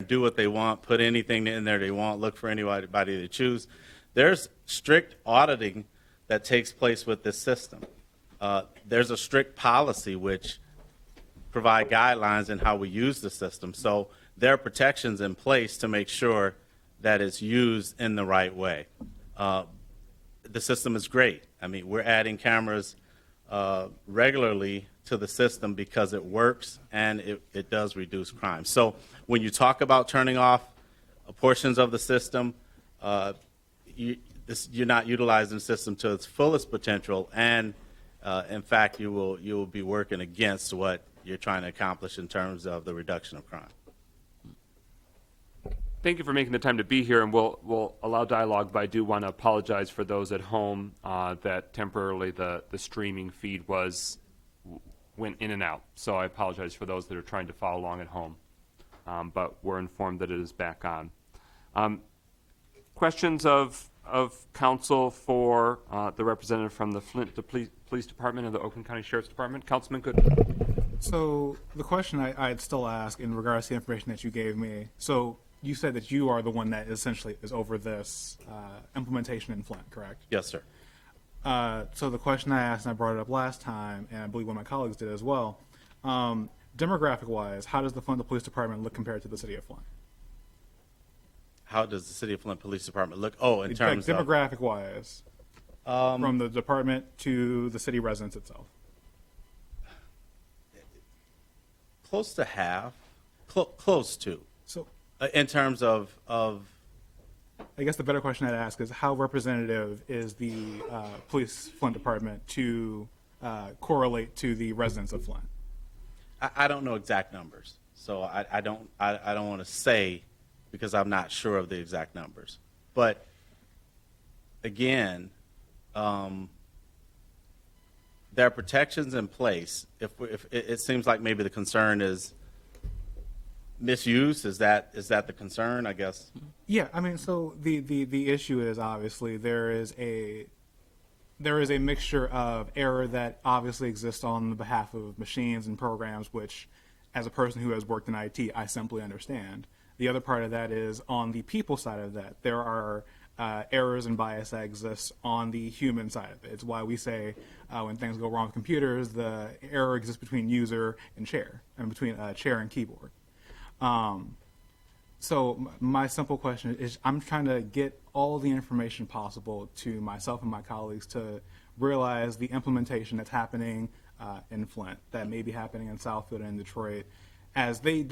do what they want, put anything in there they want, look for anybody they choose. There's strict auditing that takes place with this system. There's a strict policy which provide guidelines in how we use the system. So there are protections in place to make sure that it's used in the right way. The system is great. I mean, we're adding cameras regularly to the system because it works and it does reduce crime. So when you talk about turning off portions of the system, you're not utilizing the system to its fullest potential, and in fact, you will be working against what you're trying to accomplish in terms of the reduction of crime. Thank you for making the time to be here, and we'll allow dialogue, but I do want to apologize for those at home that temporarily the streaming feed went in and out. So I apologize for those that are trying to follow along at home, but we're informed that it is back on. Questions of council for the representative from the Flint Police Department and the Oakland County Sheriff's Department? Councilman Good. So the question I'd still ask in regards to the information that you gave me, so you said that you are the one that essentially is over this implementation in Flint, correct? Yes, sir. So the question I asked, and I brought it up last time, and I believe one of my colleagues did as well, demographic-wise, how does the Flint Police Department look compared to the city of Flint? How does the City of Flint Police Department look? Oh, in terms like demographic-wise, from the department to the city residents itself. Close to half, close to. So In terms of I guess the better question I'd ask is how representative is the police Flint department to correlate to the residents of Flint? I don't know exact numbers, so I don't want to say because I'm not sure of the exact numbers. But again, there are protections in place. If it seems like maybe the concern is misuse, is that the concern? I guess. Yeah, I mean, so the issue is obviously there is a mixture of error that obviously exists on the behalf of machines and programs, which, as a person who has worked in IT, I simply understand. The other part of that is on the people side of that. There are errors and bias that exists on the human side of it. It's why we say when things go wrong with computers, the error exists between user and chair, and between chair and keyboard. So my simple question is, I'm trying to get all the information possible to myself and my colleagues to realize the implementation that's happening in Flint, that may be happening in Southfield and Detroit, as they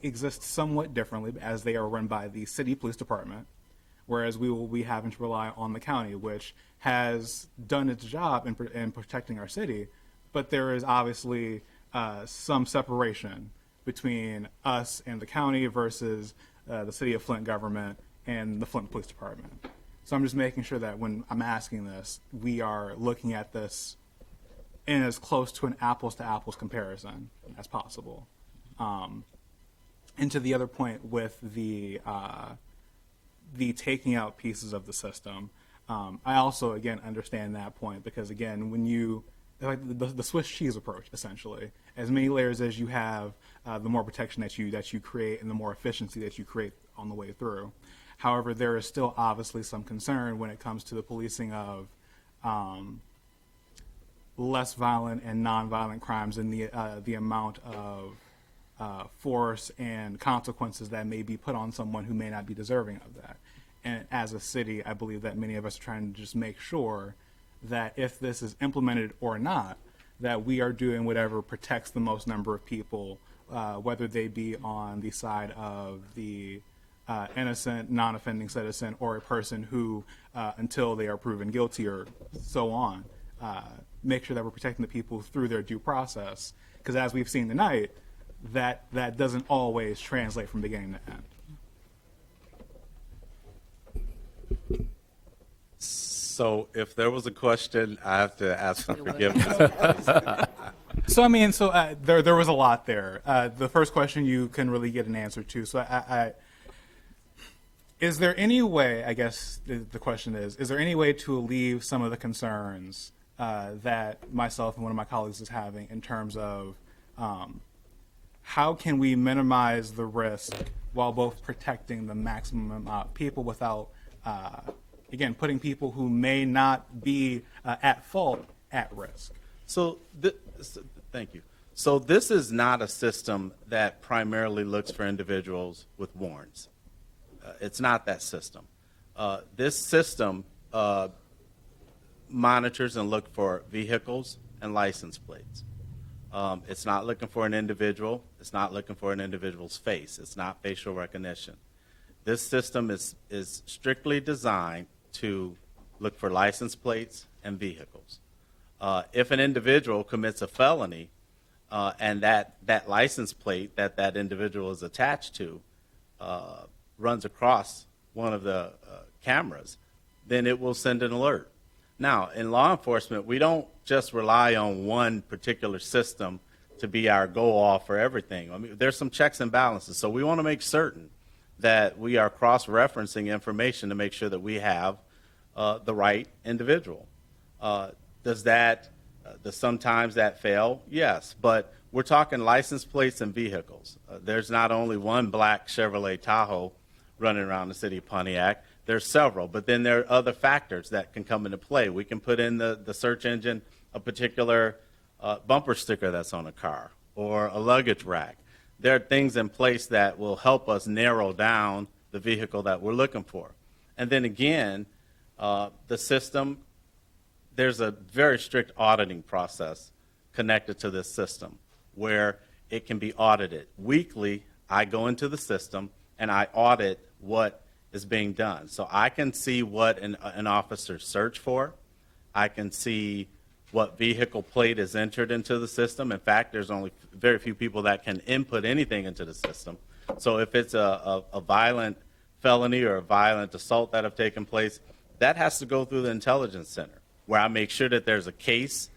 exist somewhat differently, as they are run by the city police department, whereas we will be having to rely on the county, which has done its job in protecting our city, but there is obviously some separation between us and the county versus the city of Flint government and the Flint Police Department. So I'm just making sure that when I'm asking this, we are looking at this in as close to an apples-to-apples comparison as possible. And to the other point with the taking out pieces of the system, I also, again, understand that point because, again, when you like the Swiss cheese approach, essentially, as many layers as you have, the more protection that you create and the more efficiency that you create on the way through. However, there is still obviously some concern when it comes to the policing of less violent and non-violent crimes and the amount of force and consequences that may be put on someone who may not be deserving of that. And as a city, I believe that many of us are trying to just make sure that if this is implemented or not, that we are doing whatever protects the most number of people, whether they be on the side of the innocent, non-offending citizen or a person who, until they are proven guilty or so on, make sure that we're protecting the people through their due process. Because as we've seen tonight, that doesn't always translate from beginning to end. So if there was a question, I have to ask for forgiveness. So I mean, there was a lot there. The first question you can really get an answer to. So is there any way? I guess the question is there any way to alleviate some of the concerns that myself and one of my colleagues is having in terms of how can we minimize the risk while both protecting the maximum amount of people without, again, putting people who may not be at fault at risk? Thank you. So this is not a system that primarily looks for individuals with warrants. It's not that system. This system monitors and looks for vehicles and license plates. It's not looking for an individual. It's not looking for an individual's face. It's not facial recognition. This system is strictly designed to look for license plates and vehicles. If an individual commits a felony and that license plate that individual is attached to runs across one of the cameras, then it will send an alert. Now, in law enforcement, we don't just rely on one particular system to be our go-off for everything. I mean, there's some checks and balances, so we want to make certain that we are cross-referencing information to make sure that we have the right individual. Does sometimes that fail? Yes, but we're talking license plates and vehicles. There's not only one black Chevrolet Tahoe running around the city of Pontiac. There's several, but then there are other factors that can come into play. We can put in the search engine a particular bumper sticker that's on a car or a luggage rack. There are things in place that will help us narrow down the vehicle that we're looking for. And then again, the system, there's a very strict auditing process connected to this system where it can be audited. Weekly, I go into the system and I audit what is being done. So I can see what an officer searched for. I can see what vehicle plate is entered into the system. In fact, there's only very few people that can input anything into the system. So if it's a violent felony or a violent assault that have taken place, that has to go through the intelligence center, where I make sure that there's a case,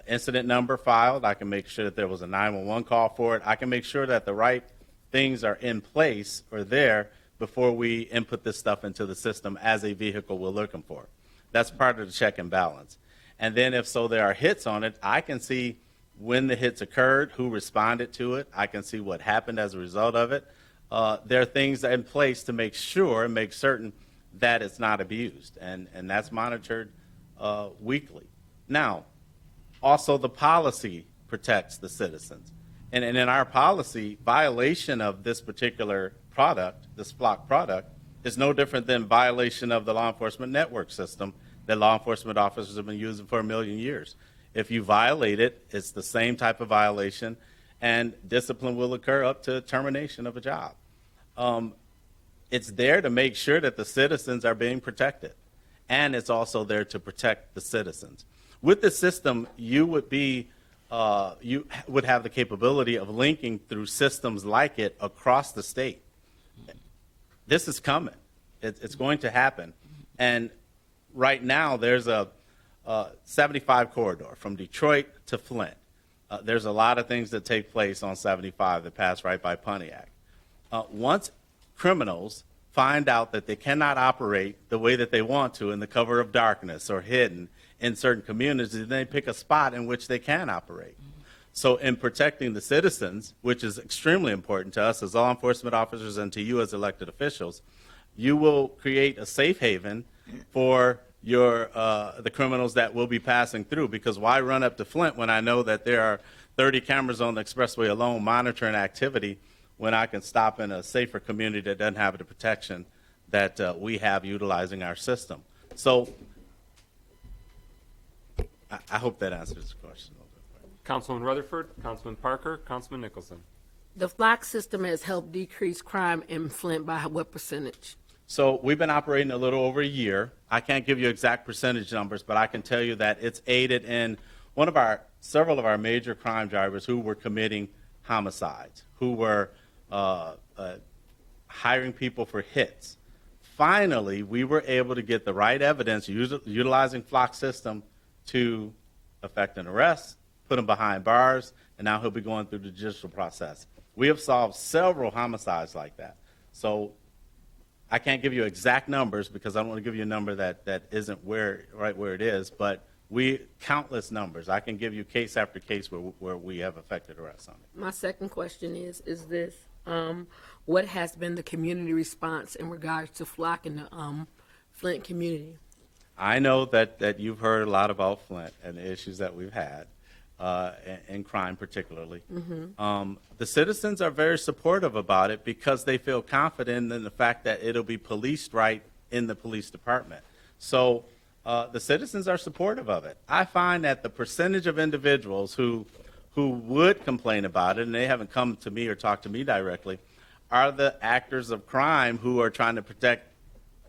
incident number filed. I can make sure that there was a 911 call for it. I can make sure that the right things are in place or there before we input this stuff into the system as a vehicle we're looking for. That's part of the check and balance. And then if so there are hits on it, I can see when the hits occurred, who responded to it. I can see what happened as a result of it. There are things in place to make sure and make certain that it's not abused, and that's monitored weekly. Now, also the policy protects the citizens. And in our policy, violation of this particular product, this flock product, is no different than violation of the law enforcement network system that law enforcement officers have been using for 1 million years. If you violate it, it's the same type of violation, and discipline will occur up to termination of a job. It's there to make sure that the citizens are being protected, and it's also there to protect the citizens. With the system, you would have the capability of linking through systems like it across the state. This is coming. It's going to happen. And right now, there's a 75 corridor from Detroit to Flint. There's a lot of things that take place on 75 that pass right by Pontiac. Once criminals find out that they cannot operate the way that they want to in the cover of darkness or hidden in certain communities, then they pick a spot in which they can operate. So in protecting the citizens, which is extremely important to us as law enforcement officers and to you as elected officials, you will create a safe haven for the criminals that will be passing through. Because why run up to Flint when I know that there are 30 cameras on the expressway alone monitoring activity, when I can stop in a safer community that doesn't have the protection that we have utilizing our system? So I hope that answers the question. Councilman Rutherford, Councilman Parker, Councilman Nicholson. The flock system has helped decrease crime in Flint by what percentage? So we've been operating a little over a year. I can't give you exact percentage numbers, but I can tell you that it's aided in several of our major crime drivers who were committing homicides, who were hiring people for hits. Finally, we were able to get the right evidence utilizing flock system to effect an arrest, put him behind bars, and now he'll be going through the judicial process. We have solved several homicides like that. So I can't give you exact numbers because I don't want to give you a number that isn't right where it is, but Countless numbers. I can give you case after case where we have effected arrests on it. My second question is this, what has been the community response in regards to Flock in the Flint community? I know that you've heard a lot about Flint and the issues that we've had, and crime particularly. The citizens are very supportive about it because they feel confident in the fact that it'll be policed right in the police department. So the citizens are supportive of it. I find that the percentage of individuals who would complain about it, and they haven't come to me or talked to me directly, are the actors of crime who are trying to protect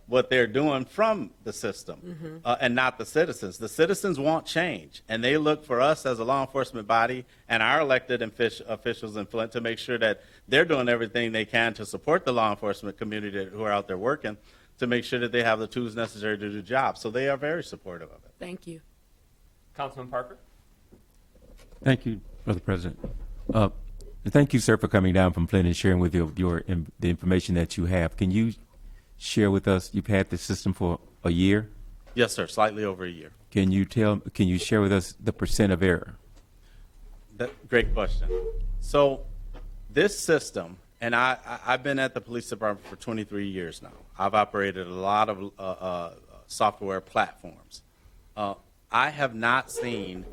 what they're doing from the system, and not the citizens. The citizens want change, and they look for us as a law enforcement body and our elected officials in Flint to make sure that they're doing everything they can to support the law enforcement community who are out there working to make sure that they have the tools necessary to do the job. So they are very supportive of it. Thank you. Councilman Parker? Thank you, Brother President. Thank you, sir, for coming down from Flint and sharing with the information that you have. Can you share with us, you've had this system for a year? Yes, sir, slightly over a year. Can you share with us the percent of error? Great question. So this system, and I've been at the police department for 23 years now. I've operated a lot of software platforms. I have not seen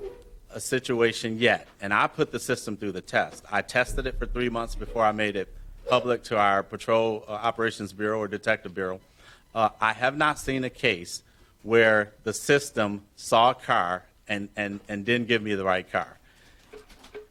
a situation yet, and I put the system through the test. I tested it for 3 months before I made it public to our Patrol Operations Bureau or Detective Bureau. I have not seen a case where the system saw a car and didn't give me the right car.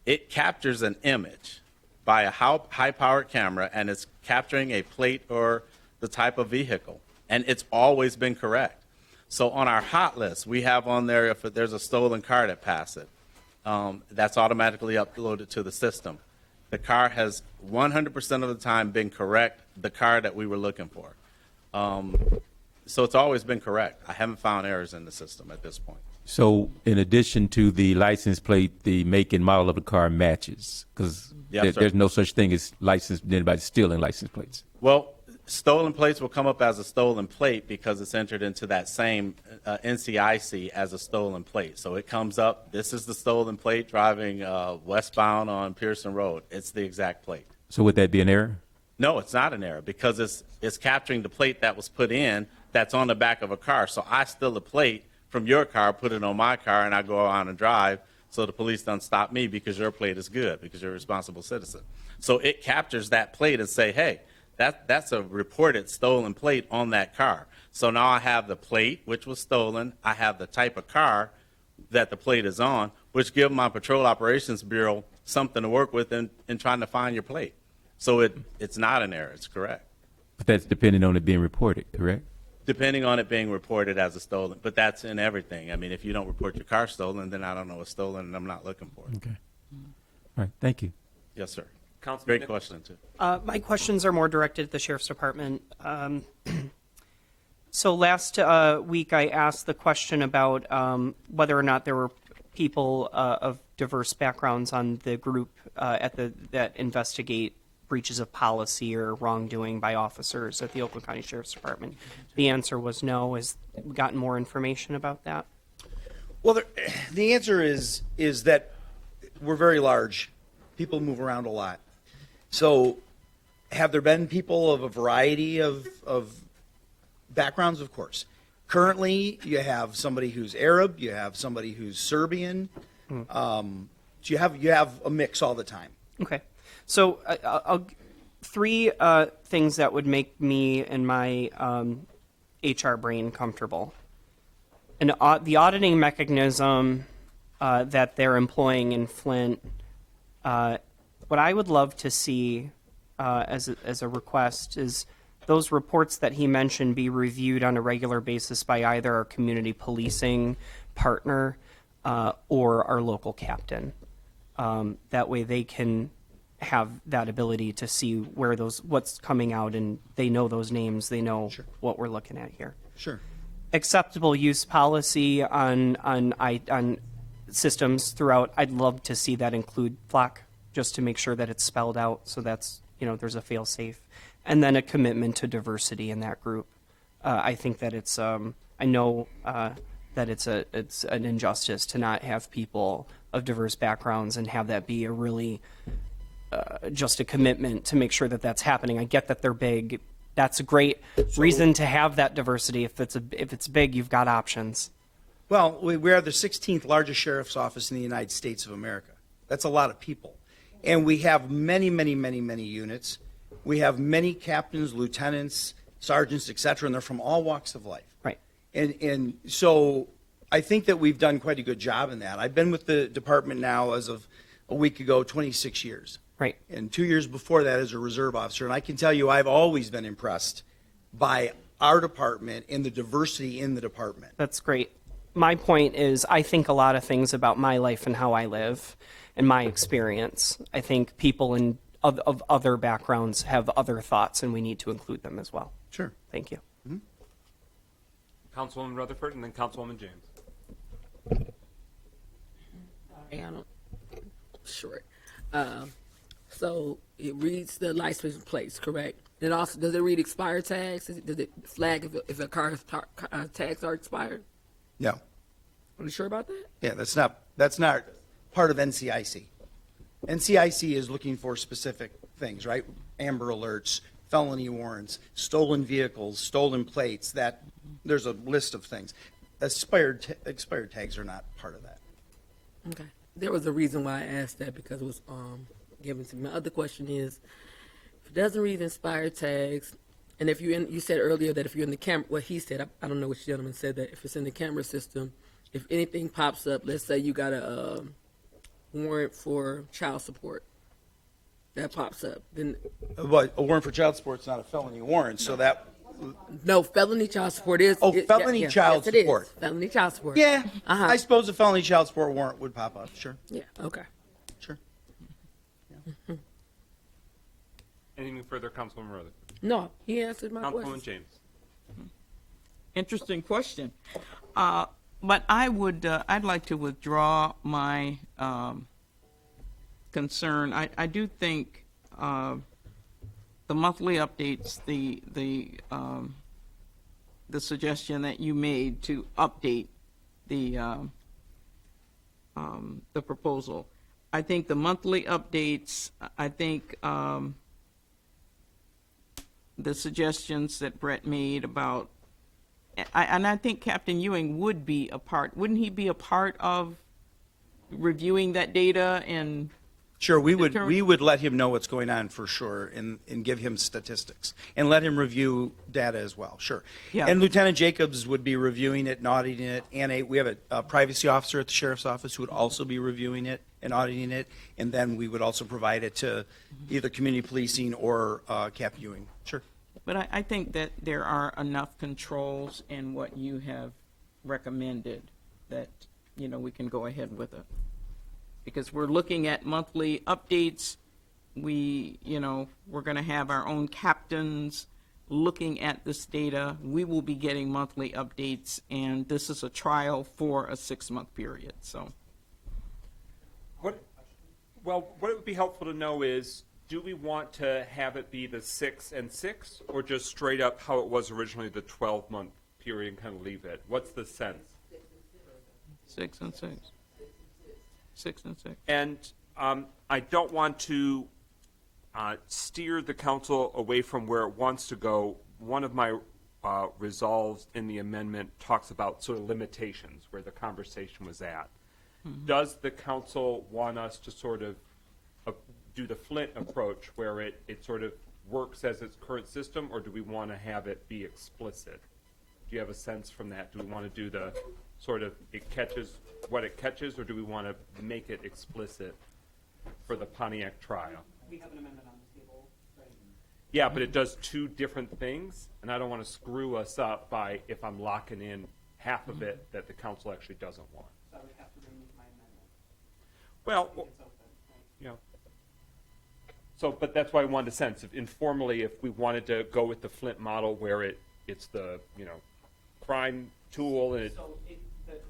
It captures an image by a high-powered camera, and it's capturing a plate or the type of vehicle, and it's always been correct. So on our hot list, we have on there if there's a stolen car that passes it, that's automatically uploaded to the system. The car has 100% of the time been correct, the car that we were looking for. So it's always been correct. I haven't found errors in the system at this point. So in addition to the license plate, the make and model of the car matches? Because Yes, sir. there's no such thing as anybody stealing license plates. Well, stolen plates will come up as a stolen plate because it's entered into that same NCIC as a stolen plate. So it comes up, this is the stolen plate driving westbound on Pearson Road. It's the exact plate. So would that be an error? No, it's not an error because it's capturing the plate that was put in that's on the back of a car. So I steal the plate from your car, put it on my car, and I go on and drive so the police don't stop me because your plate is good, because you're a responsible citizen. So it captures that plate and say, hey, that's a reported stolen plate on that car. So now I have the plate, which was stolen. I have the type of car that the plate is on, which give my Patrol Operations Bureau something to work with in trying to find your plate. So it's not an error. It's correct. But that's depending on it being reported, correct? Depending on it being reported as a stolen. But that's in everything. I mean, if you don't report your car stolen, then I don't know it's stolen and I'm not looking for it. Okay. All right. Thank you. Yes, sir. Councilman Great Nichols? question, too. My questions are more directed at the Sheriff's Department. So last week, I asked the question about whether or not there were people of diverse backgrounds on the group that investigate breaches of policy or wrongdoing by officers at the Oakland County Sheriff's Department. The answer was no. Has we gotten more information about that? Well, the answer is that we're very large. People move around a lot. So have there been people of a variety of backgrounds? Of course. Currently, you have somebody who's Arab. You have somebody who's Serbian. So you have a mix all the time. Okay. So I'll three things that would make me and my HR brain comfortable. And the auditing mechanism that they're employing in Flint, what I would love to see as a request is those reports that he mentioned be reviewed on a regular basis by either our community policing partner or our local captain. That way they can have that ability to see what's coming out, and they know those names. They know Sure. what we're looking at here. Sure. Acceptable use policy on systems throughout. I'd love to see that include Flock, just to make sure that it's spelled out, so that's there's a fail safe, and then a commitment to diversity in that group. I think that it's I know that it's an injustice to not have people of diverse backgrounds and have that be a really just a commitment to make sure that that's happening. I get that they're big. That's a great reason to have that diversity. If it's big, you've got options. Well, we are the 16th largest sheriff's office in the United States of America. That's a lot of people. And we have many, many, many, many units. We have many captains, lieutenants, sergeants, et cetera, and they're from all walks of life. Right. And so I think that we've done quite a good job in that. I've been with the department now as of a week ago, 26 years. Right. And 2 years before that as a reserve officer. And I can tell you I've always been impressed by our department and the diversity in the department. That's great. My point is, I think a lot of things about my life and how I live and my experience. I think people of other backgrounds have other thoughts, and we need to include them as well. Sure. Thank you. Councilwoman Rutherford and then Councilwoman James. Short. So it reads the license plates, correct? It also, does it read expired tags? Does it flag if a car's tags are expired? No. Are you sure about that? Yeah, that's not part of NCIC. NCIC is looking for specific things, right? Amber alerts, felony warrants, stolen vehicles, stolen plates. That there's a list of things. Expired tags are not part of that. Okay. There was a reason why I asked that, because it was given to me. My other question is, if it doesn't read expired tags, and if you said earlier that if you're in the camera, what he said, I don't know which gentleman said that, if it's in the camera system, if anything pops up, let's say you got a warrant for child support, that pops up, then But a warrant for child support is not a felony warrant, so that. no, felony child support is. Oh, felony child yes, it is. support. Felony child support. Yeah, Uh-huh. I suppose a felony child support warrant would pop up. Sure, Yeah, okay. sure. Anything further, Councilwoman Rutherford? No, he answered my Councilwoman question. James. Interesting question. But I'd like to withdraw my concern. I do think the monthly updates, the suggestion that you made to update the proposal. I think the monthly updates, I think the suggestions that Brett made about, and I think Captain Ewing would be a part, wouldn't he be a part of reviewing that data and? Sure, we would Determine- let him know what's going on for sure and give him statistics and let him review data as well, sure. Yeah. And Lieutenant Jacobs would be reviewing it and auditing it, and we have a privacy officer at the sheriff's office who would also be reviewing it and auditing it, and then we would also provide it to either community policing or Cap Ewing, sure. But I think that there are enough controls in what you have recommended that, we can go ahead with it. Because we're looking at monthly updates. We're going to have our own captains looking at this data. We will be getting monthly updates, and this is a trial for a 6-month period, so. What it would be helpful to know is, do we want to have it be the 6 and 6, or just straight up how it was originally, the 12-month period, and kind of leave it? What's the sense? 6 and 6. 6 and 6. And I don't want to steer the council away from where it wants to go. One of my resolves in the amendment talks about sort of limitations, where the conversation was at. Mm-hmm. Does the council want us to sort of do the Flint approach, where it sort of works as its current system, or do we want to have it be explicit? Do you have a sense from that? Do we want to do the sort of it catches what it catches, or do we want to make it explicit for the Pontiac trial? We have an amendment on the table. Right? Yeah, but it does two different things, and I don't want to screw us up by if I'm locking in half of it that the council actually doesn't want. So I would have to remove my amendment. Well, It's open, right? yeah. So, but that's why I wanted a sense of informally if we wanted to go with the Flint model where it's the crime tool and So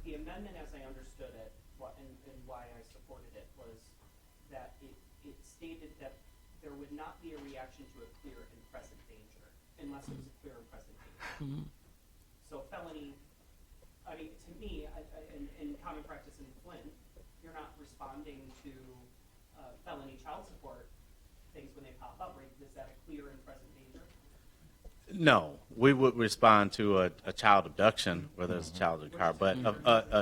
the amendment, as I understood it, and why I supported it, was that it stated that there would not be a reaction to a clear and present danger unless it was a clear and present danger. So felony I mean, to me, in common practice in Flint, you're not responding to felony child support things when they pop up, right? Is that a clear and present danger? No, we would respond to a child abduction where there's a child in the car, but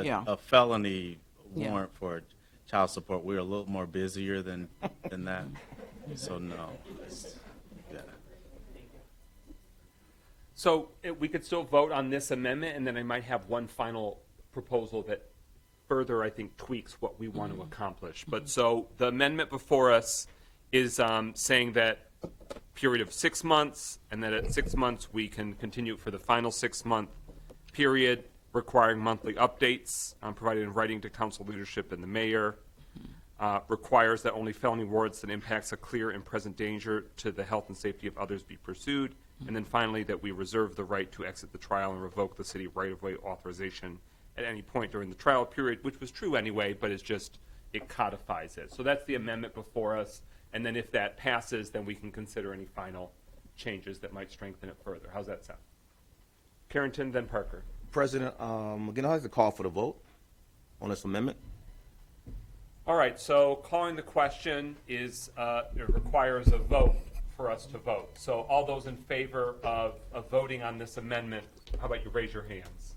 Yeah. a felony Yeah. warrant for child support, we're a little more busier than that. So no. Yeah. So we could still vote on this amendment, and then I might have one final proposal that further, I think, tweaks what we want to accomplish. But so the amendment before us is saying that period of 6 months, and that at 6 months we can continue for the final 6-month period, requiring monthly updates provided in writing to council leadership and the mayor. Requires that only felony warrants that impacts a clear and present danger to the health and safety of others be pursued. And then finally, that we reserve the right to exit the trial and revoke the city right-of-way authorization at any point during the trial period, which was true anyway, but it's just, it codifies it. So that's the amendment before us. And then if that passes, then we can consider any final changes that might strengthen it further. How's that sound? Carrington, then Parker. President, again, I'd like to call for the vote on this amendment. All right, so calling the question is, it requires a vote for us to vote. So all those in favor of voting on this amendment, how about you raise your hands?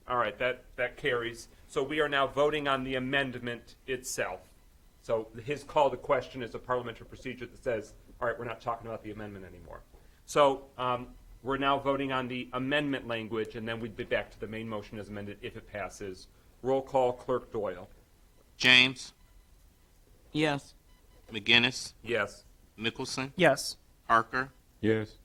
All right, that carries. So we are now voting on the amendment itself. So his call to question is a parliamentary procedure that says, all right, we're not talking about the amendment anymore. So we're now voting on the amendment language, and then we'd be back to the main motion as amended if it passes. Roll call, Clerk Doyle. James, Yes. McGinnis, Yes. Nicholson, Yes. Parker, Yes.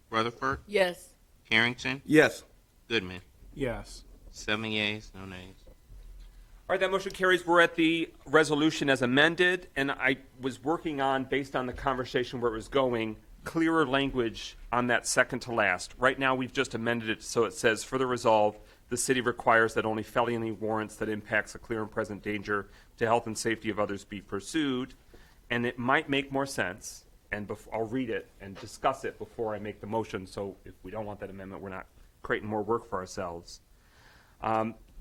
Rutherford, Yes. Carrington, Yes. Goodman. Yes. 7 yeas, no nays. All right, that motion carries. We're at the resolution as amended, and I was working on, based on the conversation where it was going, clearer language on that second to last. Right now, we've just amended it so it says, further resolved, the city requires that only felony warrants that impacts a clear and present danger to health and safety of others be pursued. And it might make more sense, and I'll read it and discuss it before I make the motion, so if we don't want that amendment, we're not creating more work for ourselves.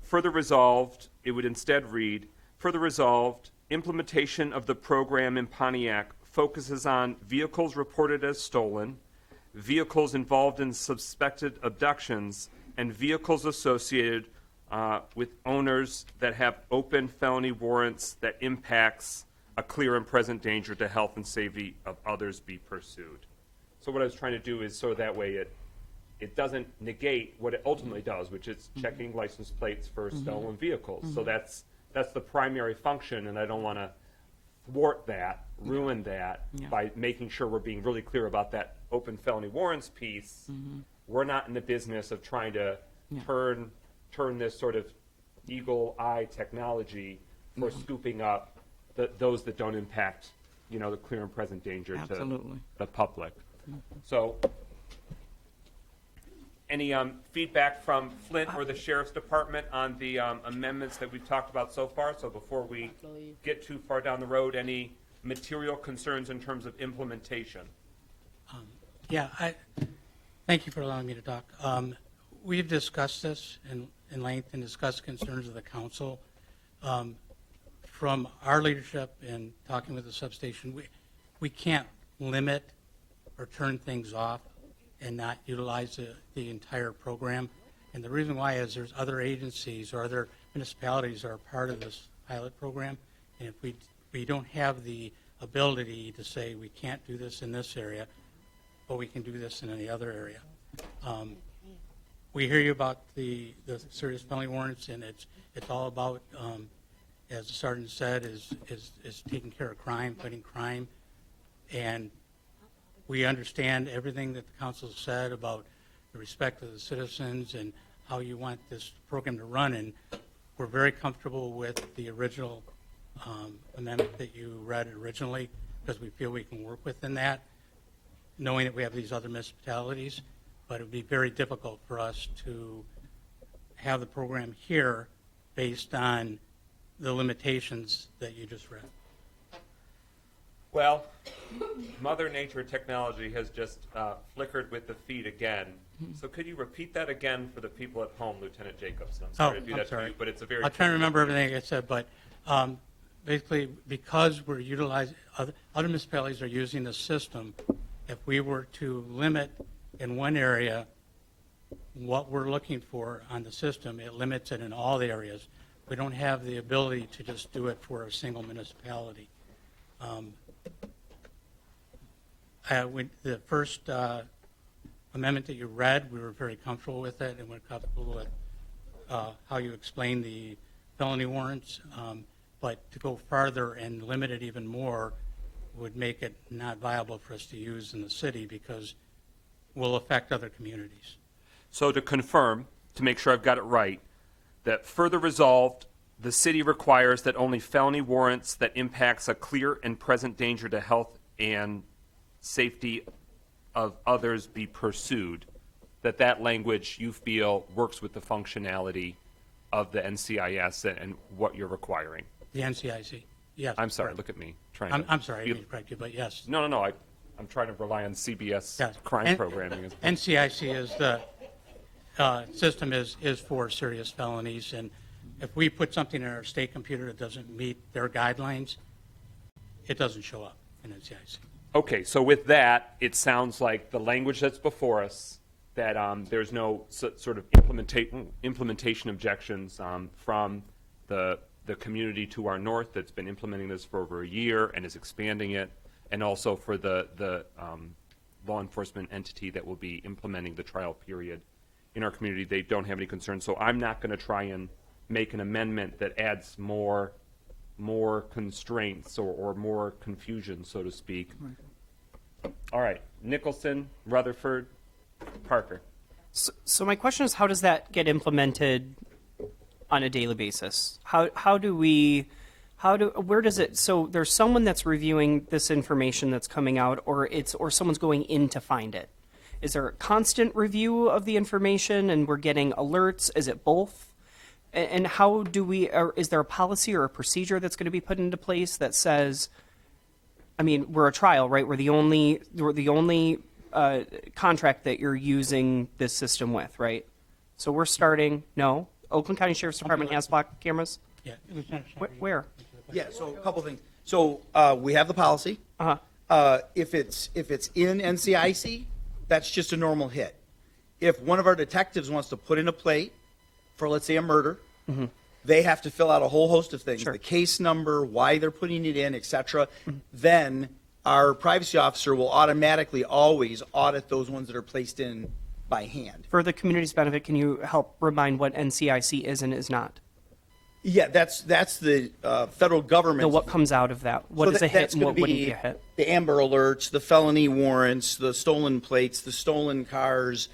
Further resolved, it would instead read, further resolved, implementation of the program in Pontiac focuses on vehicles reported as stolen, vehicles involved in suspected abductions, and vehicles associated with owners that have open felony warrants that impacts a clear and present danger to health and safety of others be pursued. So what I was trying to do is so that way it doesn't negate what it ultimately does, which is checking license plates for stolen vehicles. So that's the primary function, and I don't want to thwart that, ruin that by making sure we're being really clear about that open felony warrants piece. We're not in the business of trying to turn this sort of eagle eye technology for scooping up those that don't impact, the clear and present danger Absolutely. to the public. So, any feedback from Flint or the Sheriff's Department on the amendments that we've talked about so far? So before we get too far down the road, any material concerns in terms of implementation? Thank you for allowing me to talk. We've discussed this in length and discussed concerns of the council. From our leadership and talking with the substation, we can't limit or turn things off and not utilize the entire program. And the reason why is there's other agencies or other municipalities that are part of this pilot program. And if we don't have the ability to say we can't do this in this area, but we can do this in any other area. We hear you about the serious felony warrants, and it's all about, as the sergeant said, is taking care of crime, fighting crime. And we understand everything that the council said about the respect of the citizens and how you want this program to run. And we're very comfortable with the original amendment that you read originally, because we feel we can work within that, knowing that we have these other municipalities. But it would be very difficult for us to have the program here based on the limitations that you just read. Well, Mother Nature technology has just flickered with the feed again. So could you repeat that again for the people at home, Lieutenant Jacobs? I'm sorry to do I'm that to sorry. you, but it's a very. I'll try to remember everything I said, but basically, because we're utilizing, other municipalities are using the system, if we were to limit in one area what we're looking for on the system, it limits it in all the areas. We don't have the ability to just do it for a single municipality. The first amendment that you read, we were very comfortable with it, and we're comfortable with how you explained the felony warrants. But to go farther and limit it even more would make it not viable for us to use in the city because will affect other communities. So to confirm, to make sure I've got it right, that further resolved, the city requires that only felony warrants that impacts a clear and present danger to health and safety of others be pursued, that language you feel works with the functionality of the NCIS and what you're requiring. The NCIC, yes. I'm sorry, correct. look at me. I'm sorry, I didn't correct you, but yes. No, I'm trying to rely on CBS Yes. crime programming. NCIC is the system is for serious felonies, and if we put something in our state computer that doesn't meet their guidelines, it doesn't show up in NCIC. Okay, so with that, it sounds like the language that's before us, that there's no sort of implementation objections from the community to our north that's been implementing this for over a year and is expanding it, and also for the law enforcement entity that will be implementing the trial period in our community. They don't have any concerns, so I'm not going to try and make an amendment that adds more constraints or more confusion, so to speak. All right, Nicholson, Rutherford, Parker. So my question is, how does that get implemented on a daily basis? Where does it, so there's someone that's reviewing this information that's coming out, or someone's going in to find it. Is there a constant review of the information and we're getting alerts? Is it both? And how do we, or is there a policy or a procedure that's going to be put into place that says, I mean, we're a trial, right? We're the only contract that you're using this system with, right? So we're starting, no? Oakland County Sheriff's Department has block cameras? Yeah. Lieutenant Sherry. Where? Yeah, so a couple things. So we have the policy. Uh-huh. If it's in NCIC, that's just a normal hit. If one of our detectives wants to put in a plate for, let's say, a murder, they have to fill out a whole host of things, Sure. the case number, why they're putting it in, etc. Then our privacy officer will automatically always audit those ones that are placed in by hand. For the community's benefit, can you help remind what NCIC is and is not? Yeah, that's the federal government. So what comes out of that? What is a hit and what wouldn't be a hit? The Amber Alerts, the felony warrants, the stolen plates, the stolen cars.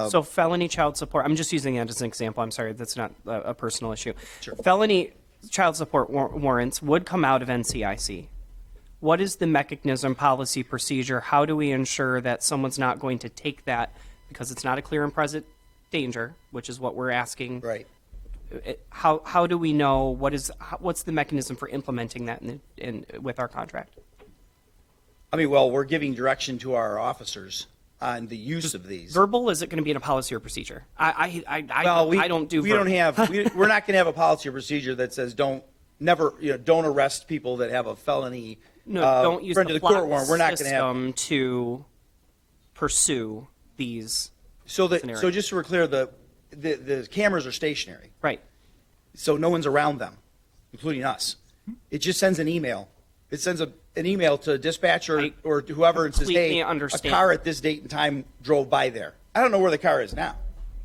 So felony child support, I'm just using that as an example. I'm sorry, that's not a personal issue. Sure. Felony child support warrants would come out of NCIC. What is the mechanism, policy, procedure? How do we ensure that someone's not going to take that because it's not a clear and present danger, which is what we're asking? Right. How do we know what's the mechanism for implementing that with our contract? I mean, well, we're giving direction to our officers on the use of these. Verbal? Is it going to be in a policy or procedure? I don't do. We don't have. We're not going to have a policy or procedure that says don't arrest people that have a felony. No, don't use friend the to the court flat warrant. We're not going to have. system to pursue these. So scenarios. just so we're clear, the cameras are stationary, Right. so no one's around them, including us. It just sends an email. It sends an email to dispatch or whoever and says, completely "Hey, understand. a car at this date and time drove by there." I don't know where the car is now.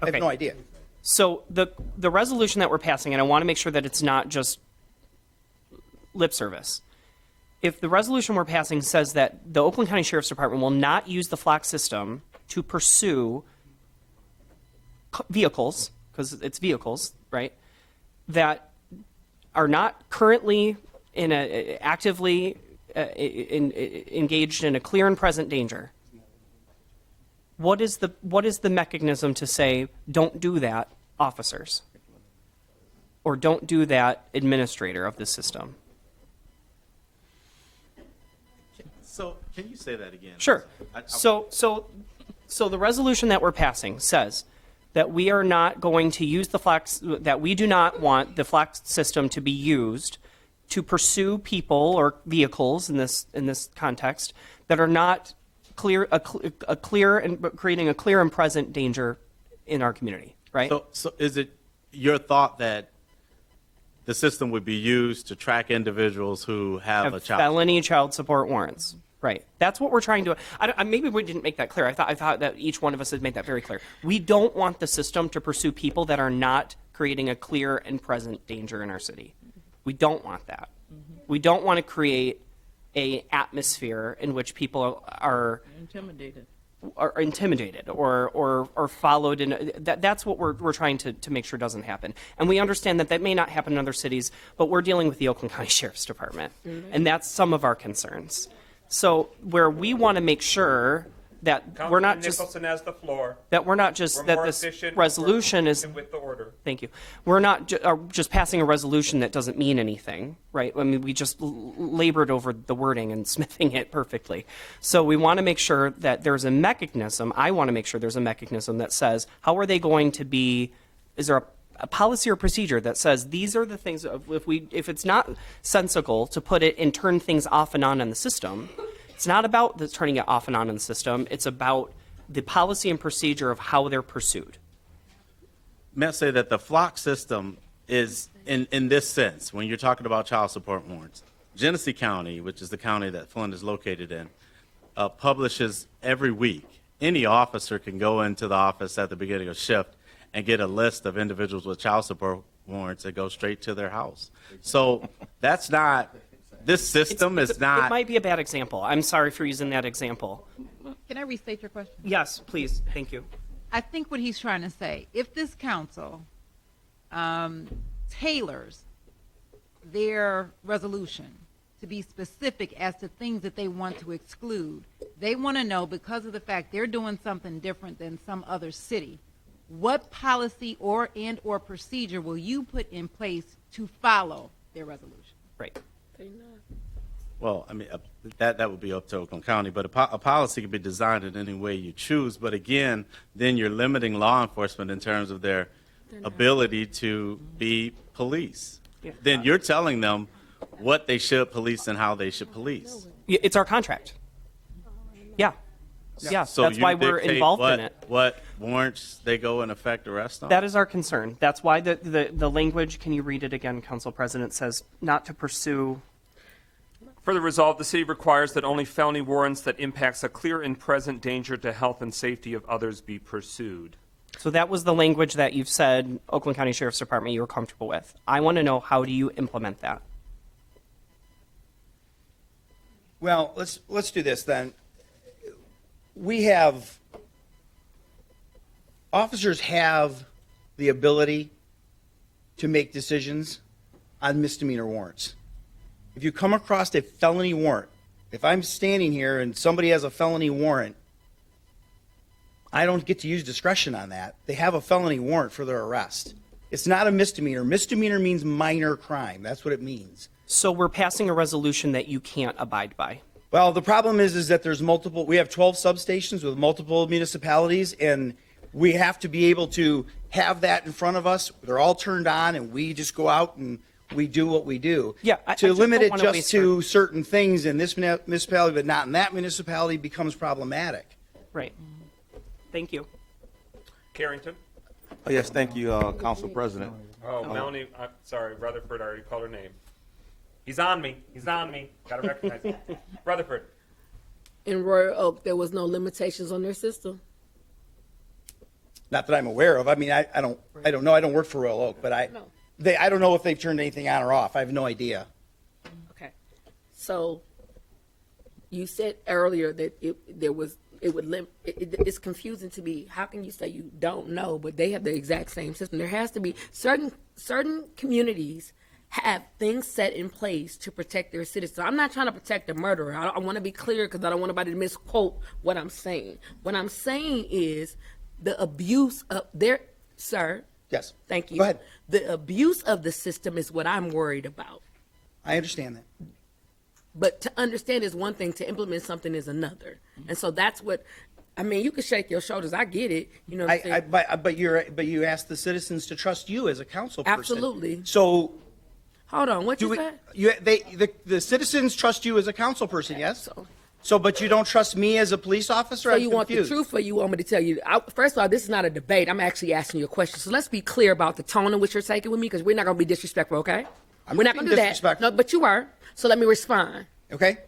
I Okay. have no idea. So the resolution that we're passing, and I want to make sure that it's not just lip service. If the resolution we're passing says that the Oakland County Sheriff's Department will not use the flock system to pursue vehicles, because it's vehicles, right, that are not currently actively engaged in a clear and present danger, what is the mechanism to say don't do that, officers, or don't do that, administrator of the system? So can you say that again? Sure. I- So the resolution that we're passing says that we are not going to use the flex, that we do not want the flex system to be used to pursue people or vehicles in this context that are not clear, a clear and creating a clear and present danger in our community, right? So is it your thought that the system would be used to track individuals who have a child? Felony child support warrants. Right. That's what we're trying to. Maybe we didn't make that clear. I thought that each one of us had made that very clear. We don't want the system to pursue people that are not creating a clear and present danger in our city. We don't want that. We don't want to create a atmosphere in which people are Intimidated. or followed in that's what we're trying to make sure doesn't happen. And we understand that may not happen in other cities, but we're dealing with the Oakland County Sheriff's Department, and that's some of our concerns. So where we want to make sure that we're not just Nicholson has the floor. that we're not just We're that more this efficient resolution is with the order. thank you. We're not just passing a resolution that doesn't mean anything, right? I mean, we just labored over the wording and smithing it perfectly. So we want to make sure that there's a mechanism. I want to make sure there's a mechanism that says how are they going to be? Is there a policy or procedure that says these are the things? If it's not sensical to put it and turn things off and on in the system, it's not about the turning it off and on in the system. It's about the policy and procedure of how they're pursued. May I say that the flock system is, in this sense, when you're talking about child support warrants, Genesee County, which is the county that Flint is located in, publishes every week. Any officer can go into the office at the beginning of shift and get a list of individuals with child support warrants that go straight to their house. So that's not, this system is not. It might be a bad example. I'm sorry for using that example. Can I restate your question? Yes, please. Thank you. I think what he's trying to say, if this council tailors their resolution to be specific as to things that they want to exclude, they want to know, because of the fact they're doing something different than some other city, what policy or procedure will you put in place to follow their resolution? Right. Well, I mean, that would be up to Oakland County, but a policy can be designed in any way you choose. But again, then you're limiting law enforcement in terms of their ability to be police. Yeah. Then you're telling them what they should police and how they should police. It's our contract. Yeah. Yeah. So That's you why we're dictate involved in it. What warrants they go and effect arrest on? That is our concern. That's why the language, can you read it again, Council President, says not to pursue. Further resolved, the city requires that only felony warrants that impacts a clear and present danger to health and safety of others be pursued. So that was the language that you've said, Oakland County Sheriff's Department, you were comfortable with. I want to know, how do you implement that? Well, let's do this then. Officers have the ability to make decisions on misdemeanor warrants. If you come across a felony warrant, if I'm standing here and somebody has a felony warrant, I don't get to use discretion on that. They have a felony warrant for their arrest. It's not a misdemeanor. Misdemeanor means minor crime. That's what it means. So we're passing a resolution that you can't abide by. Well, the problem is that there's multiple, we have 12 substations with multiple municipalities, and we have to be able to have that in front of us. They're all turned on, and we just go out and we do what we do. Yeah, I to just limit don't it wanna just waste to certain things in this municipality, but not in that municipality, becomes problematic. Right. Thank you. Carrington? Oh, yes, thank you, Council President. Oh, Melanie, sorry, Rutherford, I already called her name. He's on me. Gotta recognize him. Rutherford. In Royal Oak, there was no limitations on their system. Not that I'm aware of. I mean, I don't know. I don't work for Royal Oak, but I don't know if they've turned anything on or off. I have no idea. Okay. So you said earlier that it's confusing to me. How can you say you don't know, but they have the exact same system? There has to be certain communities have things set in place to protect their citizens. I'm not trying to protect a murderer. I want to be clear because I don't want anybody to misquote what I'm saying. What I'm saying is the abuse of their, sir. Yes. Thank you. Go ahead. The abuse of the system is what I'm worried about. I understand that. But to understand is one thing, to implement something is another. And so that's what, I mean, you can shake your shoulders. I get it. You know what I'm saying? But you asked the citizens to trust you as a council person. Absolutely. So Hold on, what you said? the citizens trust you as a council person, yes? So- So, but you don't trust me as a police officer? So I'm you want the confused. truth, or you want me to tell you? First of all, this is not a debate. I'm actually asking you a question. So let's be clear about the tone in which you're taking with me, because we're not going to be disrespectful, okay? We're not being going to do that. disrespectful. No, but you were. So let me respond. Okay?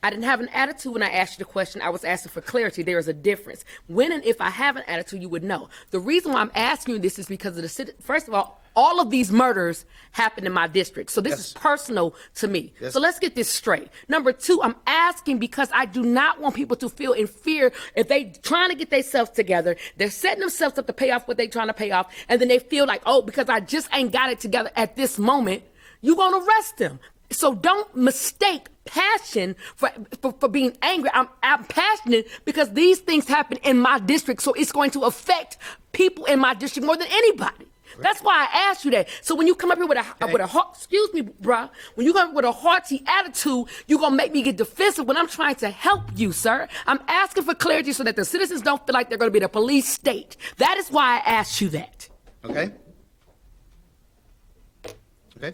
I didn't have an attitude when I asked you the question. I was asking for clarity. There is a difference. When and if I have an attitude, you would know. The reason why I'm asking you this is because of first of all of these murders happened in my district. So this is personal to me. Yes. So let's get this straight. Number two, I'm asking because I do not want people to feel in fear if they trying to get themselves together. They're setting themselves up to pay off what they're trying to pay off. And then they feel like, oh, because I just ain't got it together at this moment, you're going to arrest them. So don't mistake passion for being angry. I'm passionate because these things happen in my district, so it's going to affect people in my district more than anybody. That's why I asked you that. So when you come up here with a excuse me, bruh, when you come up with a haughty attitude, you're gonna make me get defensive when I'm trying to help you, sir. I'm asking for clarity so that the citizens don't feel like they're gonna be the police state. That is why I asked you that. Okay?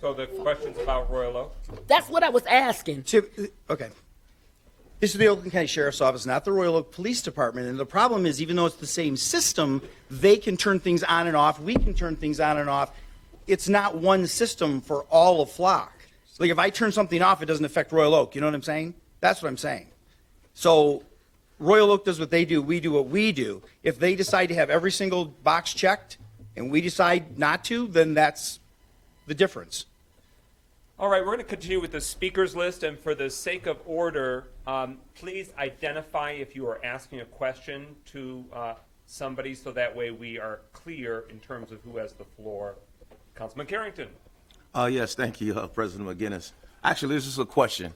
So the question's about Royal Oak? That's what I was asking. Okay. This is the Oakland County Sheriff's Office, not the Royal Oak Police Department. And the problem is, even though it's the same system, they can turn things on and off. We can turn things on and off. It's not one system for all of Flock. Like, if I turn something off, it doesn't affect Royal Oak. You know what I'm saying? That's what I'm saying. So Royal Oak does what they do. We do what we do. If they decide to have every single box checked and we decide not to, then that's the difference. All right, we're going to continue with the speakers list, and for the sake of order, please identify if you are asking a question to somebody, so that way we are clear in terms of who has the floor. Councilman Carrington. Yes, thank you, President McGinnis. Actually, this is a question.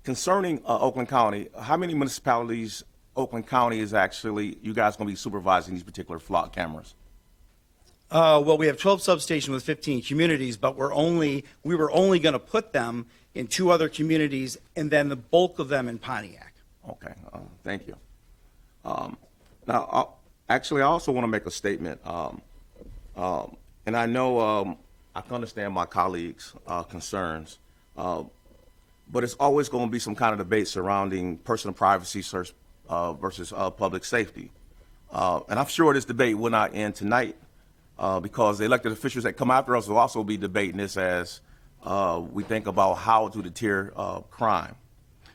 Concerning Oakland County, how many municipalities Oakland County is actually, you guys going to be supervising these particular flock cameras? Well, we have 12 substations with 15 communities, but we were only going to put them in 2 other communities, and then the bulk of them in Pontiac. Okay, thank you. Now, actually, I also want to make a statement, and I know I can understand my colleagues' concerns, but it's always going to be some kind of debate surrounding personal privacy versus public safety. And I'm sure this debate will not end tonight. Because the elected officials that come after us will also be debating this as we think about how to deter crime.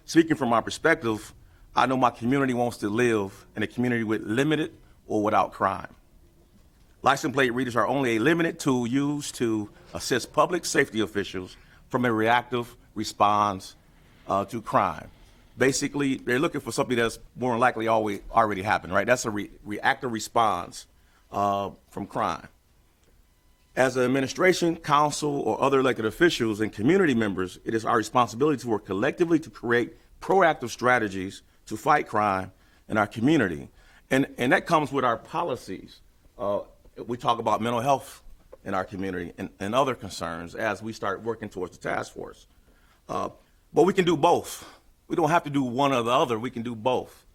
Speaking from my perspective, I know my community wants to live in a community with limited or without crime. License plate readers are only a limited tool used to assist public safety officials from a reactive response to crime. Basically, they're looking for something that's more than likely already happened, right? That's a reactive response from crime. As an administration, council, or other elected officials and community members, it is our responsibility to work collectively to create proactive strategies to fight crime in our community. And that comes with our policies. We talk about mental health in our community and other concerns as we start working towards the task force. But we can do both. We don't have to do one or the other. We can do both.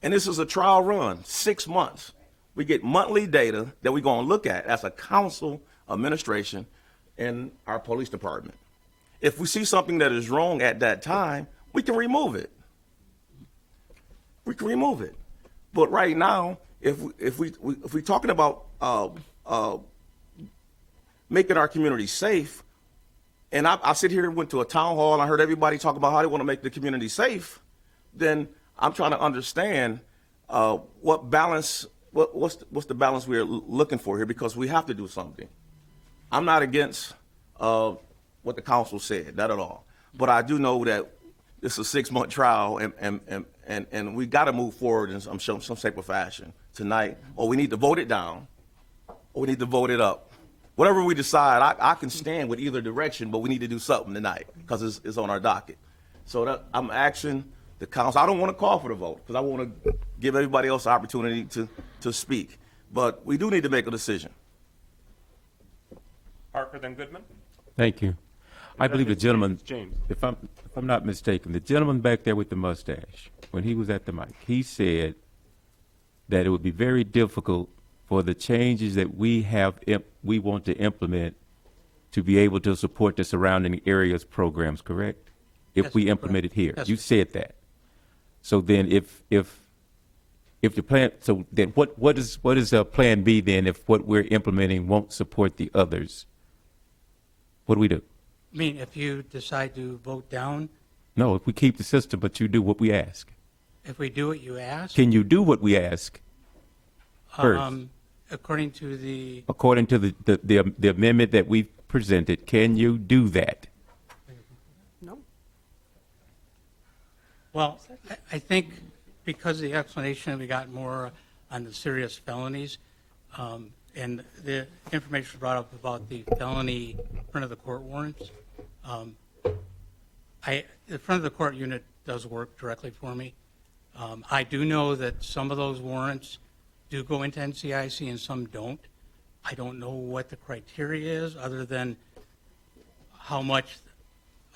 And this is a trial run, 6 months. We get monthly data that we're going to look at as a council administration in our police department. If we see something that is wrong at that time, we can remove it. We can remove it. But right now, if we're talking about making our community safe, and I sit here and went to a town hall and I heard everybody talk about how they want to make the community safe, then I'm trying to understand what balance. What's the balance we're looking for here? Because we have to do something. I'm not against what the council said, not at all. But I do know that this is a 6-month trial, and we got to move forward in some shape or fashion tonight. Or we need to vote it down, or we need to vote it up. Whatever we decide, I can stand with either direction, but we need to do something tonight because it's on our docket. So I'm asking the council. I don't want to call for the vote because I want to give everybody else an opportunity to speak. But we do need to make a decision. Parker, then Goodman. Thank you. I believe the gentleman, James. if I'm not mistaken, the gentleman back there with the mustache, when he was at the mic, he said that it would be very difficult for the changes that we want to implement to be able to support the surrounding areas programs, correct? If Yes, we correct. implement it here. Yes, You sir. said that. So then if the plan, so then what is plan B then if what we're implementing won't support the others? What do we do? I mean, if you decide to vote down, No, if we keep the system, but you do what we ask. if we do what you ask, Can you do what we ask first? according to the, According to the amendment that we've presented, can you do that? No. well, I think because of the explanation, we got more on the serious felonies, and the information brought up about the felony front of the court warrants. The front of the court unit does work directly for me. I do know that some of those warrants do go into NCIC and some don't. I don't know what the criteria is, other than how much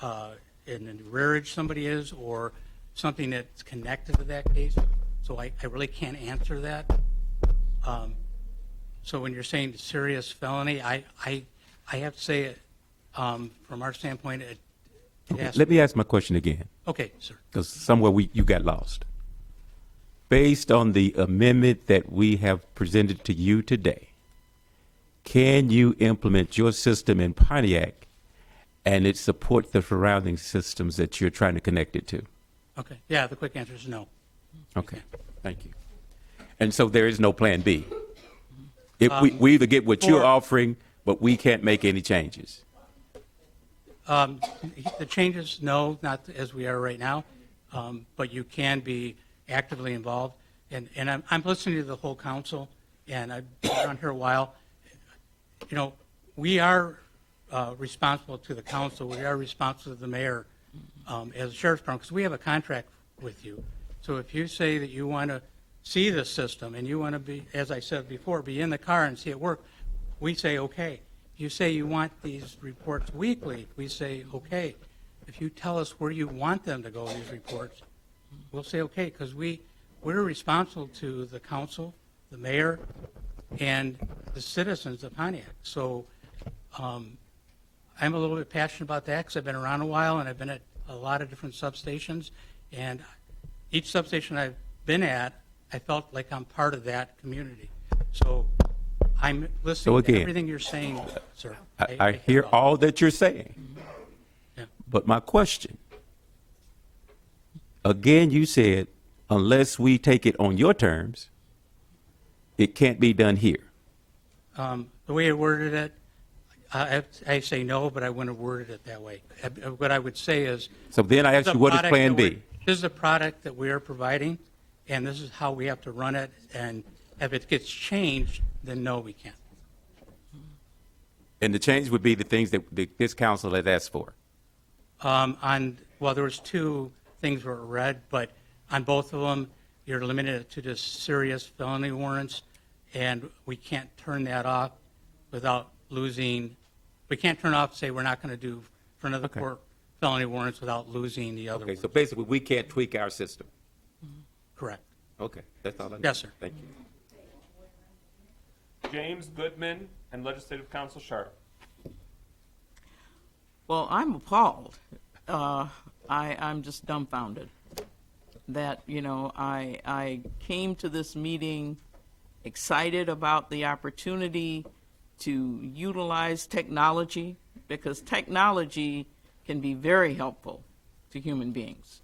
in an rearage somebody is, or something that's connected to that case. So I really can't answer that. So when you're saying serious felony, I have to say, from our standpoint, it has to Let me ask my question again, Okay, sir. because somewhere you got lost. Based on the amendment that we have presented to you today, can you implement your system in Pontiac and it support the surrounding systems that you're trying to connect it to? Okay, yeah, the quick answer is no. Okay, thank you. And so there is no plan B? If we either get what you're for- offering, but we can't make any changes? The changes, no, not as we are right now, but you can be actively involved. And I'm listening to the whole council, and I've been on here a while. You know, we are responsible to the council, we are responsible to the mayor as a sheriff's department, because we have a contract with you. So if you say that you want to see the system and you want to be, as I said before, be in the car and see it work, we say, okay. If you say you want these reports weekly, we say, okay. If you tell us where you want them to go, these reports, we'll say, okay, because we're responsible to the council, the mayor, and the citizens of Pontiac. So I'm a little bit passionate about that because I've been around a while and I've been at a lot of different substations. And each substation I've been at, I felt like I'm part of that community. So I'm listening So to again, everything you're saying, sir. I hear all that you're saying. Yeah. But my question, again, you said, unless we take it on your terms, it can't be done here. The way I worded it, I say no, but I wouldn't have worded it that way. What I would say is. So then I ask this is you, a what is product Plan that B? this is a product that we are providing, and this is how we have to run it. And if it gets changed, then no, we can't. And the change would be the things that this council has asked for. Well, there was two things were read, but on both of them, you're limited to just serious felony warrants, and we can't turn that off without losing. We can't turn off, say we're not going to do front of the Okay. court felony warrants without losing the other Okay, ones. so basically, we can't tweak our system. Correct. Okay, that's all I need. Yes, sir. Thank you. James Goodman and Legislative Council Sharp. Well, I'm appalled. I'm just dumbfounded that, I came to this meeting excited about the opportunity to utilize technology, because technology can be very helpful to human beings.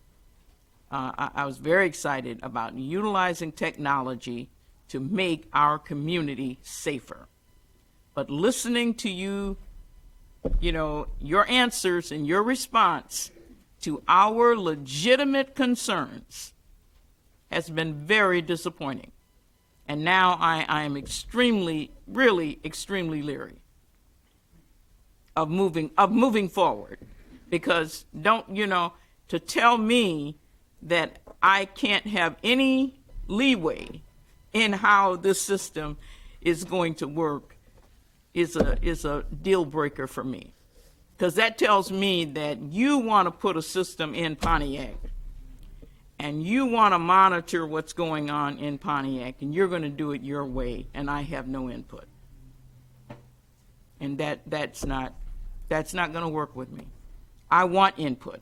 I was very excited about utilizing technology to make our community safer. But listening to you, your answers and your response to our legitimate concerns has been very disappointing. And now I am really extremely leery of moving forward, because to tell me that I can't have any leeway in how this system is going to work is a deal breaker for me. Because that tells me that you want to put a system in Pontiac and you want to monitor what's going on in Pontiac, and you're going to do it your way, and I have no input. And that's not going to work with me. I want input.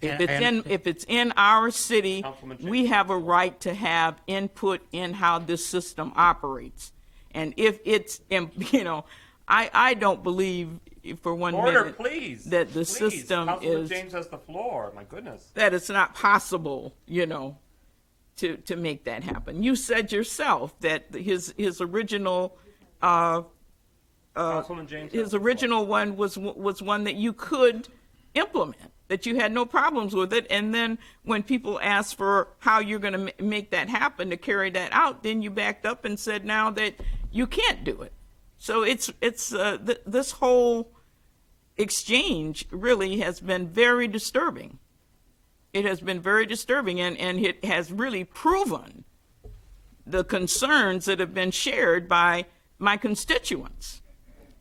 If it's in our city, Councilman we have a right to have input in how this system operates. And if it's, I don't believe for one Order, minute please. that the Please. system Councilman is James has the floor. My goodness. that it's not possible, to make that happen. You said yourself that his original Councilman James. has his the floor. original one was one that you could implement, that you had no problems with it. And then when people asked for how you're going to make that happen, to carry that out, then you backed up and said now that you can't do it. So it's this whole exchange really has been very disturbing. It has been very disturbing, and it has really proven the concerns that have been shared by my constituents,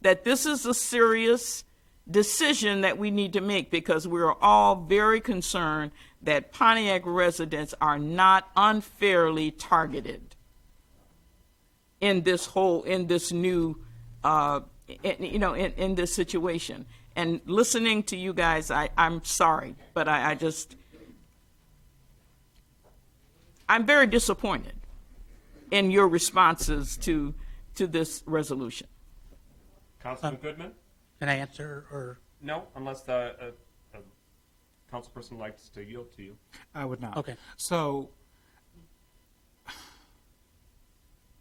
that this is a serious decision that we need to make, because we are all very concerned that Pontiac residents are not unfairly targeted in this new in this situation. And listening to you guys, I'm sorry, but I'm very disappointed in your responses to this resolution. Councilman Goodman? Can I answer, or? No, unless the councilperson likes to yield to you. I would not. Okay. So,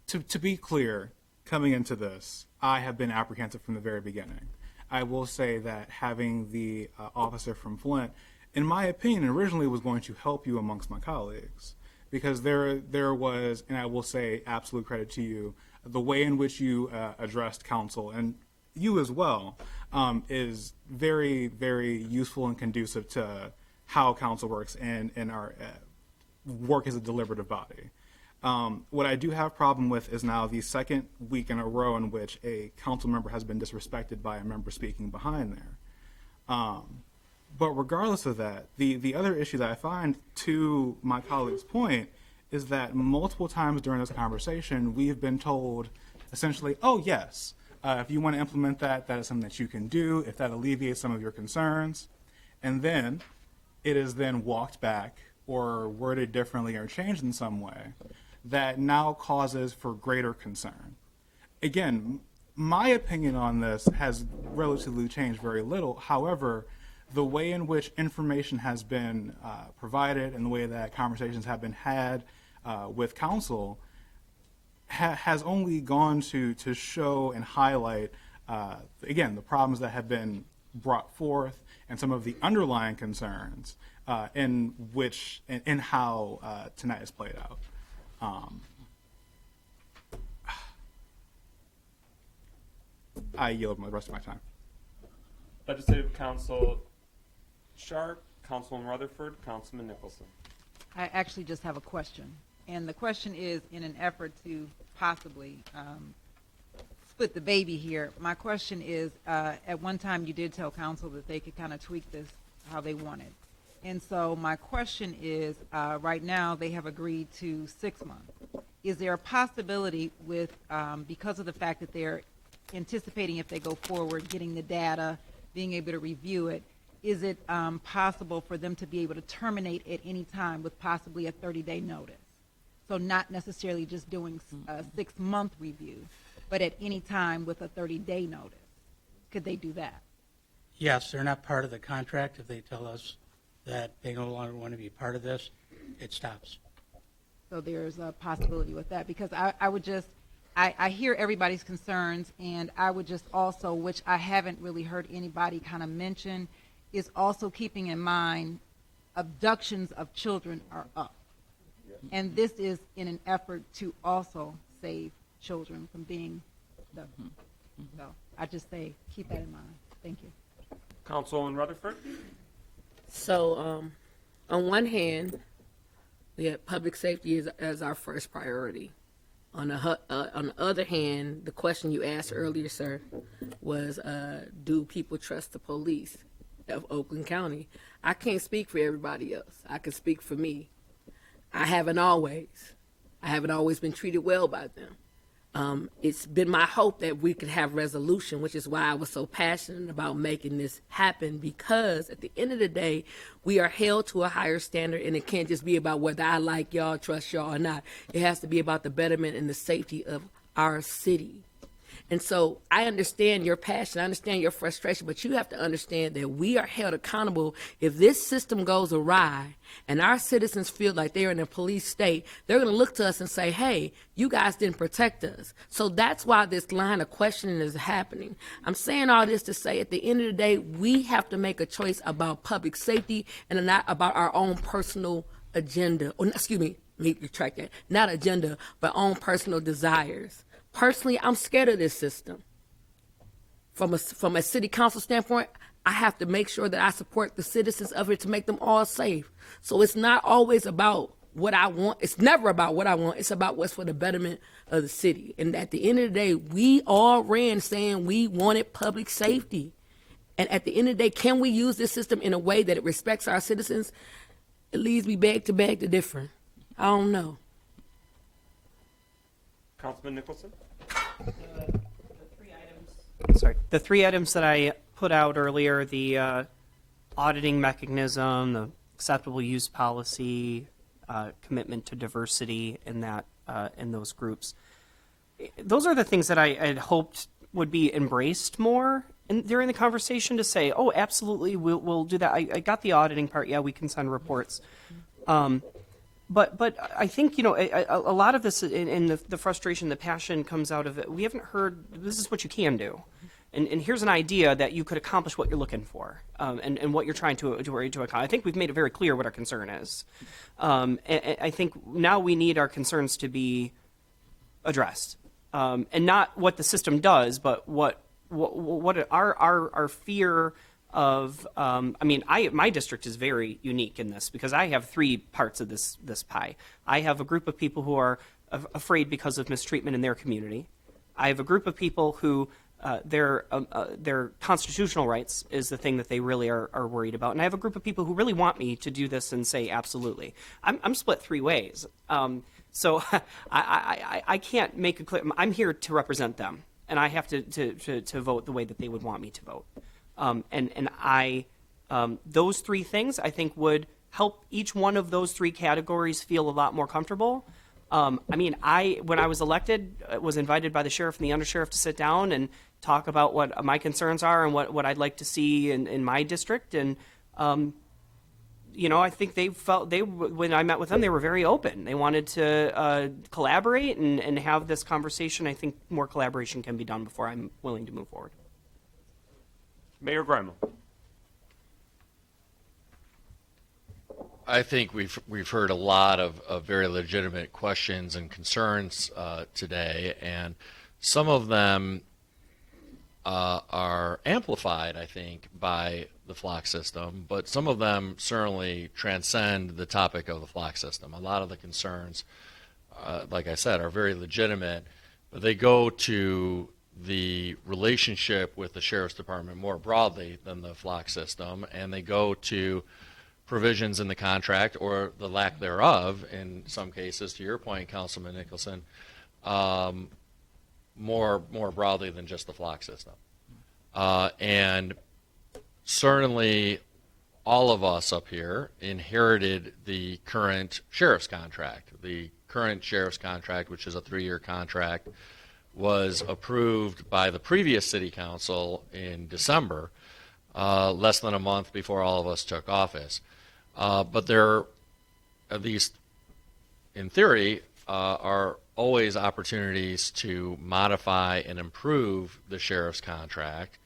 to be clear, coming into this, I have been apprehensive from the very beginning. I will say that having the officer from Flint, in my opinion, originally was going to help you amongst my colleagues, because there was, and I will say absolute credit to you, the way in which you addressed council, and you as well, is very, very useful and conducive to how council works and our work as a deliberative body. What I do have a problem with is now the second week in a row in which a council member has been disrespected by a member speaking behind there. But regardless of that, the other issue that I find, to my colleague's point, is that multiple times during this conversation, we've been told essentially, oh, yes, if you want to implement that, that is something that you can do, if that alleviates some of your concerns. And then it is then walked back or worded differently or changed in some way that now causes for greater concern. Again, my opinion on this has relatively changed very little. However, the way in which information has been provided and the way that conversations have been had with council has only gone to show and highlight, again, the problems that have been brought forth and some of the underlying concerns in how tonight is played out. I yield the rest of my time. Legislative Council Sharp, Councilman Rutherford, Councilman Nicholson. I actually just have a question. And the question is, in an effort to possibly split the baby here, my question is, at one time you did tell council that they could kind of tweak this how they wanted. And so my question is, right now they have agreed to 6 months. Is there a possibility with, because of the fact that they're anticipating, if they go forward, getting the data, being able to review it, is it possible for them to be able to terminate at any time with possibly a 30-day notice? So not necessarily just doing a 6-month review, but at any time with a 30-day notice. Could they do that? Yes, they're not part of the contract. If they tell us that they no longer want to be part of this, it stops. So there's a possibility with that, because I would just, I hear everybody's concerns, and I would just also, which I haven't really heard anybody kind of mention, is also keeping in mind abductions of children are up. And this is in an effort to also save children from being abducted. So I just say, keep that in mind. Thank you. Councilman Rutherford. So, on one hand, we have public safety as our first priority. On the other hand, the question you asked earlier, sir, was, do people trust the police of Oakland County? I can't speak for everybody else. I can speak for me. I haven't always been treated well by them. It's been my hope that we could have resolution, which is why I was so passionate about making this happen, because at the end of the day, we are held to a higher standard, and it can't just be about whether I like y'all, trust y'all or not. It has to be about the betterment and the safety of our city. And so I understand your passion, I understand your frustration, but you have to understand that we are held accountable. If this system goes awry and our citizens feel like they're in a police state, they're going to look to us and say, hey, you guys didn't protect us. So that's why this line of questioning is happening. I'm saying all this to say at the end of the day, we have to make a choice about public safety and not about our own personal agenda. Or, excuse me, let me retract that. Not agenda, but own personal desires. Personally, I'm scared of this system. From a city council standpoint, I have to make sure that I support the citizens of it to make them all safe. So it's not always about what I want. It's never about what I want. It's about what's for the betterment of the city. And at the end of the day, we all ran saying we wanted public safety. And at the end of the day, can we use this system in a way that it respects our citizens? It leads me beg to differ. I don't know. Councilman Nicholson? The three items that I put out earlier, the auditing mechanism, the acceptable use policy, commitment to diversity in those groups. Those are the things that I had hoped would be embraced more during the conversation, to say, oh, absolutely, we'll do that. I got the auditing part. Yeah, we can send reports. But I think, a lot of this and the frustration, the passion comes out of it. We haven't heard, this is what you can do. And here's an idea that you could accomplish what you're looking for, and what you're trying to accomplish. I think we've made it very clear what our concern is. And I think now we need our concerns to be addressed. And not what the system does, but what our fear of, my district is very unique in this, because I have three parts of this pie. I have a group of people who are afraid because of mistreatment in their community. I have a group of people who their constitutional rights is the thing that they really are worried about. And I have a group of people who really want me to do this and say absolutely. I'm split three ways. So I can't make it clear. I'm here to represent them, and I have to vote the way that they would want me to vote. Those three things, I think, would help each one of those three categories feel a lot more comfortable. When I was elected, was invited by the sheriff and the undersheriff to sit down and talk about what my concerns are and what I'd like to see in my district. And, I think when I met with them, they were very open. They wanted to collaborate and have this conversation. I think more collaboration can be done before I'm willing to move forward. Mayor Grimal. I think we've heard a lot of very legitimate questions and concerns today, and some of them are amplified, I think, by the flock system, but some of them certainly transcend the topic of the flock system. A lot of the concerns, like I said, are very legitimate, but they go to the relationship with the Sheriff's Department more broadly than the flock system, and they go to provisions in the contract, or the lack thereof in some cases, to your point, Councilman Nicholson, more broadly than just the flock system. And certainly all of us up here inherited the current sheriff's contract. The current sheriff's contract, which is a 3-year contract, was approved by the previous city council in December, less than a month before all of us took office. But there, at least in theory, are always opportunities to modify and improve the sheriff's contract.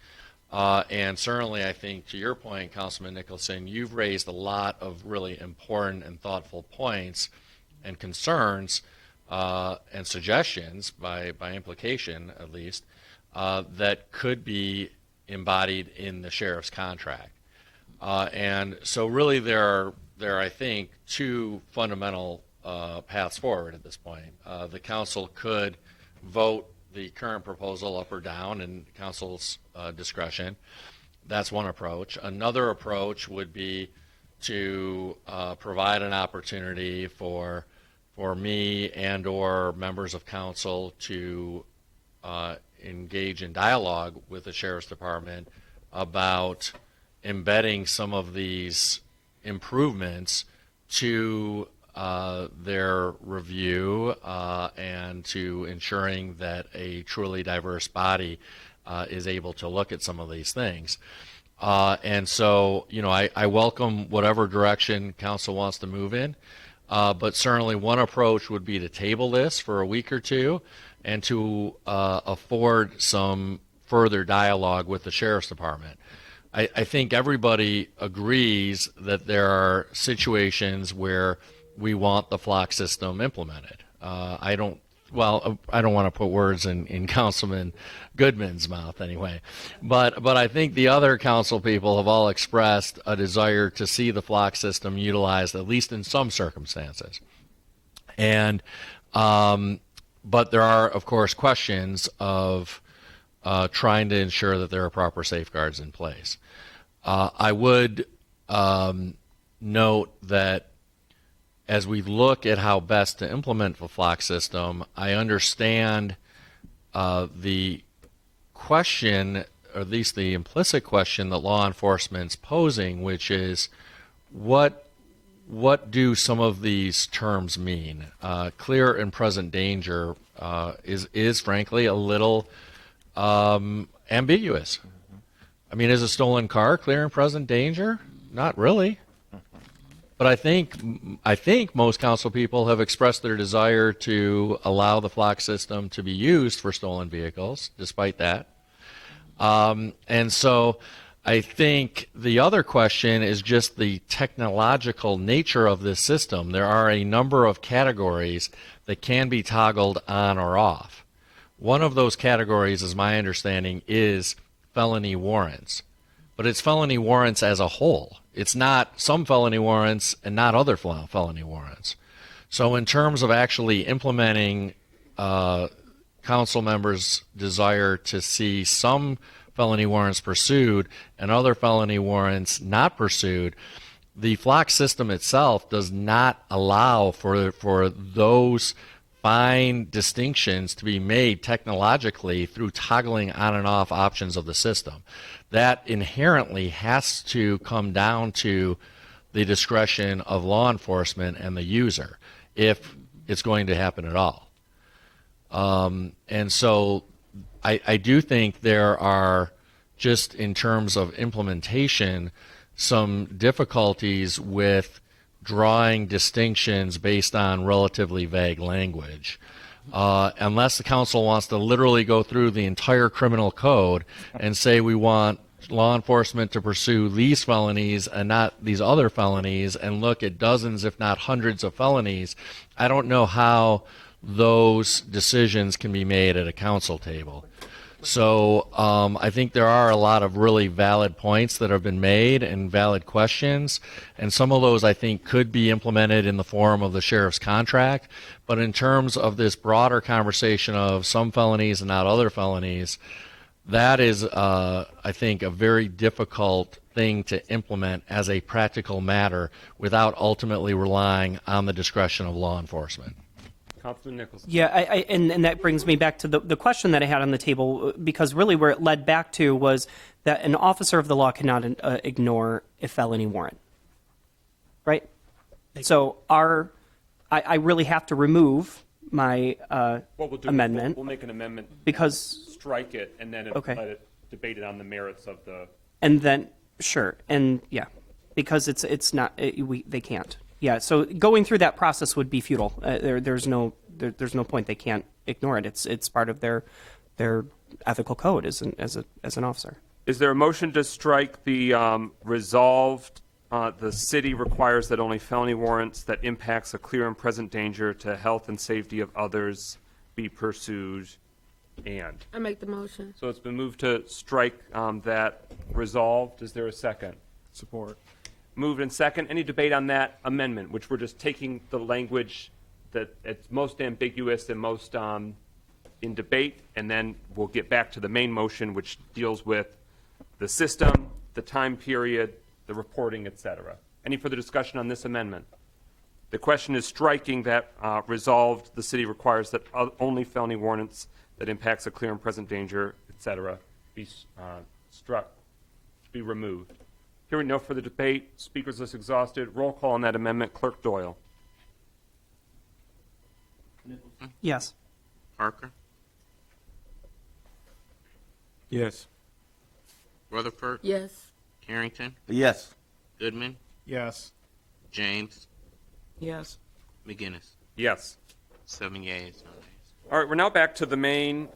And certainly, I think, to your point, Councilman Nicholson, you've raised a lot of really important and thoughtful points and concerns and suggestions, by implication at least, that could be embodied in the sheriff's contract. And so really there are, I think, two fundamental paths forward at this point. The council could vote the current proposal up or down in council's discretion. That's one approach. Another approach would be to provide an opportunity for me and or members of council to engage in dialogue with the sheriff's department about embedding some of these improvements to their review and to ensuring that a truly diverse body is able to look at some of these things. And so, I welcome whatever direction council wants to move in, but certainly one approach would be to table this for a week or two and to afford some further dialogue with the sheriff's department. I think everybody agrees that there are situations where we want the flock system implemented. I don't want to put words in Councilman Goodman's mouth anyway, but I think the other council people have all expressed a desire to see the flock system utilized, at least in some circumstances. And but there are, of course, questions of trying to ensure that there are proper safeguards in place. I would note that as we look at how best to implement the flock system, I understand the question, or at least the implicit question that law enforcement's posing, which is what do some of these terms mean? Clear and present danger is frankly a little ambiguous. I mean, is a stolen car clear and present danger? Not really. But I think most council people have expressed their desire to allow the flock system to be used for stolen vehicles, despite that. And so I think the other question is just the technological nature of this system. There are a number of categories that can be toggled on or off. One of those categories, as my understanding, is felony warrants. But it's felony warrants as a whole. It's not some felony warrants and not other felony warrants. So in terms of actually implementing council members' desire to see some felony warrants pursued and other felony warrants not pursued, the flock system itself does not allow for those fine distinctions to be made technologically through toggling on and off options of the system. That inherently has to come down to the discretion of law enforcement and the user, if it's going to happen at all. And so I do think there are, just in terms of implementation, some difficulties with drawing distinctions based on relatively vague language. Unless the council wants to literally go through the entire criminal code and say we want law enforcement to pursue these felonies and not these other felonies and look at dozens, if not hundreds of felonies, I don't know how those decisions can be made at a council table. So I think there are a lot of really valid points that have been made and valid questions, and some of those I think could be implemented in the form of the sheriff's contract. But in terms of this broader conversation of some felonies and not other felonies, that is, I think, a very difficult thing to implement as a practical matter without ultimately relying on the discretion of law enforcement. Councilman Nicholson. Yeah, and that brings me back to the question that I had on the table, because really where it led back to was that an officer of the law cannot ignore a felony warrant, right? So I really have to remove my What we'll do amendment. is we'll make an amendment, because strike it, and then Okay. let it debate it on the merits of the. and then sure, and yeah, because it's not they can't. Yeah, so going through that process would be futile. There's no point. They can't ignore it. It's part of their ethical code as an officer. Is there a motion to strike the resolved? The city requires that only felony warrants that impacts a clear and present danger to health and safety of others be pursued. And I make the motion. so it's been moved to strike that resolved. Is there a second? Support. Moved and second. Any debate on that amendment, which we're just taking the language that it's most ambiguous and most in debate, and then we'll get back to the main motion, which deals with the system, the time period, the reporting, et cetera. Any further discussion on this amendment? The question is striking that resolved the city requires that only felony warrants that impacts a clear and present danger, et cetera, be struck, be removed. Hearing no further debate, speakers list exhausted. Roll call on that amendment. Clerk Doyle. Yes. Parker, Yes. Rutherford, Yes. Harrington, Yes. Goodman, Yes. James, Yes. McGinnis. Yes. 7 yeas, no nays. All right, we're now back to the main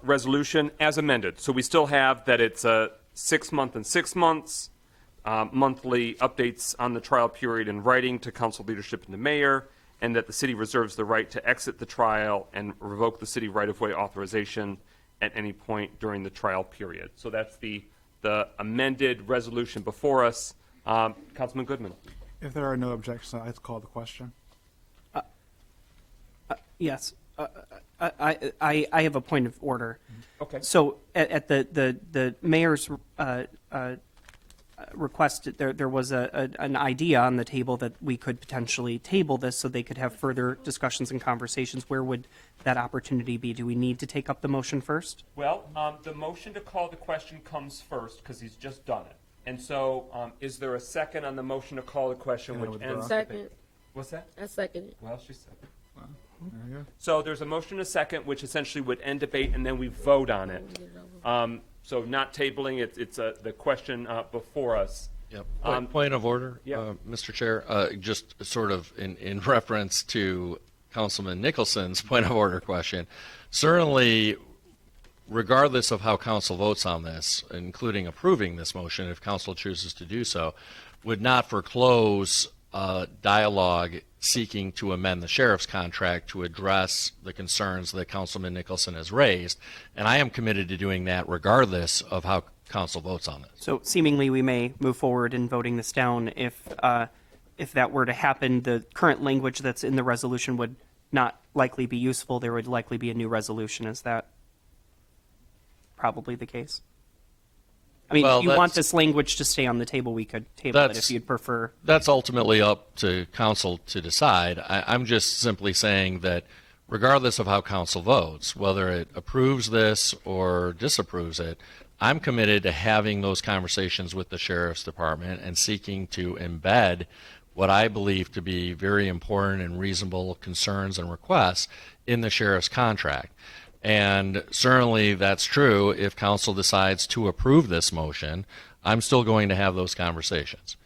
resolution as amended. So we still have that it's a 6 month and 6 months, monthly updates on the trial period in writing to council leadership and the mayor, and that the city reserves the right to exit the trial and revoke the city right-of-way authorization at any point during the trial period. So that's the amended resolution before us. Councilman Goodman. If there are no objections, I'd like to call the question. Yes. I have a point of order. Okay. So at the mayor's request, there was an idea on the table that we could potentially table this so they could have further discussions and conversations. Where would that opportunity be? Do we need to take up the motion first? Well, the motion to call the question comes first because he's just done it. And so is there a second on the motion to call the question, Yeah, which withdraw. ends? Second. What's that? I second it. Well, she said. There you go. So there's a motion and a second, which essentially would end debate, and then we vote on it. So not tabling, it's the question before us. Yep. Point of order, yeah. Mr. Chair. Just sort of in reference to Councilman Nicholson's point of order question. Certainly, regardless of how council votes on this, including approving this motion, if council chooses to do so, would not foreclose dialogue seeking to amend the sheriff's contract to address the concerns that Councilman Nicholson has raised. And I am committed to doing that regardless of how council votes on it. So seemingly we may move forward in voting this down. If that were to happen, the current language that's in the resolution would not likely be useful. There would likely be a new resolution. Is that probably the case? I mean, Well, if you want that's- this language to stay on the table, we could table it That's- if you'd prefer. That's ultimately up to council to decide. I'm just simply saying that regardless of how council votes, whether it approves this or disapproves it, I'm committed to having those conversations with the sheriff's department and seeking to embed what I believe to be very important and reasonable concerns and requests in the sheriff's contract. And certainly that's true if council decides to approve this motion. I'm still going to have those conversations.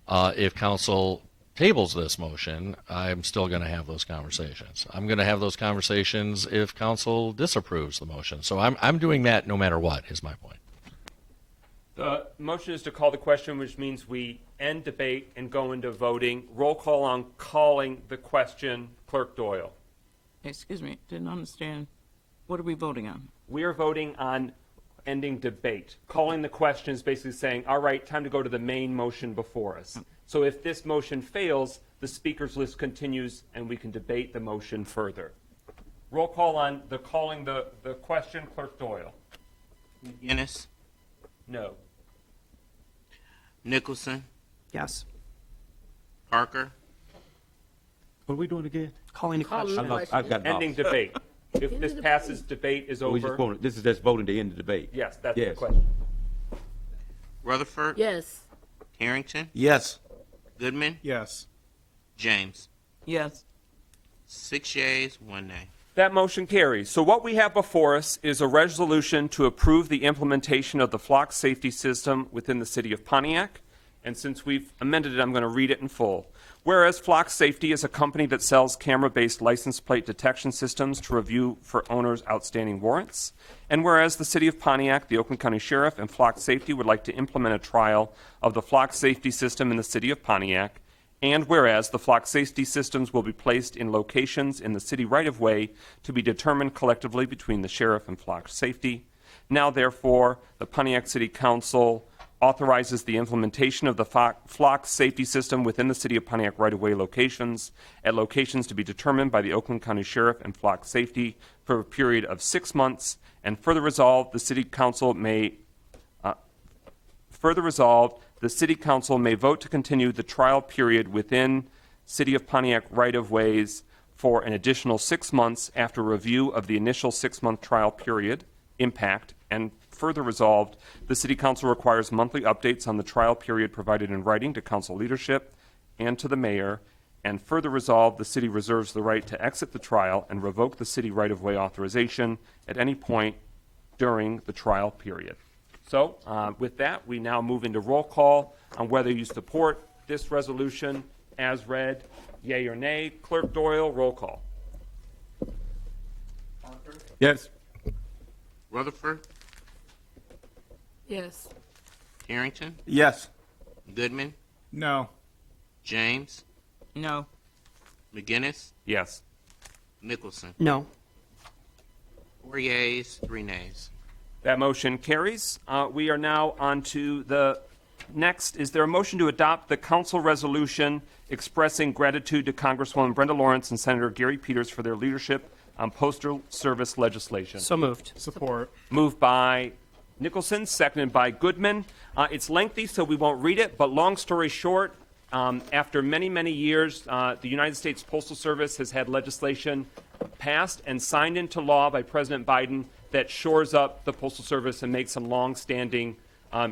If council tables this motion, I'm still going to have those conversations. I'm going to have those conversations if council disapproves the motion. So I'm doing that no matter what, is my point. The motion is to call the question, which means we end debate and go into voting. Roll call on calling the question. Clerk Doyle. Excuse me, didn't understand. What are we voting on? We are voting on ending debate. Calling the question is basically saying, all right, time to go to the main motion before us. So if this motion fails, the speakers list continues and we can debate the motion further. Roll call on the calling the question. Clerk Doyle. McGinnis, No. Nicholson, Yes. Parker, What are we doing again? Calling a Calling question. the question. I've got Ending debate. If this passes, debate is We just over. voted. This is just voting to end the debate. Yes, that's the Yes. question. Rutherford, Yes. Harrington, Yes. Goodman, Yes. James. Yes. 6 yeas, 1 nay. That motion carries. So what we have before us is a resolution to approve the implementation of the flock safety system within the city of Pontiac. And since we've amended it, I'm going to read it in full. Whereas Flock Safety is a company that sells camera-based license plate detection systems to review for owners' outstanding warrants. And whereas the city of Pontiac, the Oakland County Sheriff, and Flock Safety would like to implement a trial of the Flock Safety system in the city of Pontiac. And whereas the flock safety systems will be placed in locations in the city right-of-way to be determined collectively between the sheriff and flock safety. Now, therefore, the Pontiac City Council authorizes the implementation of the flock safety system within the City of Pontiac right-of-way locations at locations to be determined by the Oakland County Sheriff and Flock Safety for a period of 6 months. And further resolved, the City Council may vote to continue the trial period within City of Pontiac right-of-ways for an additional 6 months after review of the initial 6-month trial period impact. And further resolved, the City Council requires monthly updates on the trial period provided in writing to council leadership and to the mayor. And further resolved, the city reserves the right to exit the trial and revoke the city right-of-way authorization at any point during the trial period. So with that, we now move into roll call on whether you support this resolution as read, yea or nay. Clerk Doyle, roll call. Yes. Rutherford, Yes. Harrington, Yes. Goodman, No. James, No. McGinnis, Yes. Nicholson. No. 4 yeas, 3 nays. That motion carries. We are now on to the next. Is there a motion to adopt the council resolution expressing gratitude to Congresswoman Brenda Lawrence and Senator Gary Peters for their leadership on postal service legislation? So moved. Support. Moved by Nicholson, seconded by Goodman. It's lengthy, so we won't read it, but long story short, after many, many years, the United States Postal Service has had legislation passed and signed into law by President Biden that shores up the Postal Service and makes some long-standing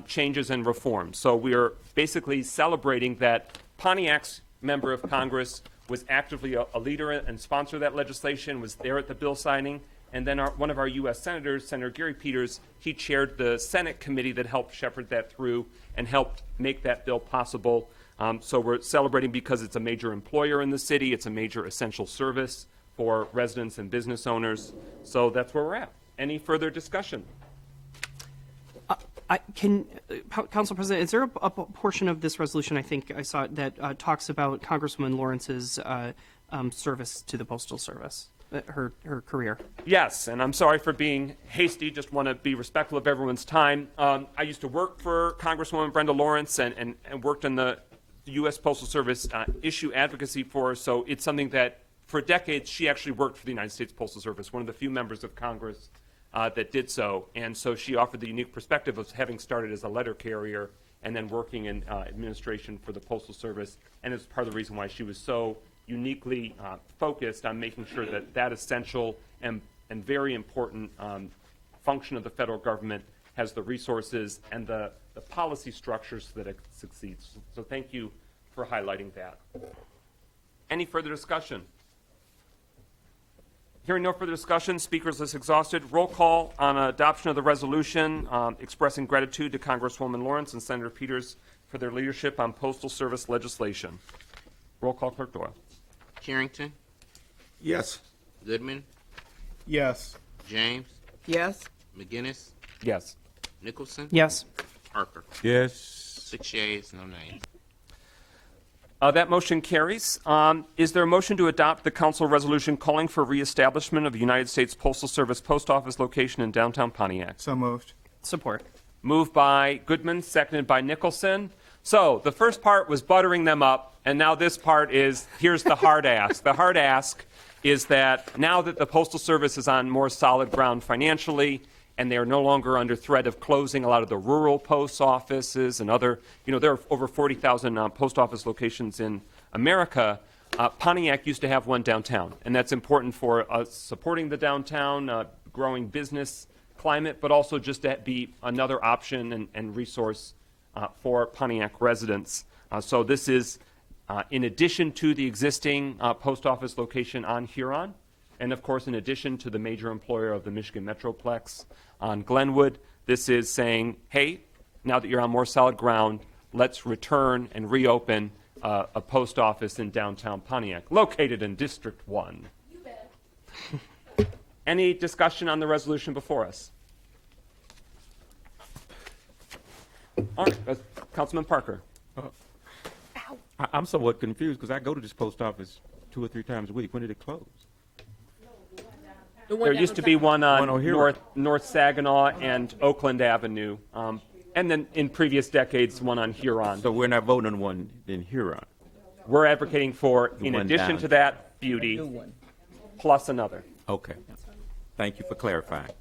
changes and reforms. So we are basically celebrating that Pontiac's member of Congress was actively a leader and sponsor of that legislation, was there at the bill signing, and then one of our U.S. senators, Senator Gary Peters, he chaired the Senate committee that helped shepherd that through and helped make that bill possible. So we're celebrating because it's a major employer in the city, it's a major essential service for residents and business owners. So that's where we're at. Any further discussion? Council President, is there a portion of this resolution, I think I saw, that talks about Congresswoman Lawrence's service to the Postal Service, her career? Yes, and I'm sorry for being hasty, just want to be respectful of everyone's time. I used to work for Congresswoman Brenda Lawrence and worked in the U.S. Postal Service issue advocacy for her, so it's something that for decades she actually worked for the United States Postal Service, one of the few members of Congress that did so. And so she offered the unique perspective of having started as a letter carrier and then working in administration for the Postal Service. And it's part of the reason why she was so uniquely focused on making sure that that essential and very important function of the federal government has the resources and the policy structures so that it succeeds. So thank you for highlighting that. Any further discussion? Hearing no further discussion, speakers list exhausted. Roll call on adoption of the resolution expressing gratitude to Congresswoman Lawrence and Senator Peters for their leadership on postal service legislation. Roll call, Clerk Doyle. Harrington, Yes. Goodman, Yes. James, Yes. McGinnis, Yes. Nicholson, Yes. Parker. Yes. 6 yeas, no nays. That motion carries. Is there a motion to adopt the council resolution calling for reestablishment of the United States Postal Service post office location in downtown Pontiac? So moved. Support. Moved by Goodman, seconded by Nicholson. So the first part was buttering them up, and now this part is, here's the hard ask. The hard ask is that now that the Postal Service is on more solid ground financially, and they are no longer under threat of closing a lot of the rural post offices and other, there are over 40,000 post office locations in America. Pontiac used to have one downtown, and that's important for supporting the downtown, growing business climate, but also just to be another option and resource for Pontiac residents. So this is in addition to the existing post office location on Huron, and of course in addition to the major employer of the Michigan Metroplex on Glenwood. This is saying, hey, now that you're on more solid ground, let's return and reopen a post office in downtown Pontiac, located in District 1. You bet. Any discussion on the resolution before us? All right, Councilman Parker. I'm somewhat confused because I go to this post office 2 or 3 times a week. When did it close? There used to be one on One on Huron. North Saginaw and Oakland Avenue. And then in previous decades, one on Huron. So we're not voting on one in Huron. We're advocating for, in one addition down. to that, Beauty, plus another. Okay. Thank you for clarifying.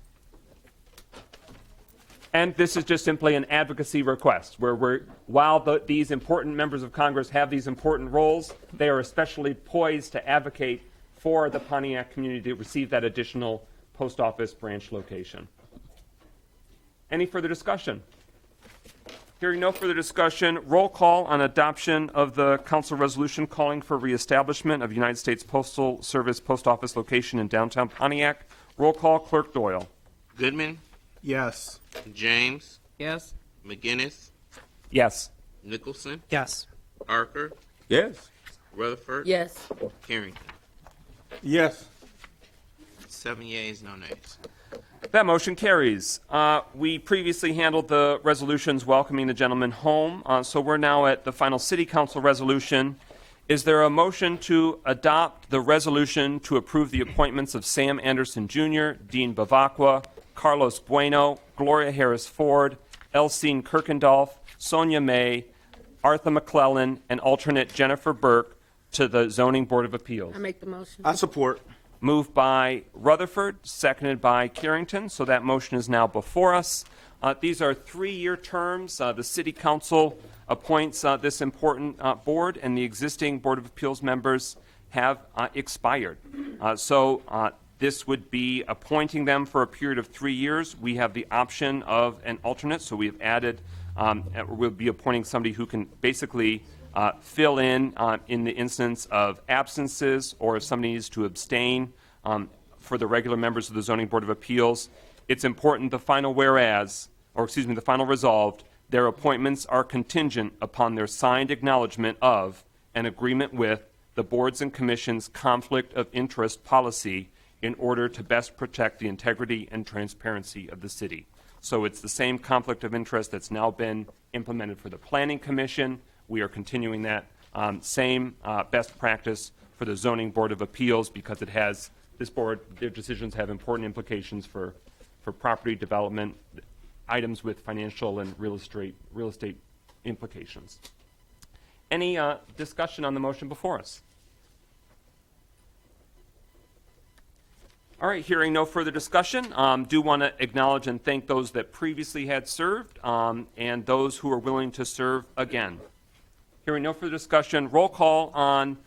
And this is just simply an advocacy request, where while these important members of Congress have these important roles, they are especially poised to advocate for the Pontiac community to receive that additional post office branch location. Any further discussion? Hearing no further discussion, roll call on adoption of the council resolution calling for reestablishment of United States Postal Service post office location in downtown Pontiac. Roll call, Clerk Doyle. Goodman, Yes. James, Yes? McGinnis, Yes. Nicholson, Yes. Parker, Yes. Rutherford, Yes. Carrington. Yes. 7 yeas, no nays. That motion carries. We previously handled the resolutions welcoming the gentleman home, so we're now at the final City Council resolution. Is there a motion to adopt the resolution to approve the appointments of Sam Anderson Jr., Dean Bavacqua, Carlos Bueno, Gloria Harris Ford, Elsine Kirkendolf, Sonia May, Arthur McClellan, and alternate Jennifer Burke to the Zoning Board of Appeals? I make the motion. I support. Moved by Rutherford, seconded by Carrington. So that motion is now before us. These are 3-year terms. The City Council appoints this important board, and the existing Board of Appeals members have expired. So this would be appointing them for a period of 3 years. We have the option of an alternate, so we have added, we'll be appointing somebody who can basically fill in the instance of absences, or if somebody needs to abstain for the regular members of the Zoning Board of Appeals. It's important the final the final resolved, their appointments are contingent upon their signed acknowledgement of an agreement with the boards and commissions' conflict of interest policy in order to best protect the integrity and transparency of the city. So it's the same conflict of interest that's now been implemented for the Planning Commission. We are continuing that same best practice for the Zoning Board of Appeals, because it has, this board, their decisions have important implications for property development, items with financial and real estate implications. Any discussion on the motion before us? All right, hearing no further discussion, do want to acknowledge and thank those that previously had served and those who are willing to serve again. Hearing no further discussion, roll call on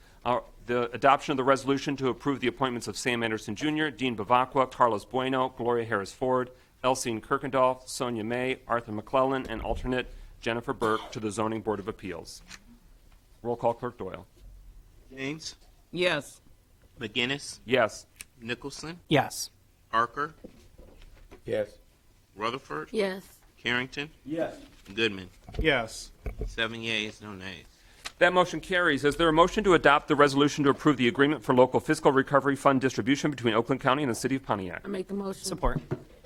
the adoption of the resolution to approve the appointments of Sam Anderson Jr., Dean Bavacqua, Carlos Bueno, Gloria Harris Ford, Elsine Kirkendolf, Sonia May, Arthur McClellan, and alternate Jennifer Burke to the Zoning Board of Appeals. Roll call, Clerk Doyle. James, Yes. McGinnis, Yes. Nicholson, Yes. Parker, Yes. Rutherford, Yes. Carrington, Yes. Goodman. Yes. 7 yeas, no nays. That motion carries. Is there a motion to adopt the resolution to approve the agreement for local fiscal recovery fund distribution between Oakland County and the City of Pontiac? I make the motion. Support.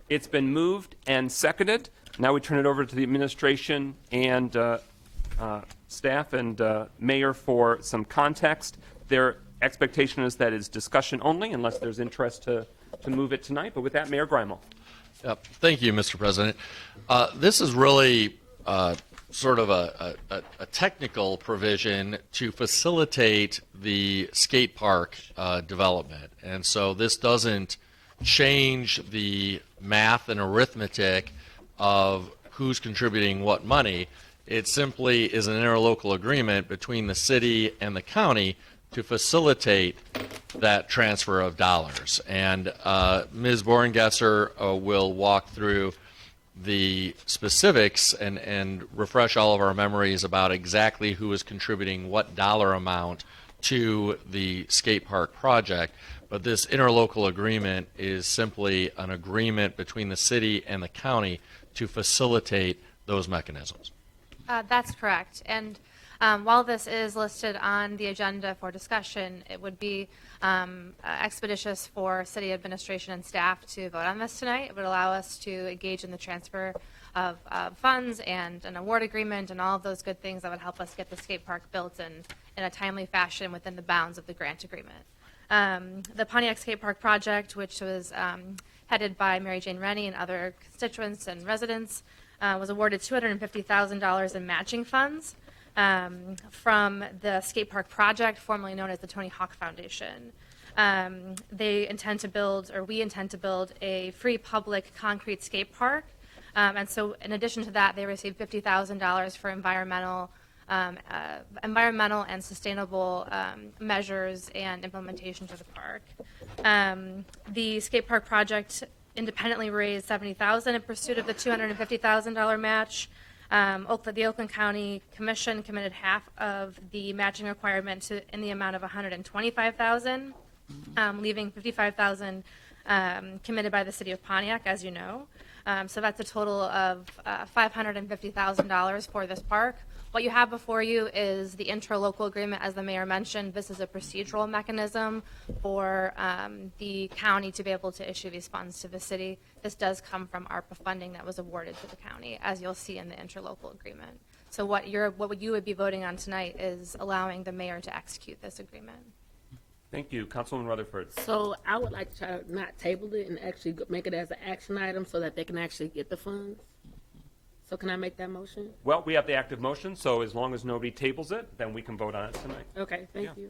It's been moved and seconded. Now we turn it over to the administration and staff and mayor for some context. Their expectation is that it's discussion only, unless there's interest to move it tonight. But with that, Mayor Greimel. Yep. Thank you, Mr. President. This is really sort of a technical provision to facilitate the skate park development. And so this doesn't change the math and arithmetic of who's contributing what money. It simply is an interlocal agreement between the city and the county to facilitate that transfer of dollars. And Ms. Borngesser will walk through the specifics and refresh all of our memories about exactly who is contributing what dollar amount to the skate park project. But this interlocal agreement is simply an agreement between the city and the county to facilitate those mechanisms. That's correct. And while this is listed on the agenda for discussion, it would be expeditious for city administration and staff to vote on this tonight. It would allow us to engage in the transfer of funds and an award agreement and all of those good things that would help us get the skate park built in a timely fashion within the bounds of the grant agreement. The Pontiac Skate Park project, which was headed by Mary Jane Rennie and other constituents and residents, was awarded $250,000 in matching funds from the skate park project, formerly known as the Tony Hawk Foundation. They intend to build, or we intend to build, a free public concrete skate park. And so in addition to that, they received $50,000 for environmental and sustainable measures and implementation to the park. The skate park project independently raised $70,000 in pursuit of the $250,000 match. The Oakland County Commission committed half of the matching requirement in the amount of $125,000, leaving $55,000 committed by the city of Pontiac, as you know. So that's a total of $550,000 for this park. What you have before you is the interlocal agreement, as the mayor mentioned. This is a procedural mechanism for the county to be able to issue these funds to the city. This does come from ARPA funding that was awarded to the county, as you'll see in the interlocal agreement. So what you would be voting on tonight is allowing the mayor to execute this agreement. Thank you. Councilwoman Rutherford. So I would like to try to not table it and actually make it as an action item so that they can actually get the funds. So can I make that motion? Well, we have the active motion, so as long as nobody tables it, then we can vote on it tonight. Okay, thank you.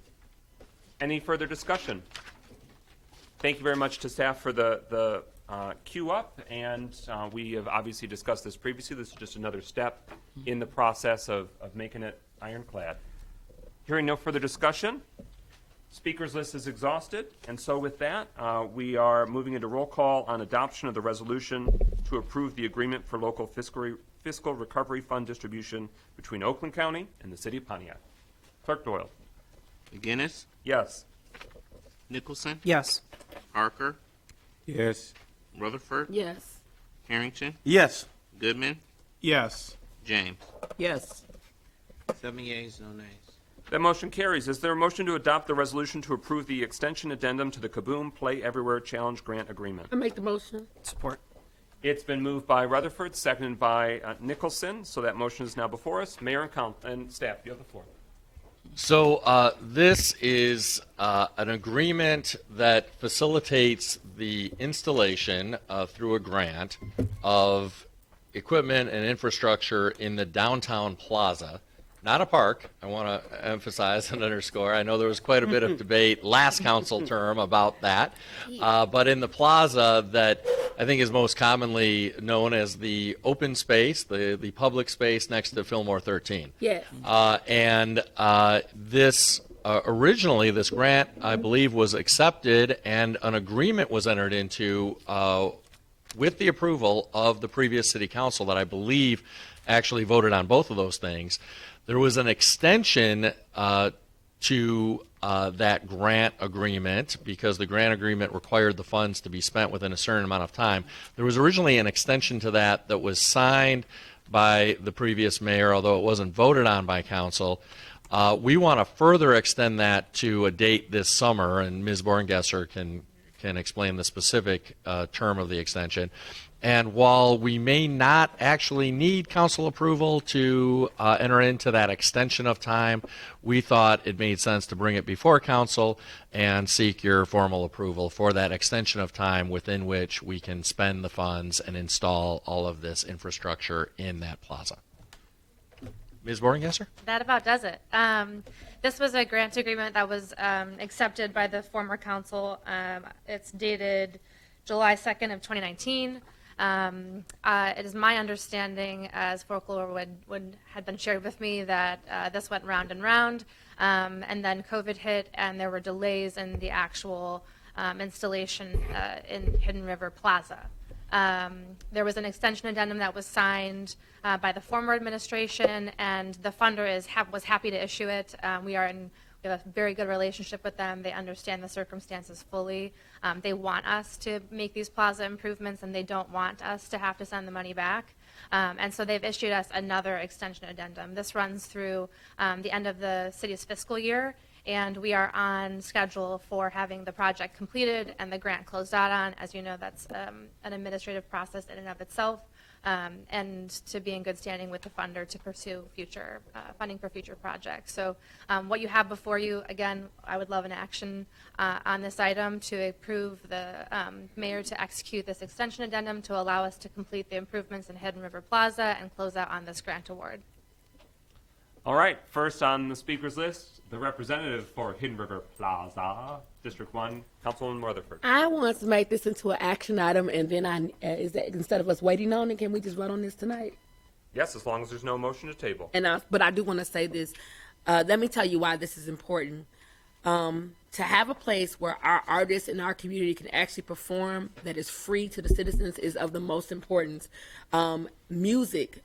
Any further discussion? Thank you very much to staff for the queue up, and we have obviously discussed this previously. This is just another step in the process of making it ironclad. Hearing no further discussion, speakers list is exhausted, and so with that, we are moving into roll call on adoption of the resolution to approve the agreement for local fiscal recovery fund distribution between Oakland County and the city of Pontiac. Clerk Doyle. McGinnis, Yes. Nicholson, Yes. Parker, Yes. Rutherford, Yes. Harrington, Yes. Goodman, Yes. James. Yes. 7 yeas, no nays. That motion carries. Is there a motion to adopt the resolution to approve the extension addendum to the Kaboom Play Everywhere Challenge Grant Agreement? I make the motion. Support. It's been moved by Rutherford, seconded by Nicholson, so that motion is now before us. Mayor and staff, you have the floor. So this is an agreement that facilitates the installation through a grant of equipment and infrastructure in the downtown plaza. Not a park, I want to emphasize and underscore. I know there was quite a bit of debate last council term about that. But in the plaza that I think is most commonly known as the open space, the public space next to Fillmore 13. Yes. This originally, this grant, I believe, was accepted and an agreement was entered into with the approval of the previous city council that I believe actually voted on both of those things. There was an extension to that grant agreement because the grant agreement required the funds to be spent within a certain amount of time. There was originally an extension to that that was signed by the previous mayor, although it wasn't voted on by council. We want to further extend that to a date this summer, and Ms. Borngesser can explain the specific term of the extension. And while we may not actually need council approval to enter into that extension of time, we thought it made sense to bring it before council and seek your formal approval for that extension of time within which we can spend the funds and install all of this infrastructure in that plaza. Ms. Borngesser? That about does it. This was a grant agreement that was accepted by the former council. It's dated July 2nd of 2019. It is my understanding, as folklore had been shared with me, that this went round and round, and then COVID hit, and there were delays in the actual installation in Hidden River Plaza. There was an extension addendum that was signed by the former administration, and the funder was happy to issue it. We have a very good relationship with them. They understand the circumstances fully. They want us to make these plaza improvements, and they don't want us to have to send the money back. And so they've issued us another extension addendum. This runs through the end of the city's fiscal year, and we are on schedule for having the project completed and the grant closed out on. As you know, that's an administrative process in and of itself. and to be in good standing with the funder to pursue future funding for future projects. So what you have before you, again, I would love an action on this item to approve the mayor to execute this extension addendum to allow us to complete the improvements in Hidden River Plaza and close out on this grant award. All right, first on the speakers list, the representative for Hidden River Plaza, District 1, Councilwoman Rutherford. I want to make this into an action item, and then is that instead of us waiting on it, can we just vote on this tonight? Yes, as long as there's no motion to table. But I do want to say this. Let me tell you why this is important. To have a place where our artists in our community can actually perform that is free to the citizens is of the most importance. Music,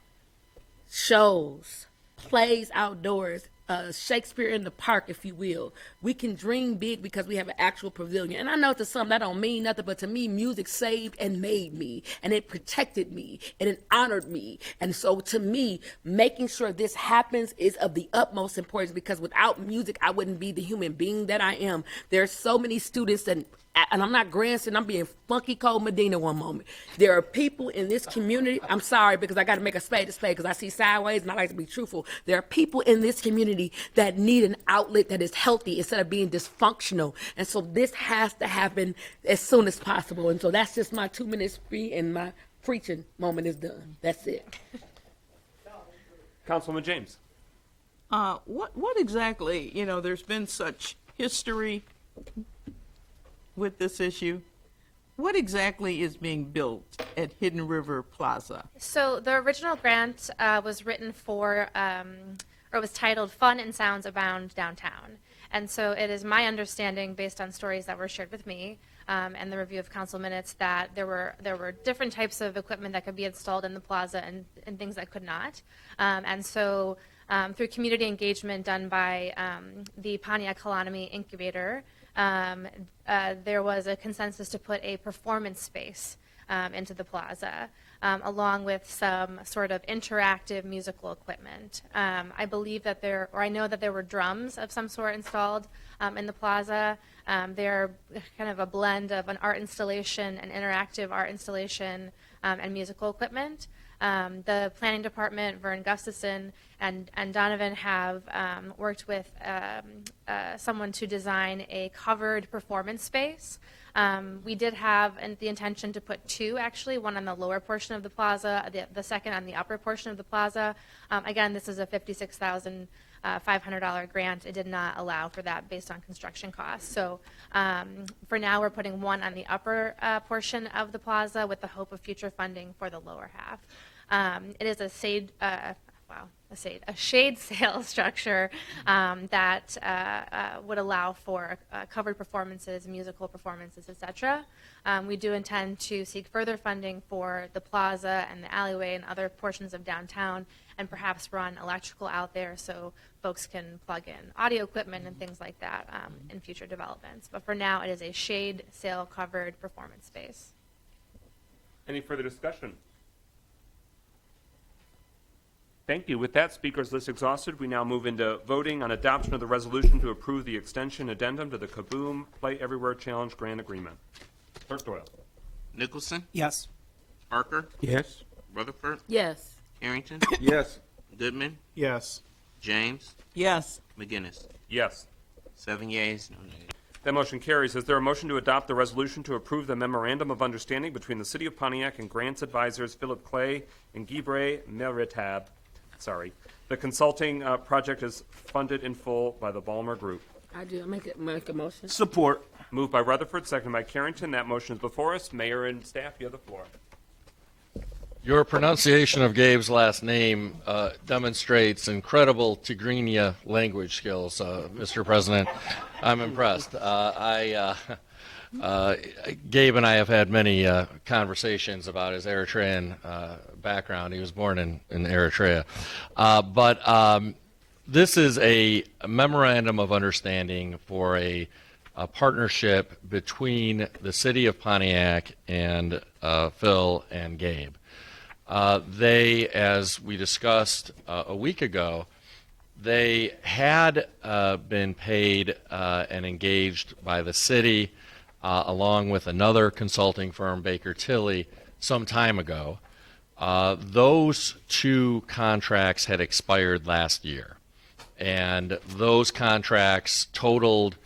shows, plays outdoors, Shakespeare in the park, if you will. We can dream big because we have an actual pavilion. And I know to some that don't mean nothing, but to me, music saved and made me, and it protected me, and it honored me. And so to me, making sure this happens is of the utmost importance, because without music, I wouldn't be the human being that I am. There's so many students, and I'm not grandson, I'm being funky cold Medina one moment. There are people in this community, I'm sorry because I got to make a spade because I see sideways and I like to be truthful. There are people in this community that need an outlet that is healthy instead of being dysfunctional. And so this has to happen as soon as possible. And so that's just my 2 minutes free, and my preaching moment is done. That's it. Councilwoman James. What exactly, there's been such history with this issue. What exactly is being built at Hidden River Plaza? So the original grant was written for, or was titled Fun and Sounds Abound Downtown. And so it is my understanding, based on stories that were shared with me and the review of council minutes, that there were different types of equipment that could be installed in the plaza and things that could not. And so through community engagement done by the Pontiac Economy Incubator, there was a consensus to put a performance space into the plaza, along with some sort of interactive musical equipment. I believe that I know that there were drums of some sort installed in the plaza. They're kind of a blend of an art installation, an interactive art installation, and musical equipment. The planning department, Vern Gustafson and Donovan, have worked with someone to design a covered performance space. We did have the intention to put two, actually, one on the lower portion of the plaza, the second on the upper portion of the plaza. Again, this is a $56,500 grant. It did not allow for that based on construction costs. So for now, we're putting one on the upper portion of the plaza with the hope of future funding for the lower half. It is a shade sail structure that would allow for covered performances, musical performances, etc. We do intend to seek further funding for the plaza and the alleyway and other portions of downtown, and perhaps run electrical out there so folks can plug in audio equipment and things like that in future developments. But for now, it is a shade sail covered performance space. Any further discussion? Thank you. With that speakers list exhausted, we now move into voting on adoption of the resolution to approve the extension addendum to the Kaboom Play Everywhere Challenge Grant Agreement. Clerk Doyle. Nicholson, Yes. Parker, Yes. Rutherford, Yes. Harrington, Yes. Goodman, Yes. James, Yes. McGinnis. Yes. 7 yeas, no nays. That motion carries. Is there a motion to adopt the resolution to approve the memorandum of understanding between the City of Pontiac and grants advisors Philip Clay and Gibre Meritab? Sorry. The consulting project is funded in full by the Ballmer Group. I do. Make a motion. Support. Moved by Rutherford, seconded by Carrington. That motion is before us. Mayor and staff, you have the floor. Your pronunciation of Gabe's last name demonstrates incredible Tigrinya language skills, Mr. President. I'm impressed. Gabe and I have had many conversations about his Eritrean background. He was born in Eritrea. But this is a memorandum of understanding for a partnership between the City of Pontiac and Phil and Gabe. They, as we discussed a week ago, they had been paid and engaged by the city along with another consulting firm, Baker Tilly, some time ago. Those two contracts had expired last year, and those contracts totaled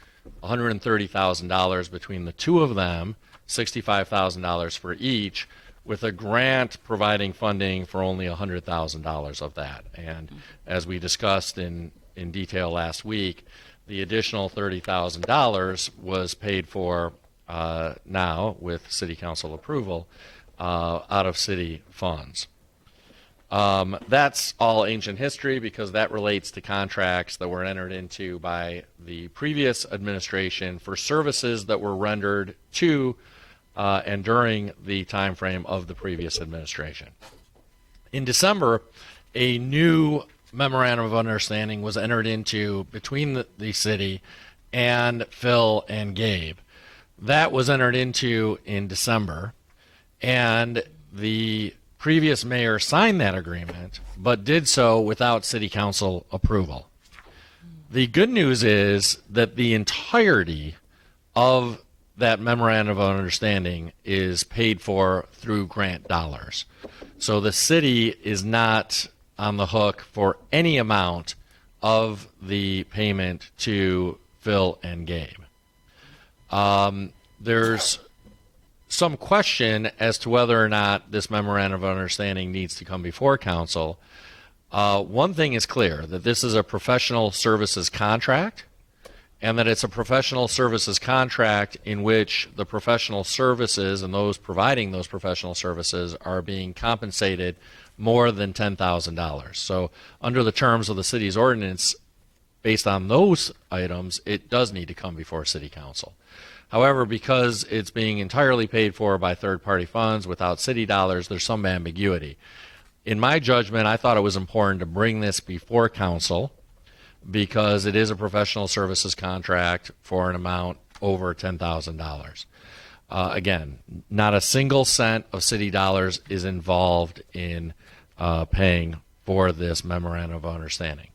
$130,000 between the two of them, $65,000 for each, with a grant providing funding for only $100,000 of that. And as we discussed in detail last week, the additional $30,000 was paid for now with City Council approval out of city funds. That's all ancient history because that relates to contracts that were entered into by the previous administration for services that were rendered to and during the time frame of the previous administration. In December, a new memorandum of understanding was entered into between the city and Phil and Gabe. That was entered into in December, and the previous mayor signed that agreement, but did so without city council approval. The good news is that the entirety of that memorandum of understanding is paid for through grant dollars. So the city is not on the hook for any amount of the payment to Phil and Gabe. There's some question as to whether or not this memorandum of understanding needs to come before council. One thing is clear, that this is a professional services contract, and that it's a professional services contract in which the professional services and those providing those professional services are being compensated more than $10,000. So under the terms of the city's ordinance, based on those items, it does need to come before city council. However, because it's being entirely paid for by third-party funds without city dollars, there's some ambiguity. In my judgment, I thought it was important to bring this before council because it is a professional services contract for an amount over $10,000. Again, not a single cent of city dollars is involved in paying for this memorandum of understanding.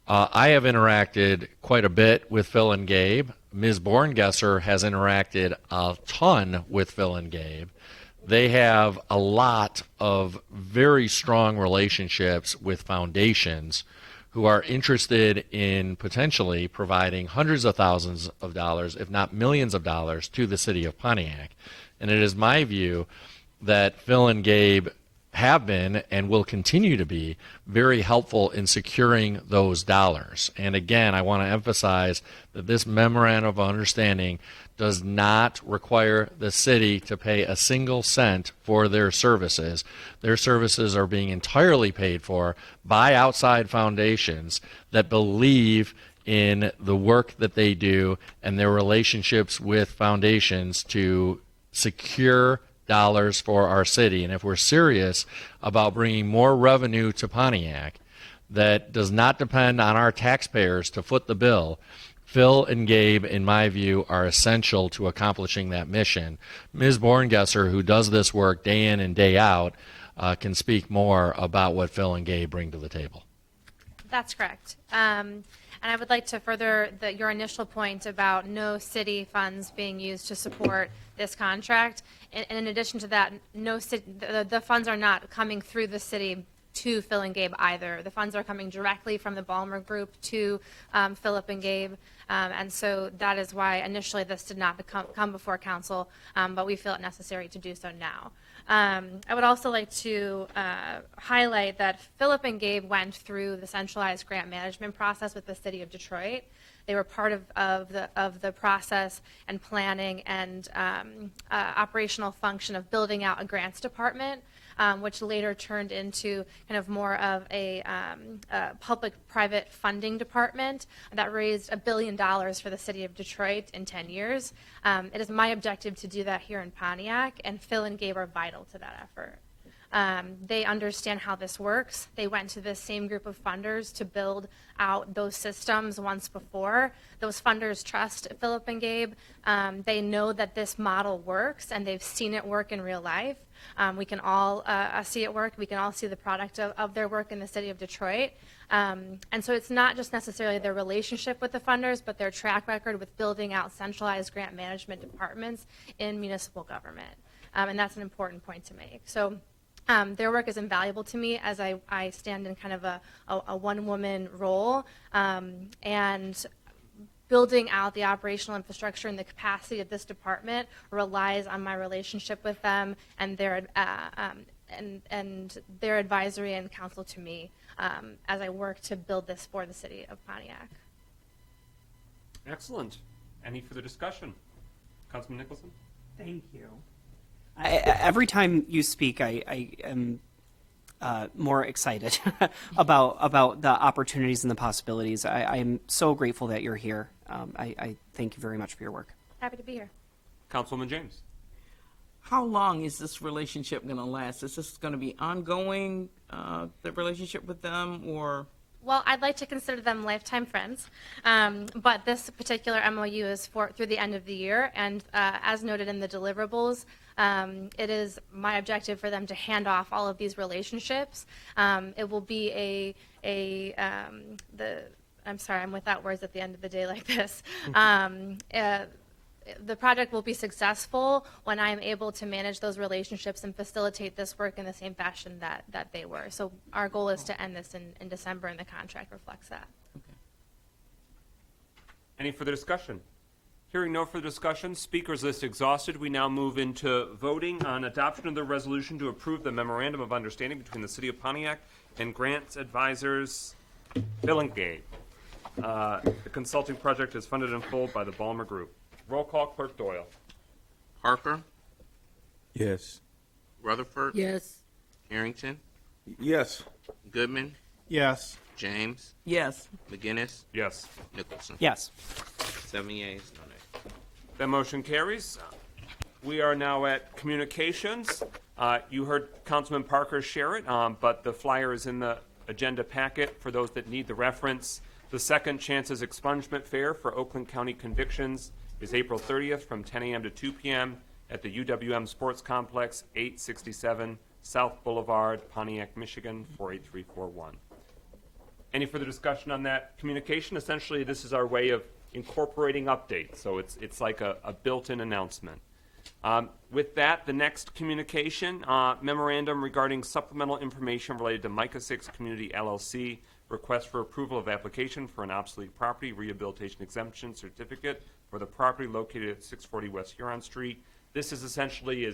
I have interacted quite a bit with Phil and Gabe. Ms. Borngesser has interacted a ton with Phil and Gabe. They have a lot of very strong relationships with foundations who are interested in potentially providing hundreds of thousands of dollars, if not millions of dollars, to the city of Pontiac. And it is my view that Phil and Gabe have been and will continue to be very helpful in securing those dollars. And again, I want to emphasize that this memorandum of understanding does not require the city to pay a single cent for their services. Their services are being entirely paid for by outside foundations that believe in the work that they do and their relationships with foundations to secure dollars for our city. And if we're serious about bringing more revenue to Pontiac that does not depend on our taxpayers to foot the bill, Phil and Gabe, in my view, are essential to accomplishing that mission. Ms. Borngesser, who does this work day in and day out, can speak more about what Phil and Gabe bring to the table. That's correct. And I would like to further your initial point about no city funds being used to support this contract. And in addition to that, the funds are not coming through the city to Phil and Gabe either. The funds are coming directly from the Ballmer Group to Philip and Gabe. And so that is why initially this did not come before council, but we feel it necessary to do so now. I would also like to highlight that Philip and Gabe went through the centralized grant management process with the city of Detroit. They were part of the process and planning and operational function of building out a grants department, which later turned into kind of more of a public-private funding department that raised $1 billion for the city of Detroit in 10 years. It is my objective to do that here in Pontiac, and Phil and Gabe are vital to that effort. They understand how this works. They went to this same group of funders to build out those systems once before. Those funders trust Philip and Gabe. They know that this model works, and they've seen it work in real life. We can all see it work. We can all see the product of their work in the city of Detroit. And so it's not just necessarily their relationship with the funders, but their track record with building out centralized grant management departments in municipal government. And that's an important point to make. So Their work is invaluable to me as I stand in kind of a one-woman role, and building out the operational infrastructure and the capacity of this department relies on my relationship with them and their advisory and counsel to me as I work to build this for the city of Pontiac. Excellent. Any further discussion? Councilman Nicholson? Thank you. Every time you speak, I am more excited about the opportunities and the possibilities. I am so grateful that you're here. I thank you very much for your work. Happy to be here. Councilwoman James? How long is this relationship going to last? Is this going to be ongoing, the relationship with them, or? Well, I'd like to consider them lifetime friends, but this particular MOU is through the end of the year, and as noted in the deliverables, it is my objective for them to hand off all of these relationships. It will be I'm sorry, I'm without words at the end of the day like this. The project will be successful when I'm able to manage those relationships and facilitate this work in the same fashion that they were. So our goal is to end this in December, and the contract reflects that. Okay. Any further discussion? Hearing no further discussion, speakers list exhausted, we now move into voting on adoption of the resolution to approve the memorandum of understanding between the City of Pontiac and Grants Advisors Billingate. The consulting project is funded in full by the Ballmer Group. Roll call, Clerk Doyle. Parker, Yes. Rutherford, Yes. Harrington, Yes. Goodman, Yes. James, Yes. McGinnis, Yes. Nicholson. Yes. 7 yeas, no nays. That motion carries. We are now at communications. You heard Councilman Parker share it, but the flyer is in the agenda packet for those that need the reference. The Second Chances Expungement Fair for Oakland County Convictions is April 30th from 10 a.m. to 2 p.m. at the UWM Sports Complex, 867 South Boulevard, Pontiac, Michigan, 48341. Any further discussion on that communication? Essentially, this is our way of incorporating updates, so it's like a built-in announcement. With that, the next communication, memorandum regarding supplemental information related to Micah 6 Community LLC, request for approval of application for an obsolete property rehabilitation exemption certificate for the property located at 640 West Huron Street. This is essentially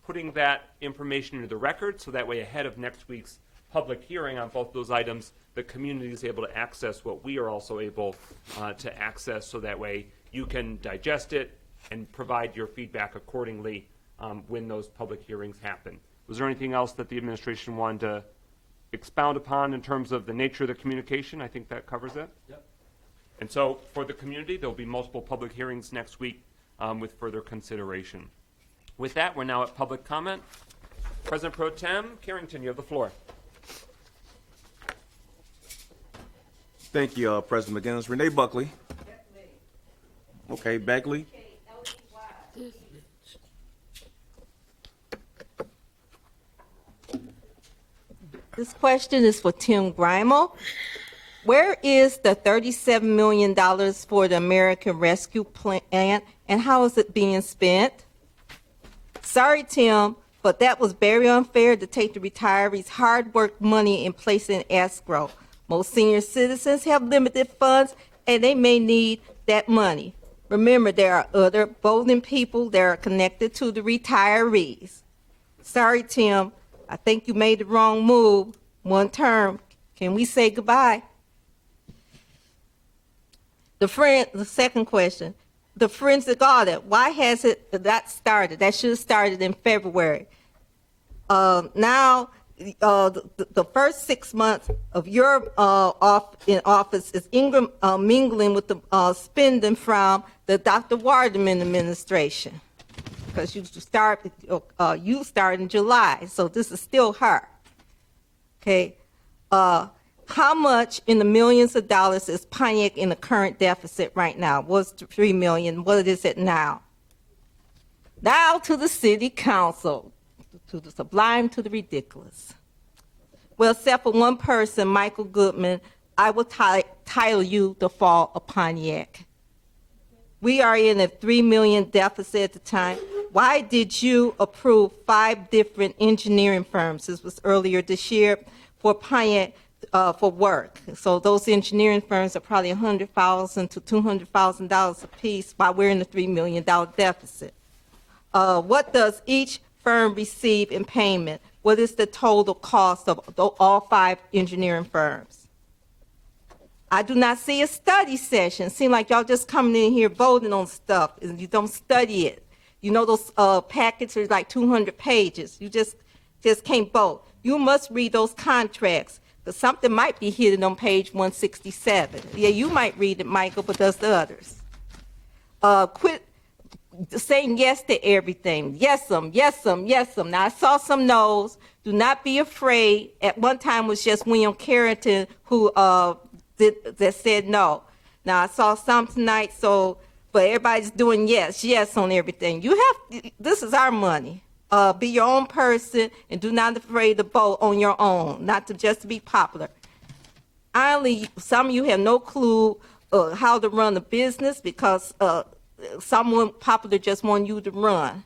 putting that information into the record, so that way ahead of next week's public hearing on both those items, the community is able to access what we are also able to access, so that way you can digest it and provide your feedback accordingly when those public hearings happen. Was there anything else that the administration wanted to expound upon in terms of the nature of the communication? I think that covers it. Yep. And so for the community, there will be multiple public hearings next week with further consideration. With that, we're now at public comment. President Pro Tem Carrington, you have the floor. Thank you, President McGinnis. Renee Buckley. Okay, Beckley. This question is for Tim Grimal. Where is the $37 million for the American Rescue Plan, and how is it being spent? Sorry, Tim, but that was very unfair to take the retirees' hard work money and place it in escrow. Most senior citizens have limited funds, and they may need that money. Remember, there are other voting people that are connected to the retirees. Sorry, Tim. I think you made the wrong move. One term. Can we say goodbye? The second question. The forensic audit. Why has that started? That should have started in February. Now, the first 6 months of your in office is mingling with the spending from the Dr. Warderman administration, because you start in July, so this is still her. Okay, how much in the millions of dollars is Pontiac in the current deficit right now? Was $3 million? What is it now? Now to the city council, to the sublime, to the ridiculous. Well, except for one person, Michael Goodman, I will title you the fall of Pontiac. We are in a $3 million deficit at the time. why did you approve 5 different engineering firms? This was earlier this year for Pontiac for work. So those engineering firms are probably $100,000 to $200,000 apiece, while we're in the $3 million deficit. What does each firm receive in payment? What is the total cost of all 5 engineering firms? I do not see a study session. Seem like y'all just coming in here voting on stuff and you don't study it. You know those packets are like 200 pages. You just can't vote. You must read those contracts, because something might be hidden on page 167. Yeah, you might read it, Michael, but does the others. Quit saying yes to everything. Yes, yes, yes. Now, I saw some no's. Do not be afraid. At one time, it was just William Carrington who that said no. Now, I saw some tonight, but everybody's doing yes on everything. This is our money. Be your own person and do not afraid to vote on your own, not to just be popular. Honestly, some of you have no clue how to run a business because someone popular just want you to run.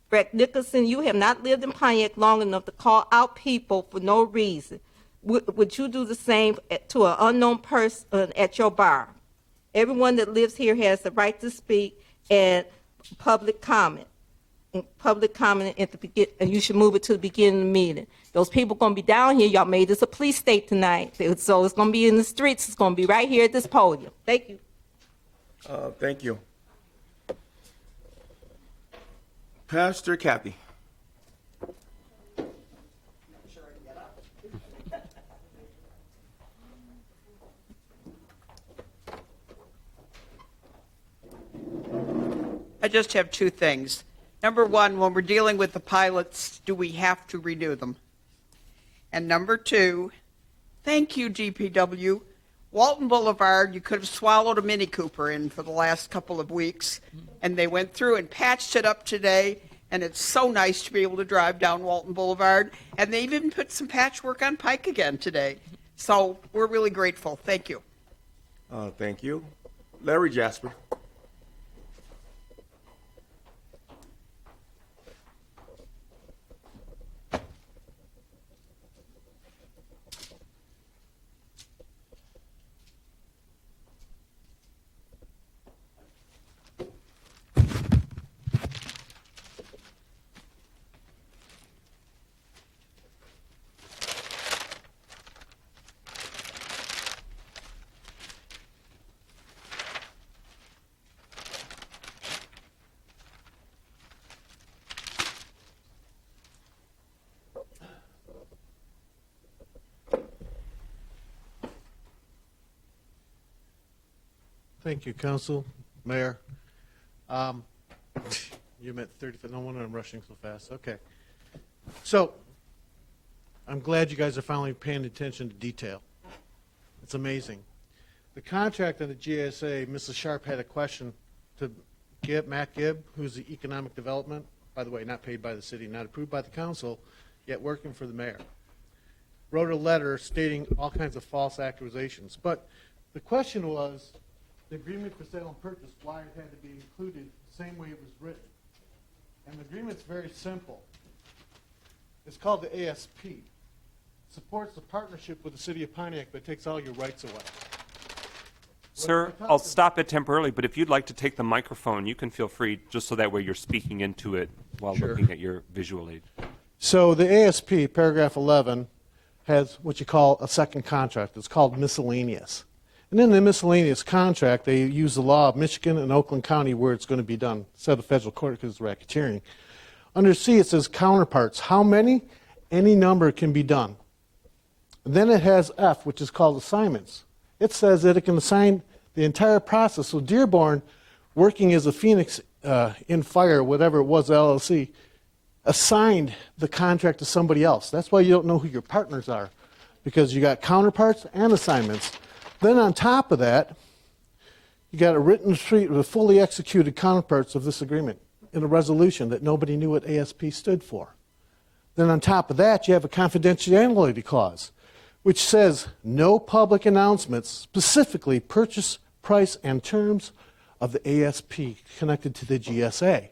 Brett Nicholson, you have not lived in Pontiac long enough to call out people for no reason. Would you do the same to an unknown person at your bar? Everyone that lives here has the right to speak and public comment. Public comment at the beginning, and you should move it to the beginning of the meeting. Those people going to be down here. Y'all made this a police state tonight, so it's going to be in the streets. It's going to be right here at this podium. Thank you. Thank you. Pastor Kathy. I just have 2 things. Number 1, when we're dealing with the pilots, do we have to renew them? And number 2, thank you, DPW. Walton Boulevard, you could have swallowed a Mini Cooper in for the last couple of weeks, and they went through and patched it up today, and it's so nice to be able to drive down Walton Boulevard, and they even put some patchwork on Pike again today. So we're really grateful. Thank you. Thank you. Larry Jasper. Thank you, Council, Mayor. You meant 30, no wonder I'm rushing so fast. Okay. So, I'm glad you guys are finally paying attention to detail. It's amazing. The contract on the GSA, Mrs. Sharp had a question to Matt Gibb, who's the Economic Development, by the way, not paid by the city, not approved by the council, yet working for the mayor. Wrote a letter stating all kinds of false accusations. But the question was, the agreement for sale and purchase, why it had to be included the same way it was written. And the agreement's very simple. It's called the ASP. It supports the partnership with the city of Pontiac, but takes all your rights away. Sir, I'll stop it temporarily, but if you'd like to take the microphone, you can feel free, just so that way you're speaking into it while looking at your visual aid. So the ASP, paragraph 11, has what you call a second contract. It's called miscellaneous. And in the miscellaneous contract, they use the law of Michigan and Oakland County where it's going to be done, instead of federal court because it's racketeering. Under C, it says counterparts. How many? Any number can be done. And then it has F, which is called assignments. It says that it can assign the entire process. So Dearborn, working as a Phoenix in Fire, whatever it was, LLC, assigned the contract to somebody else. That's why you don't know who your partners are, because you got counterparts and assignments. Then on top of that, you got a written sheet with fully executed counterparts of this agreement in a resolution that nobody knew what ASP stood for. Then on top of that, you have a confidentiality clause, which says no public announcements, specifically purchase price and terms of the ASP connected to the GSA.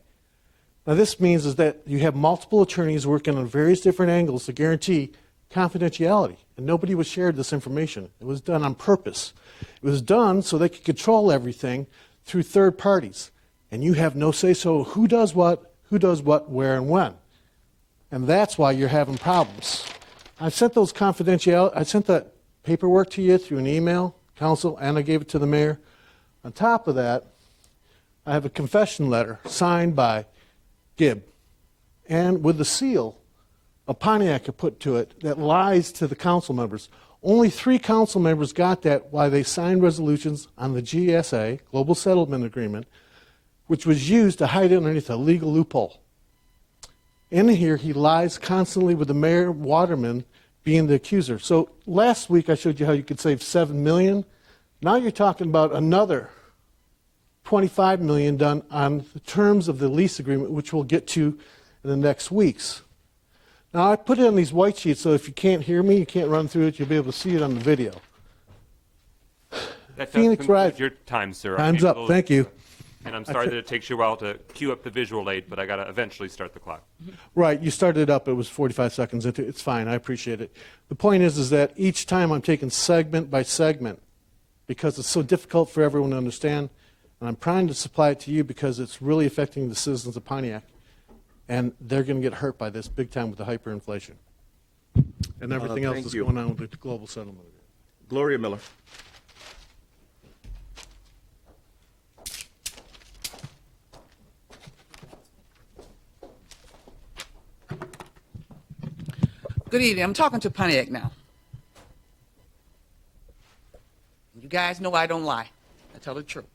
Now, this means is that you have multiple attorneys working on various different angles to guarantee confidentiality, and nobody was shared this information. It was done on purpose. It was done so they could control everything through third parties, and you have no say-so who does what, where, and when. And that's why you're having problems. I sent that paperwork to you through an email, council, and I gave it to the mayor. On top of that, I have a confession letter signed by Gibb, and with the seal of Pontiac put to it that lies to the council members. Only 3 council members got that while they signed resolutions on the GSA, Global Settlement Agreement, which was used to hide underneath a legal loophole. In here, he lies constantly with the mayor Waterman being the accuser. So last week I showed you how you could save $7 million. Now you're talking about another $25 million done on the terms of the lease agreement, which we'll get to in the next weeks. Now I put it on these white sheets, so if you can't hear me, you can't run through it, you'll be able to see it on the video. That does Phoenix conclude Rise. your time, sir. Time's up. Thank you. And I'm sorry that it takes you a while to queue up the visual aid, but I got to eventually start the clock. Right, you started it up, it was 45 seconds into it. It's fine, I appreciate it. The point is that each time I'm taking segment by segment because it's so difficult for everyone to understand, and I'm trying to supply it to you because it's really affecting the citizens of Pontiac, and they're going to get hurt by this big time with the hyperinflation and everything else thank that's you. going on with the global settlement. Gloria Miller. Good evening. I'm talking to Pontiac now. You guys know I don't lie. I tell the truth.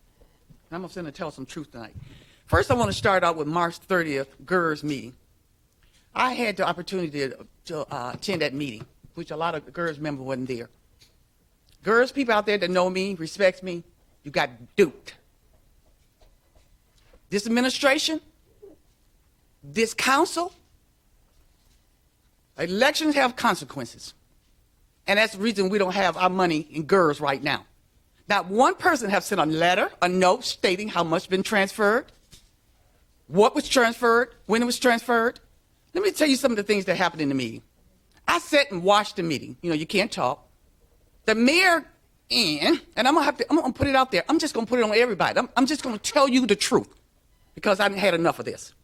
And I'm going to tell some truth tonight. First, I want to start out with March 30th, GERS meeting. I had the opportunity to attend that meeting, which a lot of GERS members wasn't there. GERS people out there that know me, respect me, you got duped. This administration, this council, elections have consequences. And that's the reason we don't have our money in GERS right now. Not one person has sent a letter, a note stating how much been transferred, what was transferred, when it was transferred. Let me tell you some of the things that happened in the meeting. I sat and watched the meeting. You know, you can't talk. The mayor and I'm gonna put it out there. I'm just gonna put it on everybody. I'm just gonna tell you the truth because I had enough of this.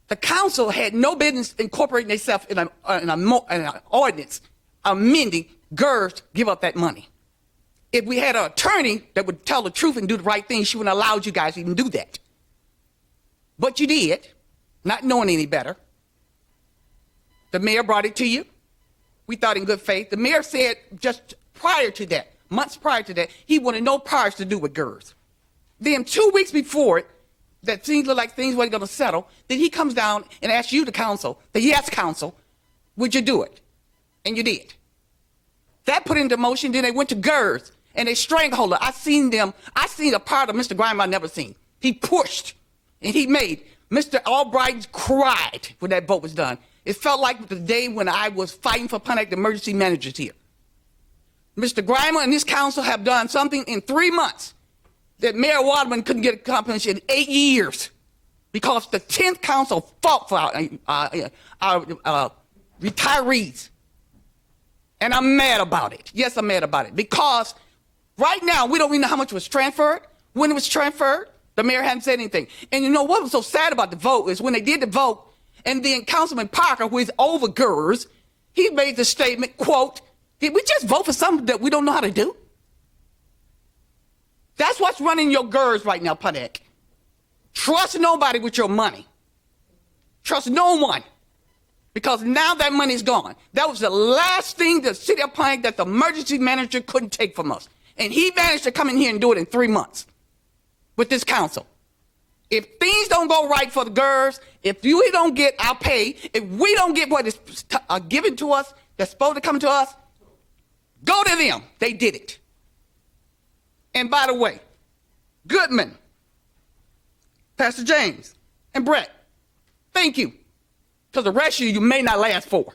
The council had no business incorporating themselves in an ordinance amending GERS to give up that money. If we had an attorney that would tell the truth and do the right thing, she wouldn't have allowed you guys to even do that. But you did, not knowing any better. The mayor brought it to you. We thought in good faith. The mayor said just prior to that, months prior to that, he wanted no parts to do with GERS. Then 2 weeks before it, that things look like things weren't going to settle, then he comes down and asks you, the council, the yes council, would you do it? And you did. That put into motion, then they went to GERS, and they strangled her. I seen a part of Mr. Grimer I never seen. He pushed, and he made. Mr. Albright cried when that vote was done. It felt like the day when I was fighting for Pontiac, the emergency managers here. Mr. Grimer and this council have done something in 3 months that Mayor Waterman couldn't get accomplished in 8 years because the 10th council fought for our retirees. And I'm mad about it. Yes, I'm mad about it because right now we don't even know how much was transferred, when it was transferred. The mayor hadn't said anything. And you know what was so sad about the vote is when they did the vote, and then Councilman Parker, who is over GERS, he made the statement, quote, did we just vote for something that we don't know how to do? That's what's running your GERS right now, Pontiac. Trust nobody with your money. Trust no one. Because now that money's gone. That was the last thing the city of Pontiac that the emergency manager couldn't take from us. And he managed to come in here and do it in 3 months with this council. If things don't go right for the GERS, if we don't get our pay, if we don't get what is given to us, that's supposed to come to us, go to them. They did it. And by the way, Goodman, Pastor James, and Brett, thank you. Because the rest of you may not last for.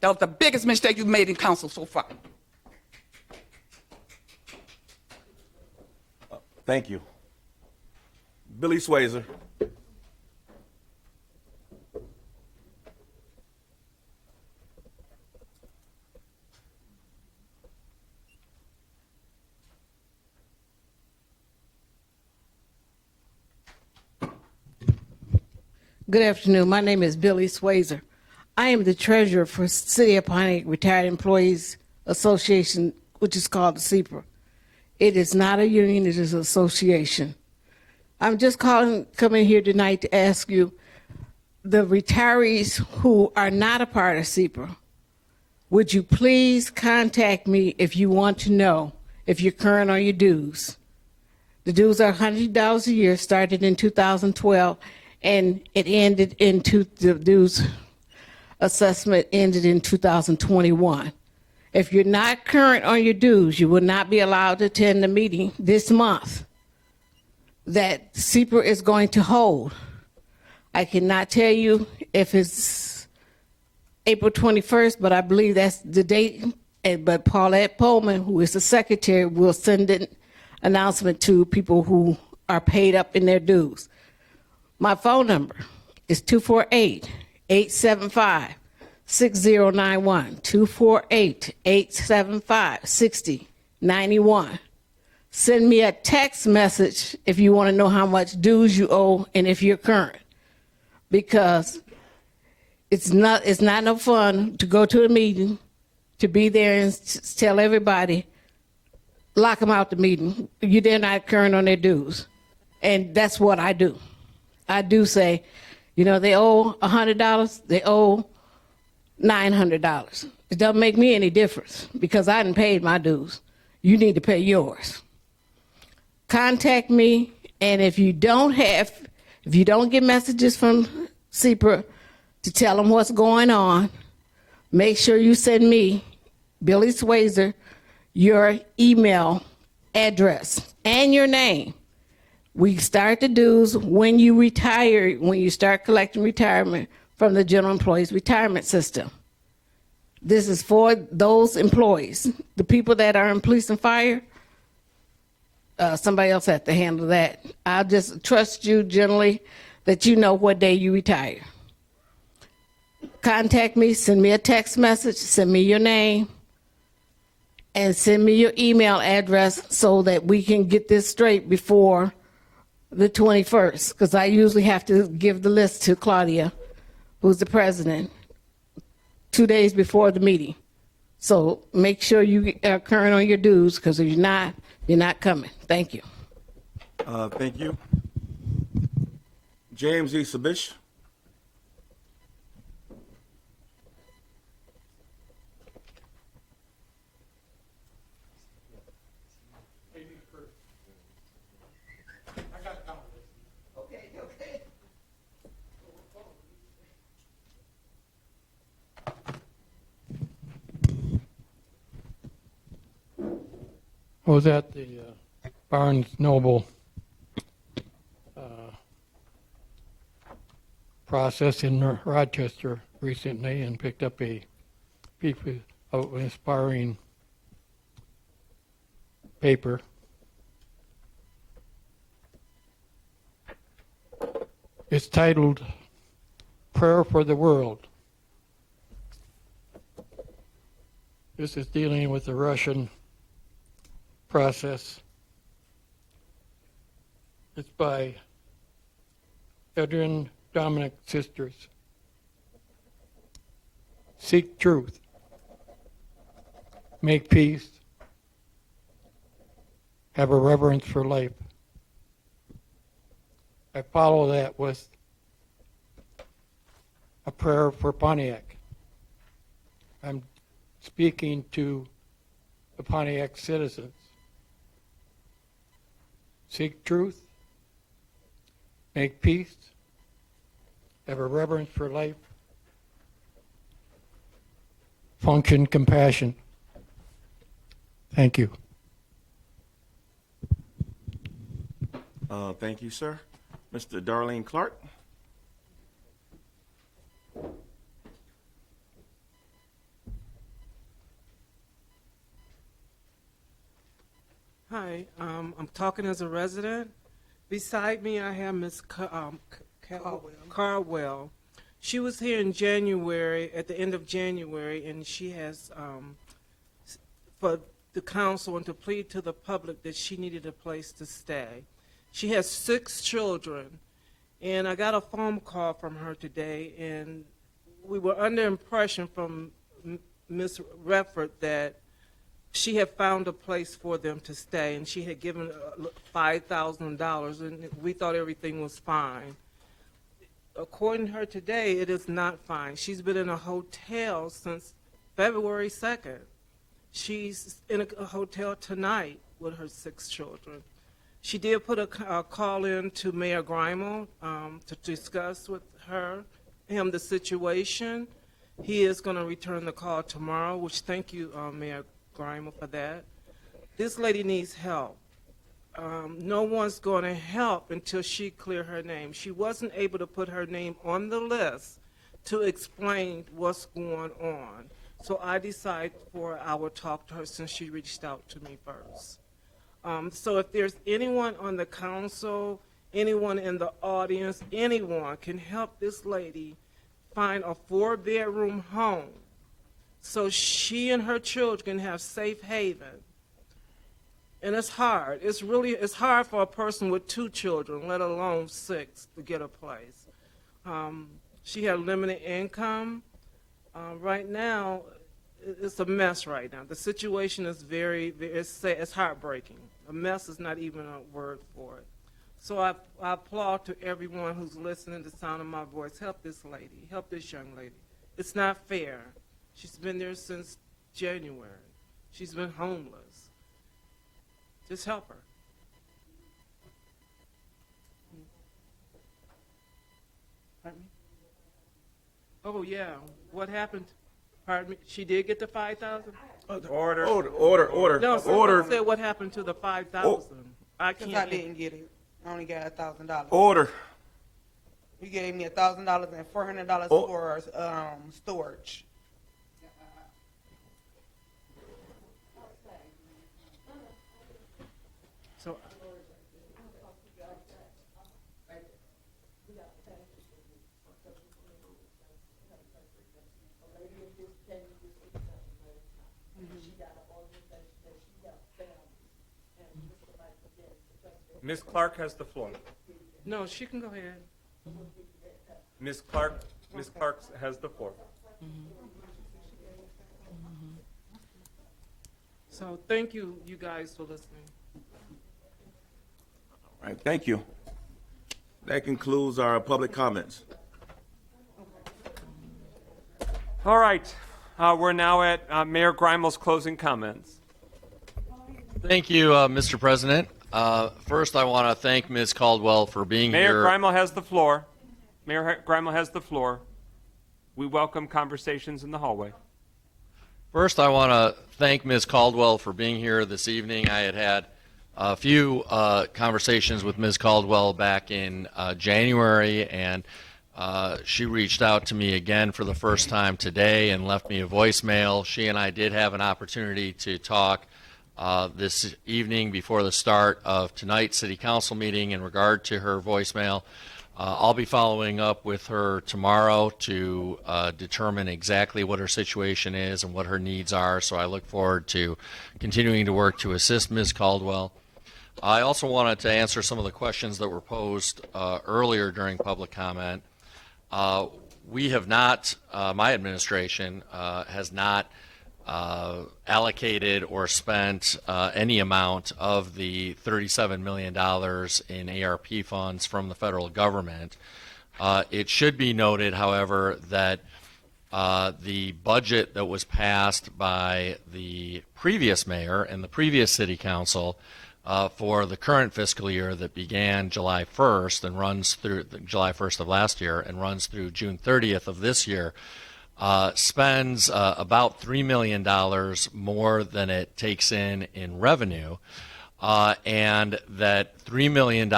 That was the biggest mistake you've made in council so far. Thank you. Billy Swayzer. Good afternoon. My name is Billy Swazer. I am the treasurer for City of Pontiac Retired Employees Association, which is called the CEPRA. It is not a union, it is an association. I'm just coming here tonight to ask you, the retirees who are not a part of CEPRA, would you please contact me if you want to know if you're current on your dues? The dues are $100 a year, started in 2012, and it ended the dues assessment ended in 2021. If you're not current on your dues, you will not be allowed to attend the meeting this month that CEPRA is going to hold. I cannot tell you if it's April 21st, but I believe that's the date. But Paulette Pullman, who is the secretary, will send an announcement to people who are paid up in their dues. My phone number is 248-875-6091, 248-875-6091. Send me a text message if you want to know how much dues you owe and if you're current. Because it's not no fun to go to a meeting, to be there and tell everybody, lock them out the meeting. They're not current on their dues. And that's what I do. I do say, they owe $100, they owe $900. It doesn't make me any difference because I didn't pay my dues. You need to pay yours. Contact me, and if you don't get messages from CEPRA to tell them what's going on, make sure you send me, Billy Swazer, your email address and your name. We start the dues when you retire, when you start collecting retirement from the General Employees Retirement System. This is for those employees. The people that are in police and fire, somebody else has to handle that. I'll just trust you generally that you know what day you retire. Contact me, send me a text message, send me your name, and send me your email address so that we can get this straight before the 21st, because I usually have to give the list to Claudia, who's the president, 2 days before the meeting. So make sure you are current on your dues, because if you're not coming. Thank you. Thank you. James E. Sabish. I was at the Barnes Noble process in Rochester recently and picked up a piece of inspiring paper. It's titled Prayer for the World. This is dealing with the Russian process. It's by Adrian Dominic Sisters. Seek truth. Make peace. Have a reverence for life. I follow that with a prayer for Pontiac. I'm speaking to the Pontiac citizens. Seek truth, make peace, have a reverence for life, function compassion. Thank you. Thank you, sir. Mr. Darlene Clark. Hi, I'm talking as a resident. Beside me, I have Miss Carwell. She was here in January, at the end of January, and she has, for the council and to plead to the public that she needed a place to stay. She has 6 children, And I got a phone call from her today, and we were under impression from Ms. Redford that she had found a place for them to stay, and she had given $5,000, and we thought everything was fine. According to her today, it is not fine. She's been in a hotel since February 2nd. She's in a hotel tonight with her 6 children. She did put a call in to Mayor Grimal to discuss with him the situation. He is going to return the call tomorrow, which thank you, Mayor Grimal, for that. This lady needs help. No one's going to help until she clear her name. She wasn't able to put her name on the list to explain what's going on. So I decided I would talk to her since she reached out to me first. So if there's anyone on the council, anyone in the audience, anyone can help this lady find a 4-bedroom home so she and her children can have safe haven. And it's hard. It's hard for a person with 2 children, let alone 6, to get a place. She had limited income. Right now, it's a mess right now. The situation is it's heartbreaking. A mess is not even a word for it. So I applaud to everyone who's listening to the sound of my voice. Help this lady. Help this young lady. It's not fair. She's been there since January. She's been homeless. Just help her. Pardon me? Oh, yeah. What happened? Pardon me? She did get the 5,000? Order. No, sir, Order. I said what happened to the 5,000? I Because can't. I didn't get it. I only got $1,000. Order. You gave me $1,000 and $400 Oh. for storage. So, Ms. Clark has the floor. no, she can go ahead. Ms. Clark has the floor. So thank you, you guys, for listening. All right, thank you. That concludes our public comments. All right, we're now at Mayor Grimal's closing comments. Thank you, Mr. President. First, I want to thank Ms. Caldwell for being Mayor here. Grimal has the floor. Mayor Grimal has the floor. We welcome conversations in the hallway. First, I want to thank Ms. Caldwell for being here this evening. I had a few conversations with Ms. Caldwell back in January, and she reached out to me again for the first time today and left me a voicemail. She and I did have an opportunity to talk this evening before the start of tonight's City Council meeting in regard to her voicemail. I'll be following up with her tomorrow to determine exactly what her situation is and what her needs are, so I look forward to continuing to work to assist Ms. Caldwell. I also wanted to answer some of the questions that were posed earlier during public comment. We have not, my administration has not allocated or spent any amount of the $37 million in ARP funds from the federal government. It should be noted, however, that the budget that was passed by the previous mayor and the previous city council for the current fiscal year that began July 1st and runs through July 1st of last year and runs through June 30th of this year spends about $3 million more than it takes in revenue, and that $3 million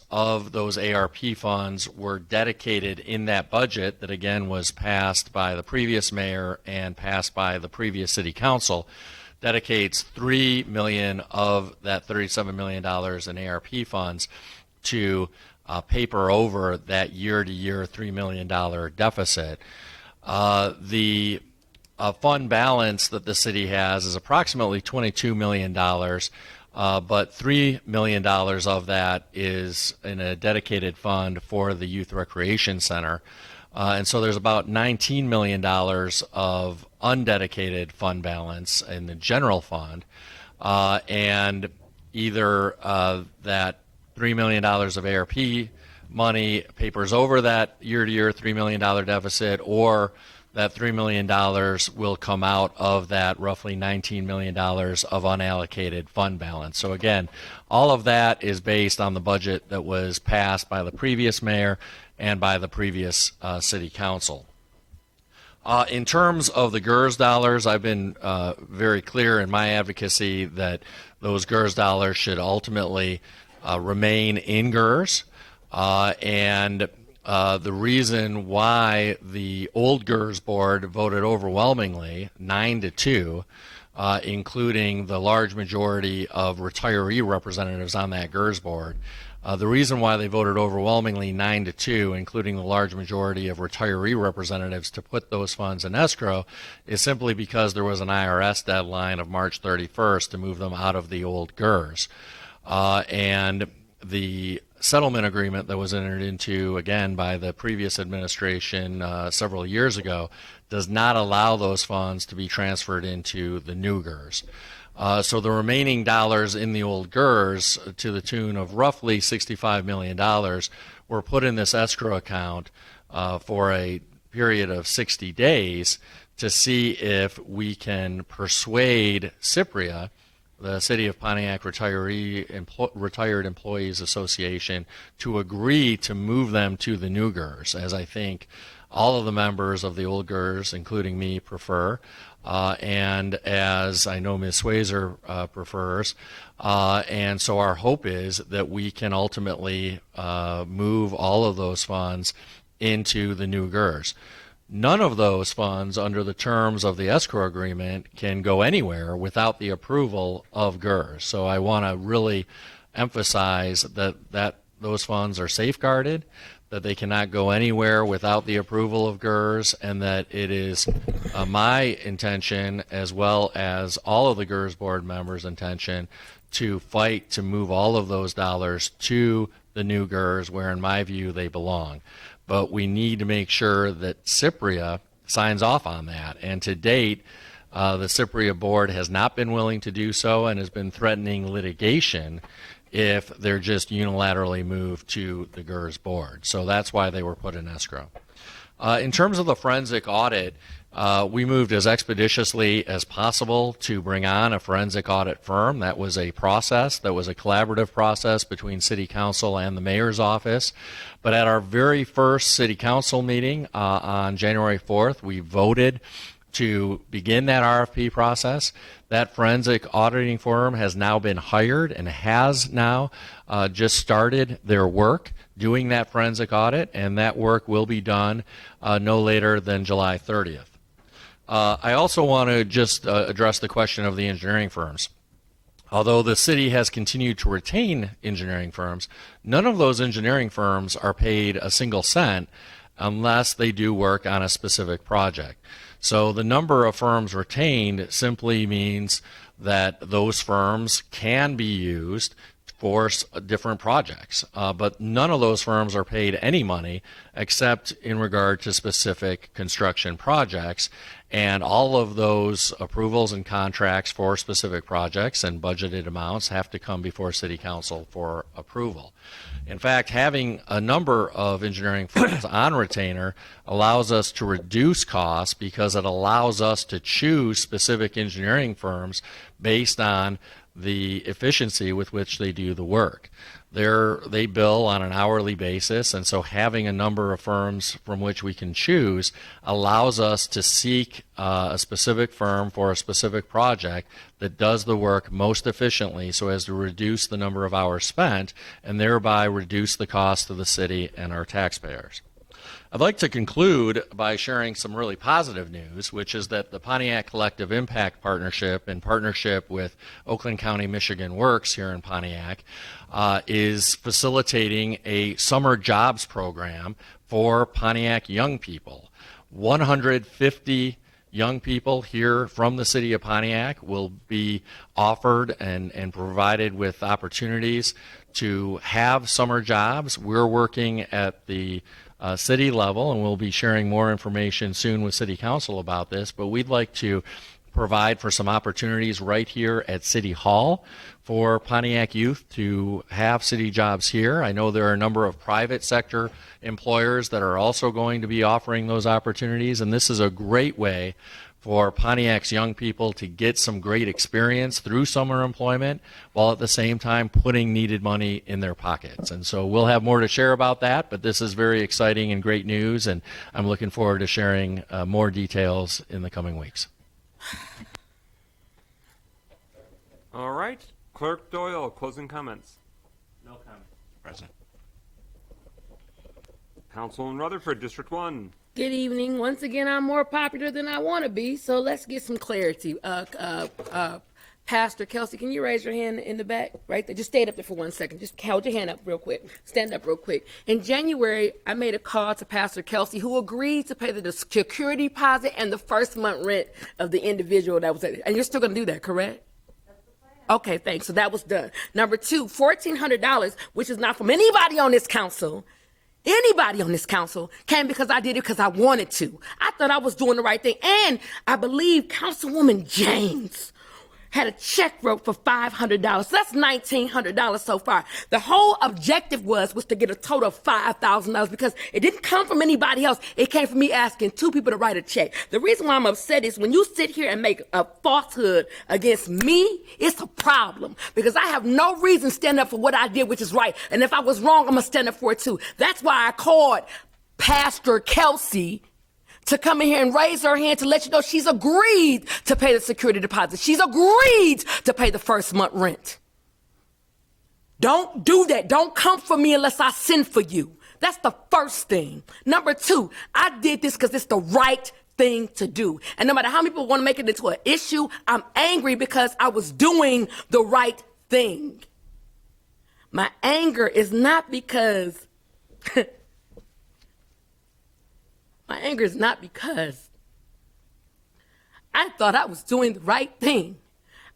of those ARP funds were dedicated in that budget that again was passed by the previous mayor and passed by the previous city council, dedicates $3 million of that $37 million in ARP funds to paper over that year-to-year $3 million deficit. The fund balance that the city has is approximately $22 million. but $3 million of that is in a dedicated fund for the Youth Recreation Center. And so there's about $19 million of undedicated fund balance in the general fund. And either that $3 million of ARP money papers over that year-to-year $3 million deficit, or that $3 million will come out of that roughly $19 million of unallocated fund balance. So again, all of that is based on the budget that was passed by the previous mayor and by the previous city council. In terms of the GERS dollars, I've been very clear in my advocacy that those GERS dollars should ultimately remain in GERS. And the reason why the old GERS board voted overwhelmingly, 9-2, including the large majority of retiree representatives on that GERS board, the reason why they voted overwhelmingly 9-2, including the large majority of retiree representatives, to put those funds in escrow is simply because there was an IRS deadline of March 31st to move them out of the old GERS. And the settlement agreement that was entered into, again, by the previous administration several years ago does not allow those funds to be transferred into the new GERS. So the remaining dollars in the old GERS, to the tune of roughly $65 million, were put in this escrow account for a period of 60 days to see if we can persuade Cypria, the City of Pontiac Retired Employees Association, to agree to move them to the new GERS, as I think all of the members of the old GERS, including me, prefer. And as I know Ms. Swayzer prefers. And so our hope is that we can ultimately move all of those funds into the new GERS. None of those funds, under the terms of the escrow agreement, can go anywhere without the approval of GERS. So I want to really emphasize that those funds are safeguarded, that they cannot go anywhere without the approval of GERS, and that it is my intention, as well as all of the GERS board members' intention, to fight to move all of those dollars to the new GERS, where in my view they belong. But we need to make sure that Cypria signs off on that. And to date, the Cypria board has not been willing to do so and has been threatening litigation if they're just unilaterally moved to the GERS board. So that's why they were put in escrow. In terms of the forensic audit, we moved as expeditiously as possible to bring on a forensic audit firm. That was a process, that was a collaborative process between City Council and the Mayor's office. But at our very first City Council meeting on January 4th, we voted to begin that RFP process. That forensic auditing firm has now been hired and has now just started their work doing that forensic audit, and that work will be done no later than July 30th. I also want to just address the question of the engineering firms. Although the city has continued to retain engineering firms, none of those engineering firms are paid a single cent unless they do work on a specific project. So the number of firms retained simply means that those firms can be used for different projects. But none of those firms are paid any money except in regard to specific construction projects. And all of those approvals and contracts for specific projects and budgeted amounts have to come before City Council for approval. In fact, having a number of engineering firms on retainer allows us to reduce costs because it allows us to choose specific engineering firms based on the efficiency with which they do the work. They bill on an hourly basis, and so having a number of firms from which we can choose allows us to seek a specific firm for a specific project that does the work most efficiently so as to reduce the number of hours spent and thereby reduce the cost to the city and our taxpayers. I'd like to conclude by sharing some really positive news, which is that the Pontiac Collective Impact Partnership, in partnership with Oakland County Michigan Works here in Pontiac, is facilitating a summer jobs program for Pontiac young people. 150 young people here from the city of Pontiac will be offered and provided with opportunities to have summer jobs. We're working at the city level, and we'll be sharing more information soon with City Council about this, but we'd like to provide for some opportunities right here at City Hall for Pontiac youth to have city jobs here. I know there are a number of private sector employers that are also going to be offering those opportunities, and this is a great way for Pontiac's young people to get some great experience through summer employment while at the same time putting needed money in their pockets. And so we'll have more to share about that, but this is very exciting and great news, and I'm looking forward to sharing more details in the coming weeks. All right. Clerk Doyle, closing comments. No comment, President. Councilman Rutherford, District 1. Good evening. Once again, I'm more popular than I want to be, so let's get some clarity. Pastor Kelsey, can you raise your hand in the back right there? Just stand up there for 1 second. Just hold your hand up real quick. Stand up real quick. In January, I made a call to Pastor Kelsey, who agreed to pay the security deposit and the first month rent of the individual that was at it. And you're still going to do that, correct? Okay, thanks. So that was done. Number two, $1,400, which is not from anybody on this council. Anybody on this council came because I did it because I wanted to. I thought I was doing the right thing. And I believe Councilwoman James had a check wrote for $500. So that's $1,900 so far. The whole objective was to get a total of $5,000 because it didn't come from anybody else. It came from me asking two people to write a check. The reason why I'm upset is when you sit here and make a falsehood against me, it's a problem because I have no reason to stand up for what I did, which is right. And if I was wrong, I'm going to stand up for it too. That's why I called Pastor Kelsey to come in here and raise her hand to let you know she's agreed to pay the security deposit. She's agreed to pay the first month rent. Don't do that. Don't come for me unless I send for you. That's the first thing. Number two, I did this because it's the right thing to do. And no matter how many people want to make it into an issue, I'm angry because I was doing the right thing. My anger is not because my anger is not because I thought I was doing the right thing.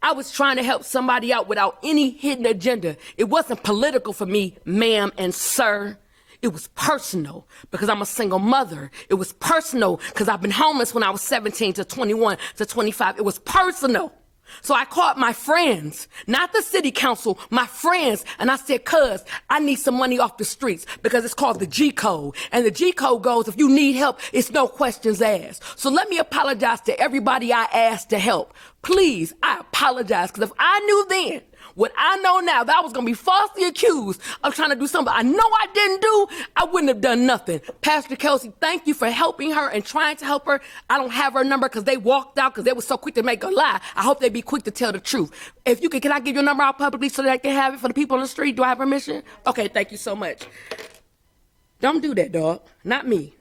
I was trying to help somebody out without any hidden agenda. It wasn't political for me, ma'am and sir. It was personal because I'm a single mother. It was personal because I've been homeless when I was 17 to 21 to 25. It was personal. So I called my friends, not the city council, my friends, and I said, cuz, I need some money off the streets because it's called the G code. And the G code goes, if you need help, it's no questions asked. So let me apologize to everybody I asked to help. Please, I apologize because if I knew then what I know now, that I was going to be falsely accused of trying to do something I know I didn't do, I wouldn't have done nothing. Pastor Kelsey, thank you for helping her and trying to help her. I don't have her number because they walked out because they were so quick to make a lie. I hope they be quick to tell the truth. If you can I give your number out publicly so that I can have it for the people on the street? Do I have permission? Okay, thank you so much. Don't do that, dog. Not me.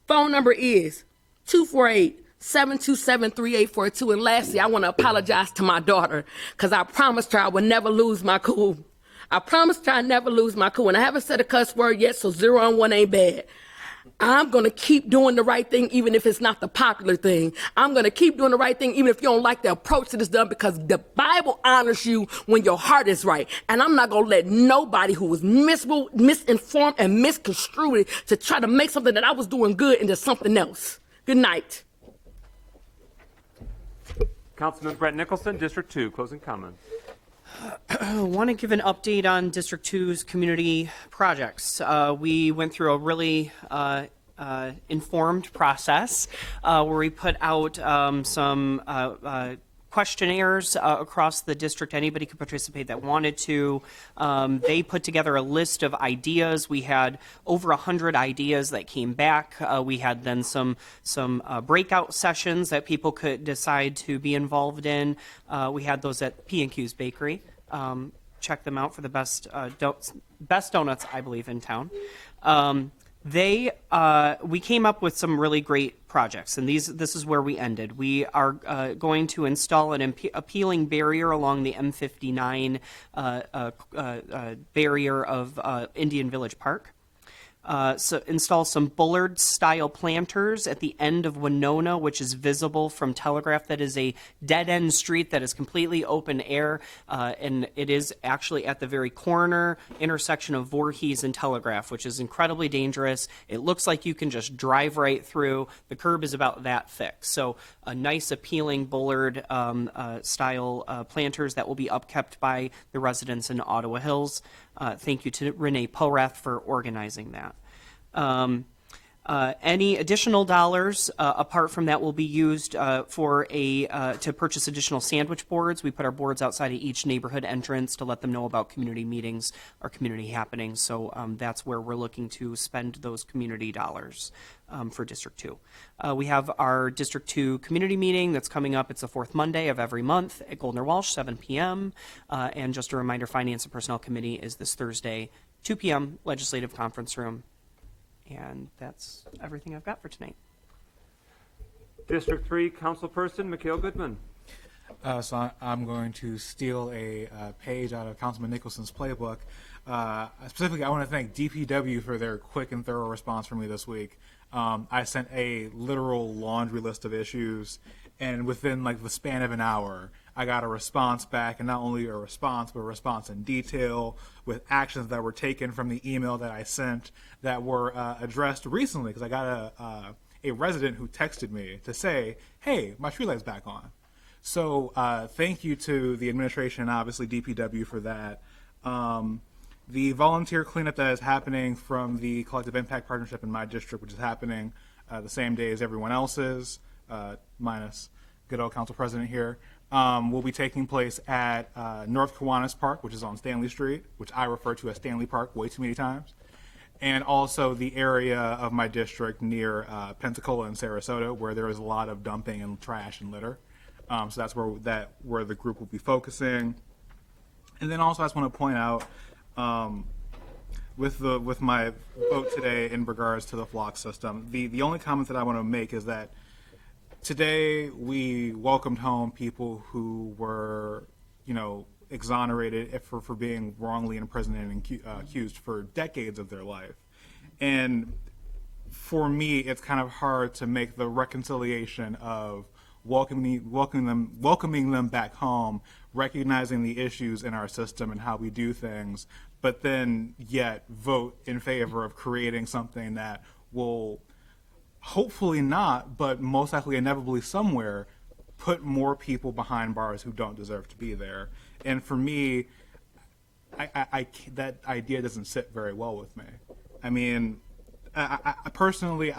Phone number is 248-727-3842. And lastly, I want to apologize to my daughter because I promised her I would never lose my cool. I promised her I'd never lose my cool. And I haven't said a cuss word yet, so 0 and 1 ain't bad. I'm going to keep doing the right thing even if it's not the popular thing. I'm going to keep doing the right thing even if you don't like the approach that is done because the Bible honors you when your heart is right. And I'm not going to let nobody who was misinformed and misconstrued to try to make something that I was doing good into something else. Good night. Councilman Brett Nicholson, District 2, closing comments. I want to give an update on District 2's community projects. We went through a really informed process where we put out some questionnaires across the district. Anybody could participate that wanted to. They put together a list of ideas. We had over 100 ideas that came back. We had then some breakout sessions that people could decide to be involved in. We had those at P&Q's Bakery. Check them out for the best donuts, I believe, in town. We came up with some really great projects, and this is where we ended. We are going to install an appealing barrier along the M59 barrier of Indian Village Park. install some Bullard style planters at the end of Winona, which is visible from Telegraph. That is a dead end street that is completely open air, and it is actually at the very corner intersection of Voorhees and Telegraph, which is incredibly dangerous. It looks like you can just drive right through. The curb is about that thick. So a nice appealing Bullard style planters that will be upkept by the residents in Ottawa Hills. Thank you to Renee Porath for organizing that. Any additional dollars apart from that will be used to purchase additional sandwich boards. We put our boards outside of each neighborhood entrance to let them know about community meetings or community happenings. So that's where we're looking to spend those community dollars for District 2. We have our District 2 community meeting that's coming up. It's the fourth Monday of every month at Goldner Walsh, 7 p.m. And just a reminder, Finance and Personnel Committee is this Thursday, 2 p.m., Legislative Conference Room. And that's everything I've got for tonight. District 3 Councilperson Mikhail Goodman. So I'm going to steal a page out of Councilman Nicholson's playbook. Specifically, I want to thank DPW for their quick and thorough response for me this week. I sent a literal laundry list of issues, and within like the span of an hour, I got a response back, and not only a response, but a response in detail with actions that were taken from the email that I sent that were addressed recently, because I got a resident who texted me to say, hey, my tree light's back on. So thank you to the administration and obviously DPW for that. The volunteer cleanup that is happening from the Collective Impact Partnership in my district, which is happening the same day as everyone else's, minus good old council president here, will be taking place at North Kiwanis Park, which is on Stanley Street, which I refer to as Stanley Park way too many times, and also the area of my district near Pensacola and Sarasota, where there is a lot of dumping and trash and litter. So that's where the group will be focusing. And then also I just want to point out, with my vote today in regards to the flock system, the only comment that I want to make is that today we welcomed home people who were, exonerated for being wrongly imprisoned and accused for decades of their life. And for me, it's kind of hard to make the reconciliation of welcoming them back home, recognizing the issues in our system and how we do things, but then yet vote in favor of creating something that will hopefully not, but most likely inevitably somewhere, put more people behind bars who don't deserve to be there. And for me, that idea doesn't sit very well with me. I mean, I personally,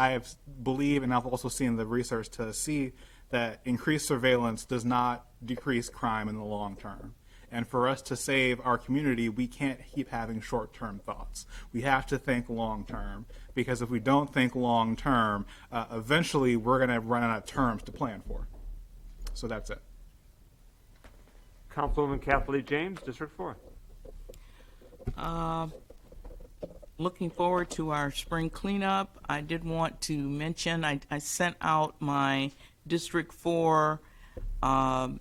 believe, and I've also seen the research to see that increased surveillance does not decrease crime in the long term. And for us to save our community, we can't keep having short-term thoughts. We have to think long-term, because if we don't think long-term, eventually we're going to run out of terms to plan for. So that's it. Councilwoman Kathleen James, District 4. Looking forward to our spring cleanup. I did want to mention I sent out my District 4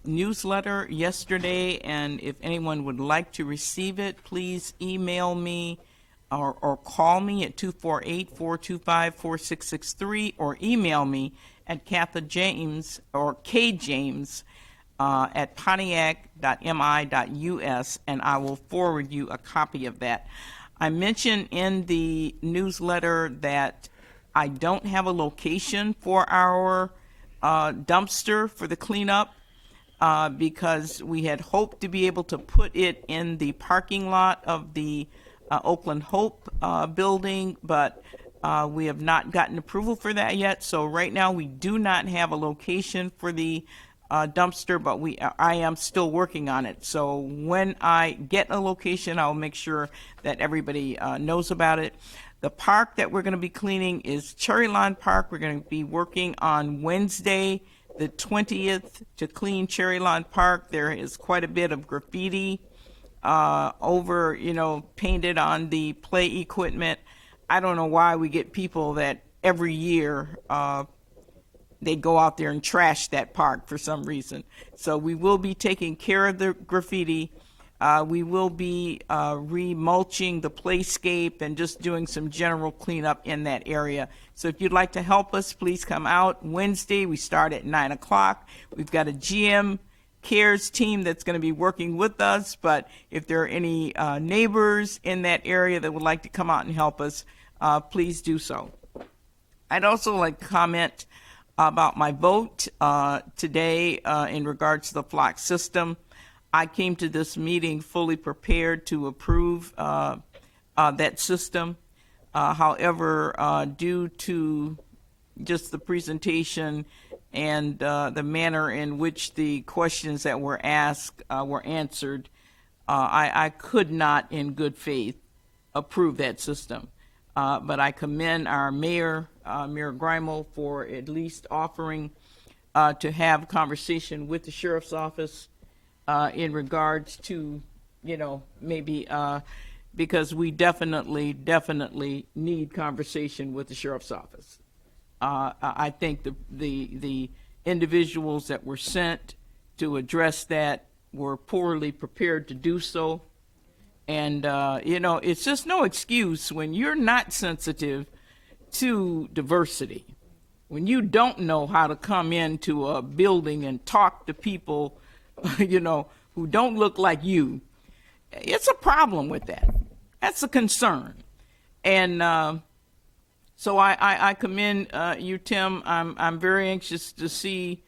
newsletter yesterday, and if anyone would like to receive it, please email me or call me at 248-425-4663 or email me at Katha James or kjames at pontiac.mi.us, and I will forward you a copy of that. I mentioned in the newsletter that I don't have a location for our dumpster for the cleanup because we had hoped to be able to put it in the parking lot of the Oakland Hope building, but we have not gotten approval for that yet. So right now we do not have a location for the dumpster, but I am still working on it. So when I get a location, I'll make sure that everybody knows about it. The park that we're going to be cleaning is Cherry Lawn Park. We're going to be working on Wednesday, the 20th, to clean Cherry Lawn Park. There is quite a bit of graffiti painted on the play equipment. I don't know why we get people that every year they go out there and trash that park for some reason. So we will be taking care of the graffiti. We will be remulching the playscape and just doing some general cleanup in that area. So if you'd like to help us, please come out. Wednesday, we start at 9 o'clock. We've got a GM Cares team that's going to be working with us, but if there are any neighbors in that area that would like to come out and help us, please do so. I'd also like to comment about my vote today in regards to the flock system. I came to this meeting fully prepared to approve that system. However, due to just the presentation and the manner in which the questions that were asked were answered, I could not in good faith approve that system. But I commend our mayor, Mayor Grimel, for at least offering to have a conversation with the sheriff's office in regards to, maybe because we definitely need conversation with the sheriff's office. I think the individuals that were sent to address that were poorly prepared to do so. And, it's just no excuse when you're not sensitive to diversity, when you don't know how to come into a building and talk to people, who don't look like you. It's a problem with that. That's a concern. And so I commend you, Tim. I'm very anxious to see,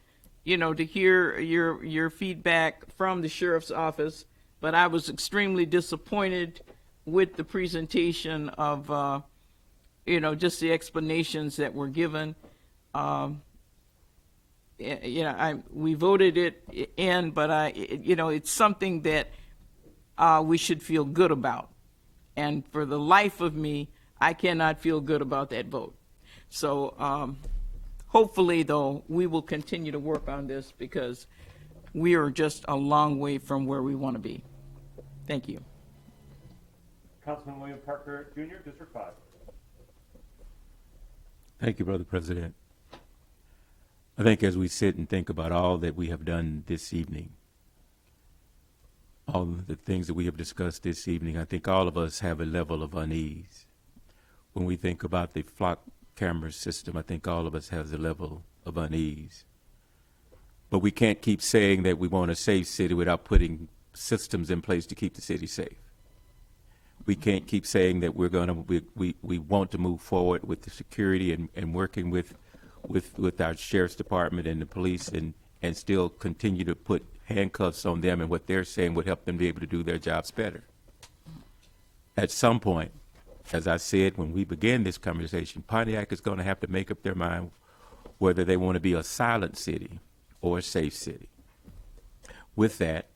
to hear your feedback from the sheriff's office. But I was extremely disappointed with the presentation of, just the explanations that were given. We voted it in, but it's something that we should feel good about. And for the life of me, I cannot feel good about that vote. So hopefully, though, we will continue to work on this because we are just a long way from where we want to be. Thank you. Councilman William Parker, Jr., District 5. Thank you, Brother President. I think as we sit and think about all that we have done this evening, all of the things that we have discussed this evening, I think all of us have a level of unease. When we think about the flock camera system, I think all of us have a level of unease. But we can't keep saying that we want a safe city without putting systems in place to keep the city safe. We can't keep saying that we want to move forward with the security and working with our sheriff's department and the police and still continue to put handcuffs on them, and what they're saying would help them be able to do their jobs better. At some point, as I said when we began this conversation, Pontiac is going to have to make up their mind whether they want to be a silent city or a safe city. With that,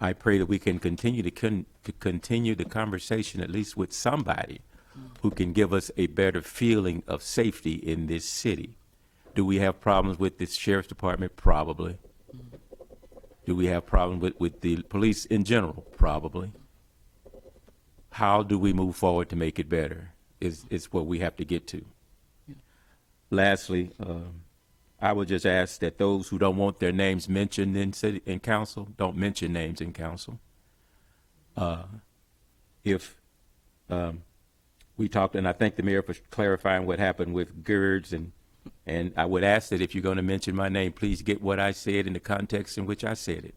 I pray that we can continue to continue the conversation, at least with somebody who can give us a better feeling of safety in this city. Do we have problems with the sheriff's department? Probably. Do we have problems with the police in general? Probably. How do we move forward to make it better is what we have to get to. Lastly, I would just ask that those who don't want their names mentioned in council, don't mention names in council. If we talked, and I thank the mayor for clarifying what happened with GERDs, and I would ask that if you're going to mention my name, please get what I said in the context in which I said it.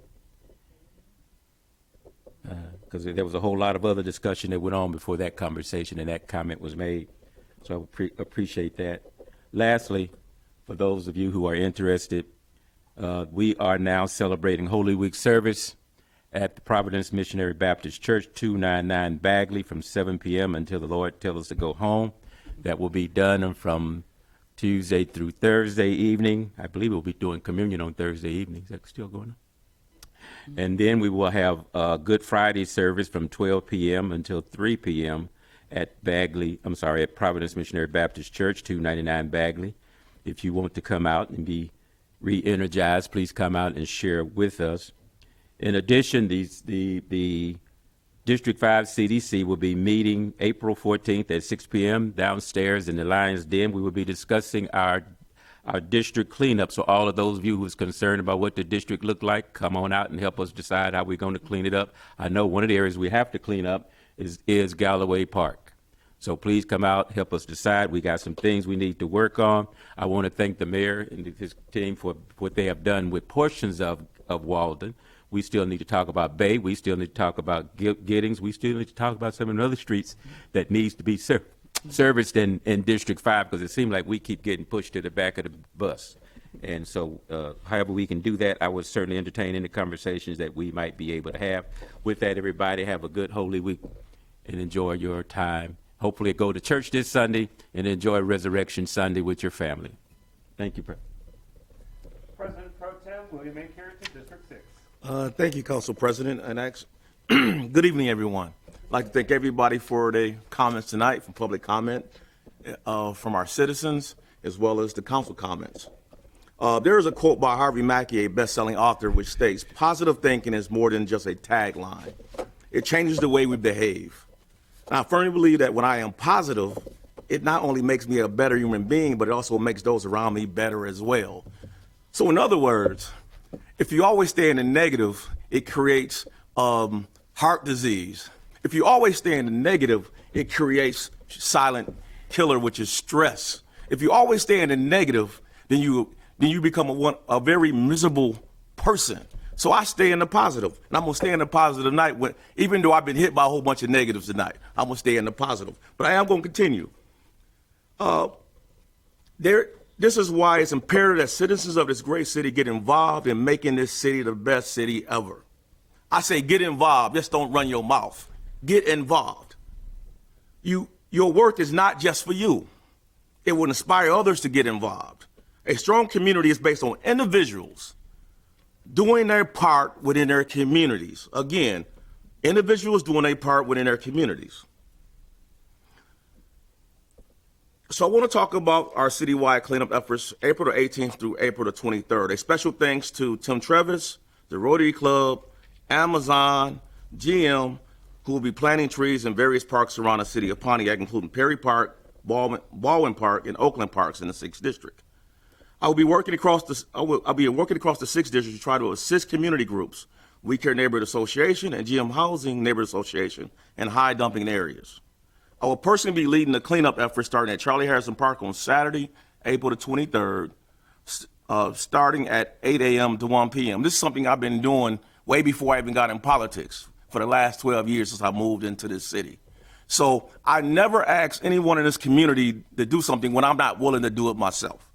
Because there was a whole lot of other discussion that went on before that conversation and that comment was made. So I appreciate that. Lastly, for those of you who are interested, we are now celebrating Holy Week service at the Providence Missionary Baptist Church, 299 Bagley, from 7 p.m. until the Lord tells us to go home. That will be done from Tuesday through Thursday evening. I believe we'll be doing communion on Thursday evening. Is that still going on? And then we will have a Good Friday service from 12 p.m. until 3 p.m. at Providence Missionary Baptist Church, 299 Bagley. If you want to come out and be re-energized, please come out and share with us. In addition, the District 5 CDC will be meeting April 14th at 6 p.m. downstairs in the Lions Den. We will be discussing our our district cleanup. So all of those of you who's concerned about what the district looked like, come on out and help us decide how we're going to clean it up. I know one of the areas we have to clean up is Galloway Park. So please come out, help us decide. We got some things we need to work on. I want to thank the mayor and his team for what they have done with portions of Walden. We still need to talk about Bay. We still need to talk about Giddings. We still need to talk about some of the other streets that needs to be serviced in District 5, because it seems like we keep getting pushed to the back of the bus. And so however we can do that, I would certainly entertain any conversations that we might be able to have. With that, everybody have a good Holy Week and enjoy your time. Hopefully go to church this Sunday and enjoy Resurrection Sunday with your family. Thank you, President Pro Tem William A. Carrington, District 6. Thank you, Council President. And good evening, everyone. I'd like to thank everybody for their comments tonight, for public comment from our citizens, as well as the council comments. There is a quote by Harvey Mackey, a best-selling author, which states, "Positive thinking is more than just a tagline. It changes the way we behave." And I firmly believe that when I am positive, it not only makes me a better human being, but it also makes those around me better as well. So in other words, if you always stay in the negative, it creates heart disease. If you always stay in the negative, it creates silent killer, which is stress. If you always stay in the negative, then you become a very miserable person. So I stay in the positive, and I'm gonna stay in the positive tonight. Even though I've been hit by a whole bunch of negatives tonight, I'm gonna stay in the positive. But I am gonna continue. This is why it's imperative that citizens of this great city get involved in making this city the best city ever. I say get involved, just don't run your mouth. Get involved. Your work is not just for you. It will inspire others to get involved. A strong community is based on individuals doing their part within their communities. Again, individuals doing their part within their communities. So I want to talk about our citywide cleanup efforts, April the 18th through April the 23rd. A special thanks to Tim Trevis, the Rotary Club, Amazon, GM, who will be planting trees in various parks around the city of Pontiac, including Perry Park, Baldwin Park, and Oakland Parks in the 6th District. I'll be working across the 6th District to try to assist community groups, We Care Neighborhood Association and GM Housing Neighborhood Association, and high dumping areas. I will personally be leading the cleanup effort starting at Charlie Harrison Park on Saturday, April the 23rd, starting at 8 a.m. to 1 p.m. This is something I've been doing way before I even got in politics, for the last 12 years since I moved into this city. So I never ask anyone in this community to do something when I'm not willing to do it myself.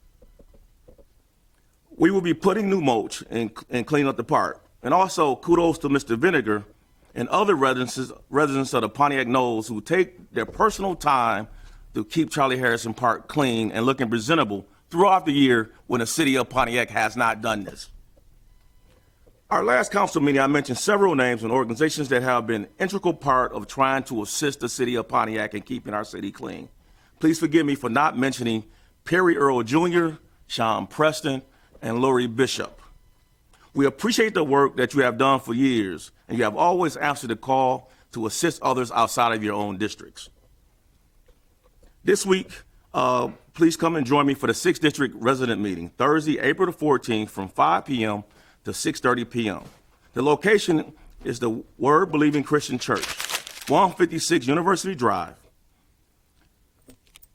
We will be putting new mulch and cleaning up the park. And also kudos to Mr. Vinegar and other residents of the Pontiac Knolls who take their personal time to keep Charlie Harrison Park clean and looking presentable throughout the year when the city of Pontiac has not done this. Our last council meeting, I mentioned several names and organizations that have been an integral part of trying to assist the city of Pontiac in keeping our city clean. Please forgive me for not mentioning Perry Earl Jr., Sean Preston, and Lori Bishop. We appreciate the work that you have done for years, and you have always answered the call to assist others outside of your own districts. This week, please come and join me for the 6th District resident meeting, Thursday, April the 14th from 5 p.m. to 6:30 p.m. The location is the Word Believing Christian Church, 156 University Drive.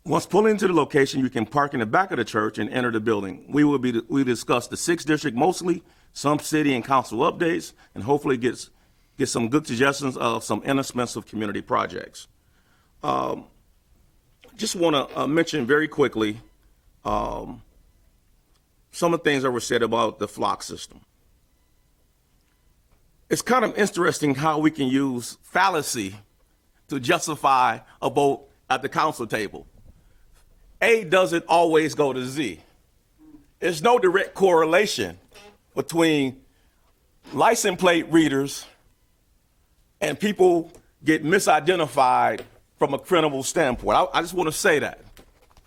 Once pulling into the location, you can park in the back of the church and enter the building. We discuss the 6th District mostly, some city and council updates, and hopefully get some good suggestions of some inexpensive community projects. Just want to mention very quickly some of the things that were said about the flock system. It's kind of interesting how we can use fallacy to justify a vote at the council table. A doesn't always go to Z. There's no direct correlation between license plate readers and people get misidentified from a criminal standpoint. I just want to say that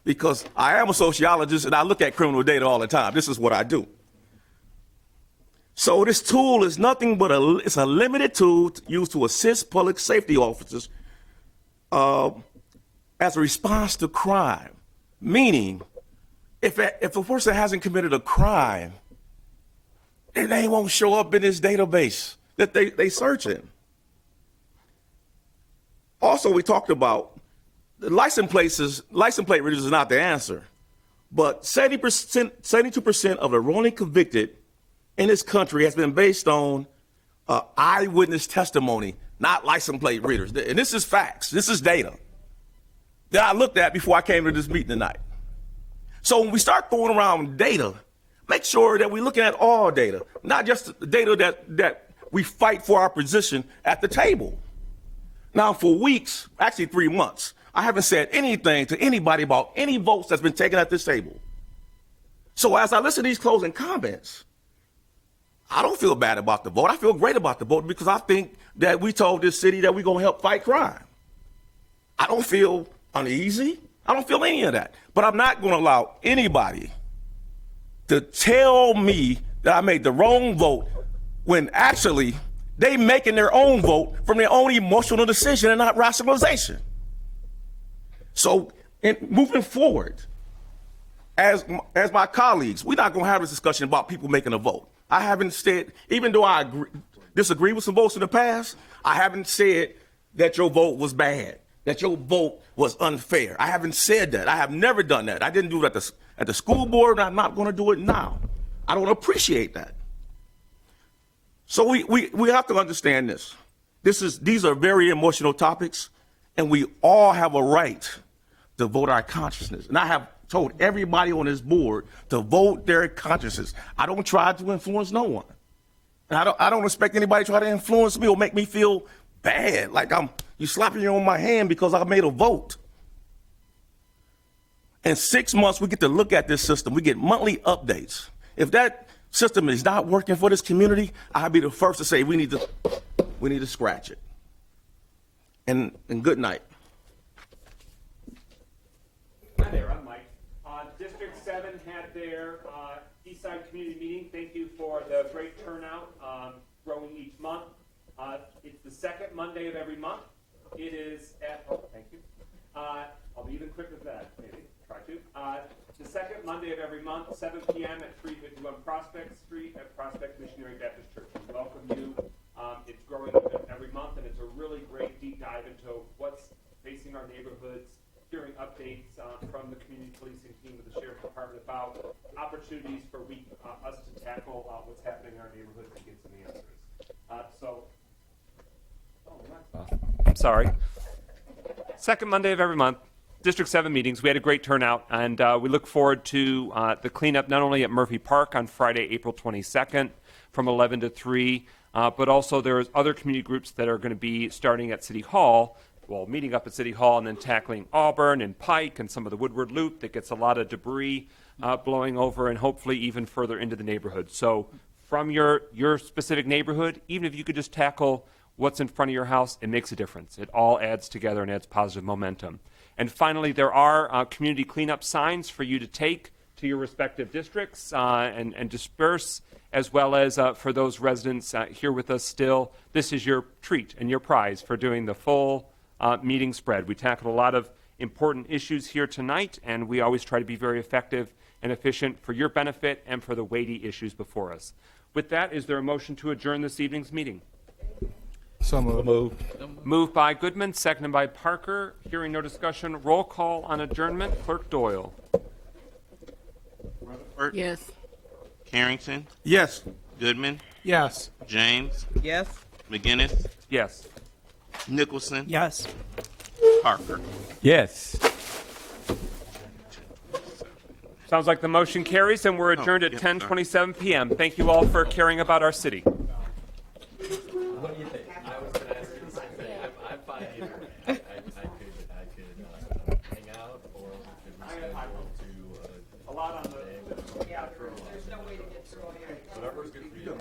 because I am a sociologist and I look at criminal data all the time. This is what I do. So this tool is nothing but it's a limited tool used to assist public safety officers as a response to crime. Meaning, if a person hasn't committed a crime, their name won't show up in this database that they searching. Also, we talked about the license plate readers is not the answer, but 72% of the wrongly convicted in this country has been based on eyewitness testimony, not license plate readers. And this is facts. This is data that I looked at before I came to this meeting tonight. So when we start throwing around data, make sure that we're looking at all data, not just the data that we fight for our position at the table. Now, for weeks, actually 3 months, I haven't said anything to anybody about any votes that's been taken at this table. So as I listen to these closing comments, I don't feel bad about the vote. I feel great about the vote because I think that we told this city that we're going to help fight crime. I don't feel uneasy. I don't feel any of that. But I'm not going to allow anybody to tell me that I made the wrong vote when actually they making their own vote from their own emotional decision and not rationalization. So moving forward, as my colleagues, we're not going to have this discussion about people making a vote. I haven't said, even though I disagree with some votes in the past, I haven't said that your vote was bad, that your vote was unfair. I haven't said that. I have never done that. I didn't do it at the school board, and I'm not going to do it now. I don't appreciate that. So we have to understand this. These are very emotional topics, and we all have a right to vote our consciousness. And I have told everybody on this board to vote their consciences. I don't try to influence no one. And I don't expect anybody to try to influence me or make me feel bad, like you slapping me on my hand because I made a vote. In 6 months, we get to look at this system. We get monthly updates. If that system is not working for this community, I'll be the first to say we need to scratch it. And good night. Hi there, I'm Mike. District 7 had their Eastside Community Meeting. Thank you for the great turnout, growing each month. It's the second Monday of every month. It is at, thank you. I'll be even quicker than that, maybe, try to. The second Monday of every month, 7 p.m. at 351 Prospect Street at Prospect Missionary Baptist Church. We welcome you. It's growing every month, and it's a really great deep dive into what's facing our neighborhoods, hearing updates from the community policing team of the Sheriff's Department about opportunities for us to tackle what's happening in our neighborhoods and get some answers. I'm sorry. Second Monday of every month, District 7 meetings. We had a great turnout, and we look forward to the cleanup not only at Murphy Park on Friday, April 22nd from 11 to 3, but also there's other community groups that are going to be starting at City Hall, meeting up at City Hall and then tackling Auburn and Pike and some of the Woodward Loop that gets a lot of debris blowing over and hopefully even further into the neighborhood. So from your specific neighborhood, even if you could just tackle what's in front of your house, it makes a difference. It all adds together and adds positive momentum. And finally, there are community cleanup signs for you to take to your respective districts and disperse, as well as for those residents here with us still. This is your treat and your prize for doing the full meeting spread. We tackled a lot of important issues here tonight, and we always try to be very effective and efficient for your benefit and for the weighty issues before us. With that, is there a motion to adjourn this evening's meeting? So moved. Moved by Goodman, seconded by Parker. Hearing no discussion, roll call on adjournment. Clerk Doyle. Rutherford. Yes. Carrington. Yes. Goodman. Yes. James. Yes. McGinnis. Yes. Nicholson. Yes. Parker. Yes. Sounds like the motion carries, and we're adjourned at 10:27 p.m. Thank you all for caring about our city. What do you think? I was going to ask you the same thing. I'm fine either. I could hang out, or could we schedule to a lot on the there's no way to get through all your whatever's good for you.